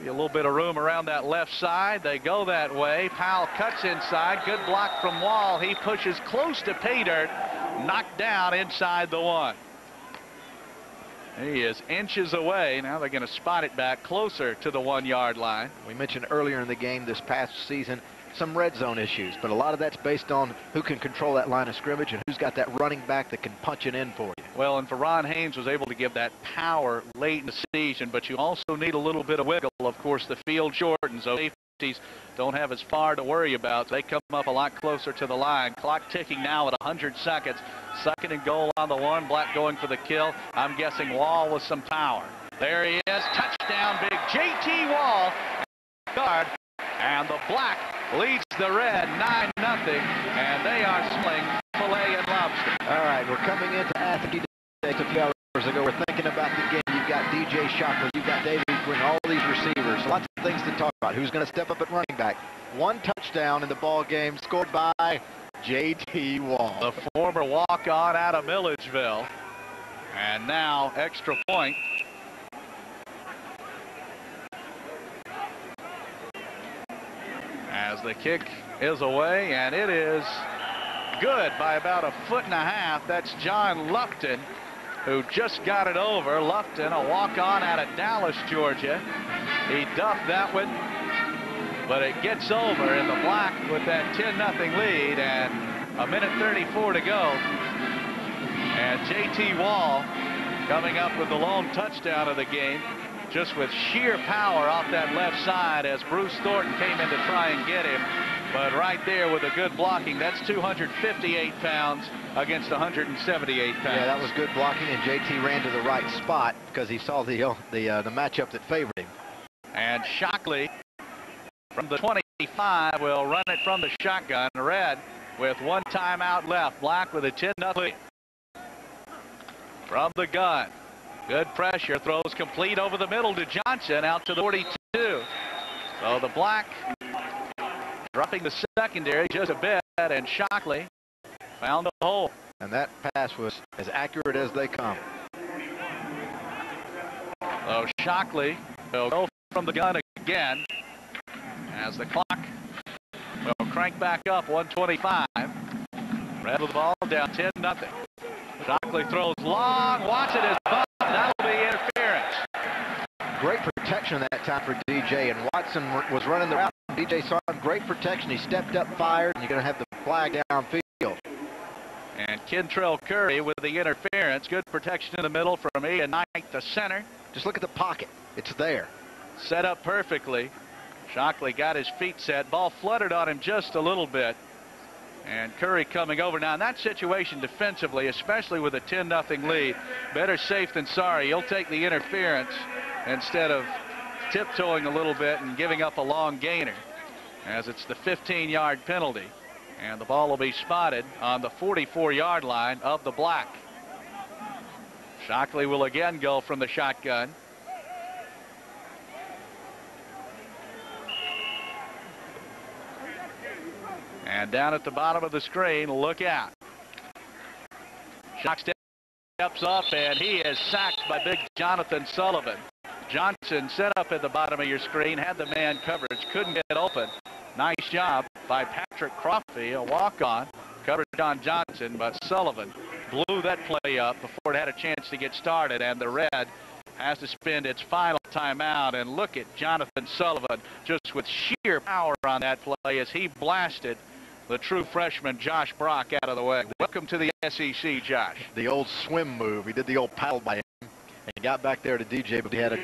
A little bit of room around that left side. They go that way. Powell cuts inside. Good block from Wall. He pushes close to pay dirt. Knocked down inside the 1. He is inches away. Now they're going to spot it back closer to the 1-yard line. We mentioned earlier in the game this past season some red zone issues, but a lot of that's based on who can control that line of scrimmage and who's got that running back that can punch it in for you. Well, and Ron Haynes was able to give that power late in the season, but you also need a little bit of wiggle. Of course, the field shortens, so safeties don't have as far to worry about. They come up a lot closer to the line. Clock ticking now at 100 seconds. 2nd and goal on the 1. Black going for the kill. I'm guessing Wall with some power. There he is. Touchdown, big J.T. Wall. Guard. And the Black leads the Red 9-0, and they are sling filet and lobster. All right, we're coming into Athens a few hours ago. We're thinking about the game. You've got DJ Shockley, you've got David Green, all these receivers. Lots of things to talk about. Who's going to step up at running back? 1 touchdown in the ball game scored by J.T. Wall. The former walk-on out of Milledgeville. And now extra point. As the kick is away, and it is good by about 1.5 feet. That's John Lufton, who just got it over. Lufton, a walk-on out of Dallas, Georgia. He duffed that one, but it gets over in the Black with that 10-0 lead, and 1:34 to go. And J.T. Wall coming up with the lone touchdown of the game, just with sheer power off that left side as Bruce Thornton came in to try and get him. But right there with a good blocking, that's 258 pounds against 178 pounds. Yeah, that was good blocking, and J.T. ran to the right spot because he saw the matchup that favored him. And Shockley from the 25 will run it from the shotgun. Red with one timeout left. Black with a 10-0 lead. From the gun. Good pressure. Throws complete over the middle to Johnson out to the 42. So the Black dropping the secondary just a bit, and Shockley found a hole. And that pass was as accurate as they come. So Shockley will go from the gun again as the clock will crank back up. 1:25. Red with the ball down 10-0. Shockley throws long. Watson is bumped. That'll be interference. Great protection that time for DJ, and Watson was running the route. DJ saw him. Great protection. He stepped up, fired, and you're going to have the flag downfield. And Kentrell Curry with the interference. Good protection in the middle from Ian Knight to center. Just look at the pocket. It's there. Set up perfectly. Shockley got his feet set. Ball fluttered on him just a little bit. And Curry coming over. Now in that situation defensively, especially with a 10-0 lead, better safe than sorry. He'll take the interference instead of tiptoeing a little bit and giving up a long gainer, as it's the 15-yard penalty. And the ball will be spotted on the 44-yard line of the Black. Shockley will again go from the shotgun. And down at the bottom of the screen, look out. Shock steps up, and he is sacked by big Jonathan Sullivan. Johnson set up at the bottom of your screen, had the man coverage, couldn't get open. Nice job by Patrick Crawford, a walk-on, covered on Johnson, but Sullivan blew that play up before it had a chance to get started, and the Red has to spend its final timeout. And look at Jonathan Sullivan just with sheer power on that play as he blasted the true freshman Josh Brock out of the way. Welcome to the SEC, Josh. The old swim move. He did the old paddle by him and got back there to DJ, but he had a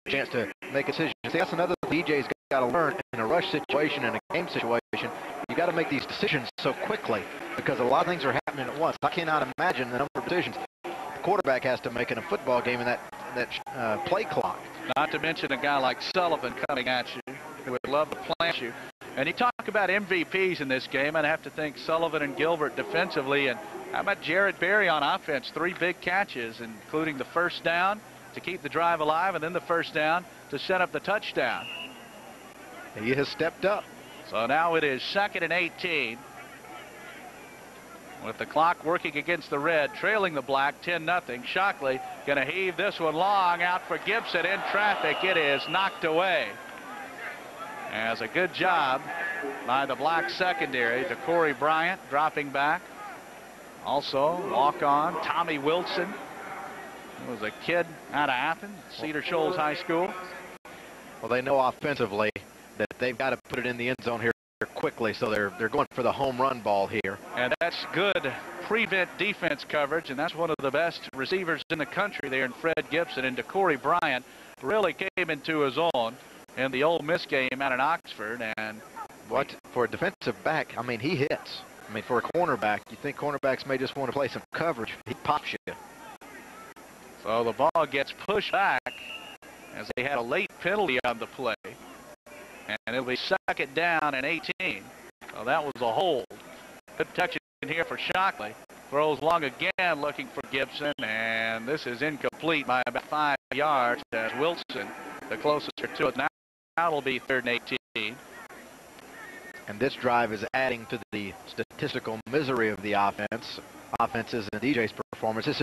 chance to make a decision. See, that's another DJ's got to learn in a rush situation, in a game situation. You got to make these decisions so quickly because a lot of things are happening at once. I cannot imagine the number of decisions the quarterback has to make in a football game in that play clock. Not to mention a guy like Sullivan coming at you who would love to plant you. And you talk about MVPs in this game, I'd have to think Sullivan and Gilbert defensively. And how about Jared Berry on offense? 3 big catches, including the first down to keep the drive alive, and then the first down to set up the touchdown. He has stepped up. So now it is 2nd and 18. With the clock working against the Red, trailing the Black 10-0. Shockley going to heave this one long out for Gibson in traffic. It is knocked away. As a good job by the Black secondary. Corey Bryant dropping back. Also walk-on Tommy Wilson, who was a kid out of Athens, Cedar Shoals High School. Well, they know offensively that they've got to put it in the end zone here quickly, so they're going for the home run ball here. And that's good prevent defense coverage, and that's one of the best receivers in the country there in Fred Gibson. And Corey Bryant really came into his own in the Ole Miss game out in Oxford. And what for a defensive back, I mean, he hits. I mean, for a cornerback, you think cornerbacks may just want to play some coverage. He pops you. So the ball gets pushed back as they had a late penalty on the play. And it'll be 2nd down and 18. So that was a hold. Good protection here for Shockley. Throws long again looking for Gibson. And this is incomplete by about 5 yards as Wilson, the closest to it now, will be 3rd and 18. And this drive is adding to the statistical misery of the offenses and DJ's performance. This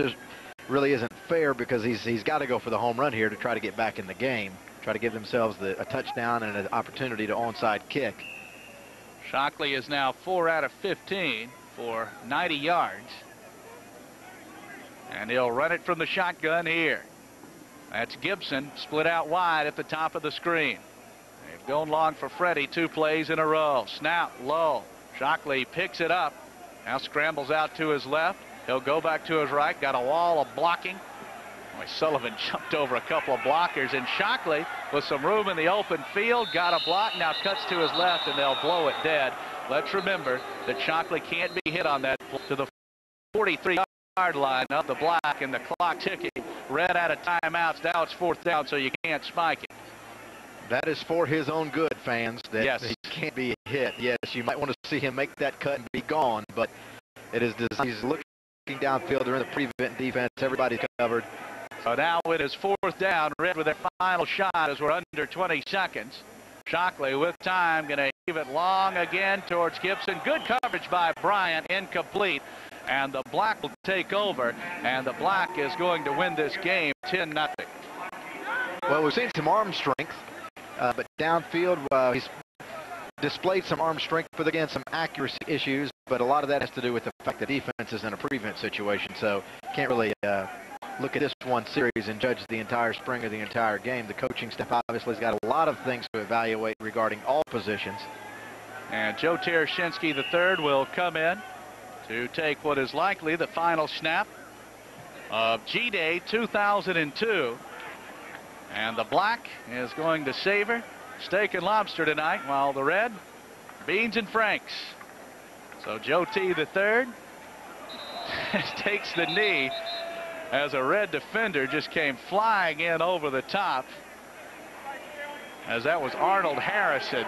really isn't fair because he's got to go for the home run here to try to get back in the game, try to give themselves a touchdown and an opportunity to onside kick. Shockley is now 4 out of 15 for 90 yards. And he'll run it from the shotgun here. That's Gibson split out wide at the top of the screen. They've gone long for Freddie 2 plays in a row. Snap low. Shockley picks it up. Now scrambles out to his left. He'll go back to his right. Got a wall of blocking. Boy, Sullivan jumped over a couple of blockers, and Shockley with some room in the open field got a block. Now cuts to his left, and they'll blow it dead. Let's remember that Shockley can't be hit on that to the 43-yard line of the block, and the clock ticking. Red out of timeouts. Now it's 4th down, so you can't spike it. That is for his own good, fans, that yes. he can't be hit. Yes, you might want to see him make that cut and be gone, but it is designed. He's looking downfield. They're in the prevent defense. Everybody's covered. So now it is 4th down. Red with their final shot as we're under 20 seconds. Shockley with time, going to leave it long again towards Gibson. Good coverage by Bryant, incomplete. And the Black will take over, and the Black is going to win this game 10-0. Well, we've seen some arm strength, but downfield, he's displayed some arm strength, but again, some accuracy issues. But a lot of that has to do with the fact that defense is in a prevent situation, so can't really look at this one series and judge the entire spring or the entire game. The coaching staff obviously has got a lot of things to evaluate regarding all positions. And Joe Tereshinski III will come in to take what is likely the final snap of G-Day 2002. And the Black is going to savor steak and lobster tonight, while the Red, beans and franks. So Joe T. III takes the knee as a Red defender just came flying in over the top, as that was Arnold Harrison.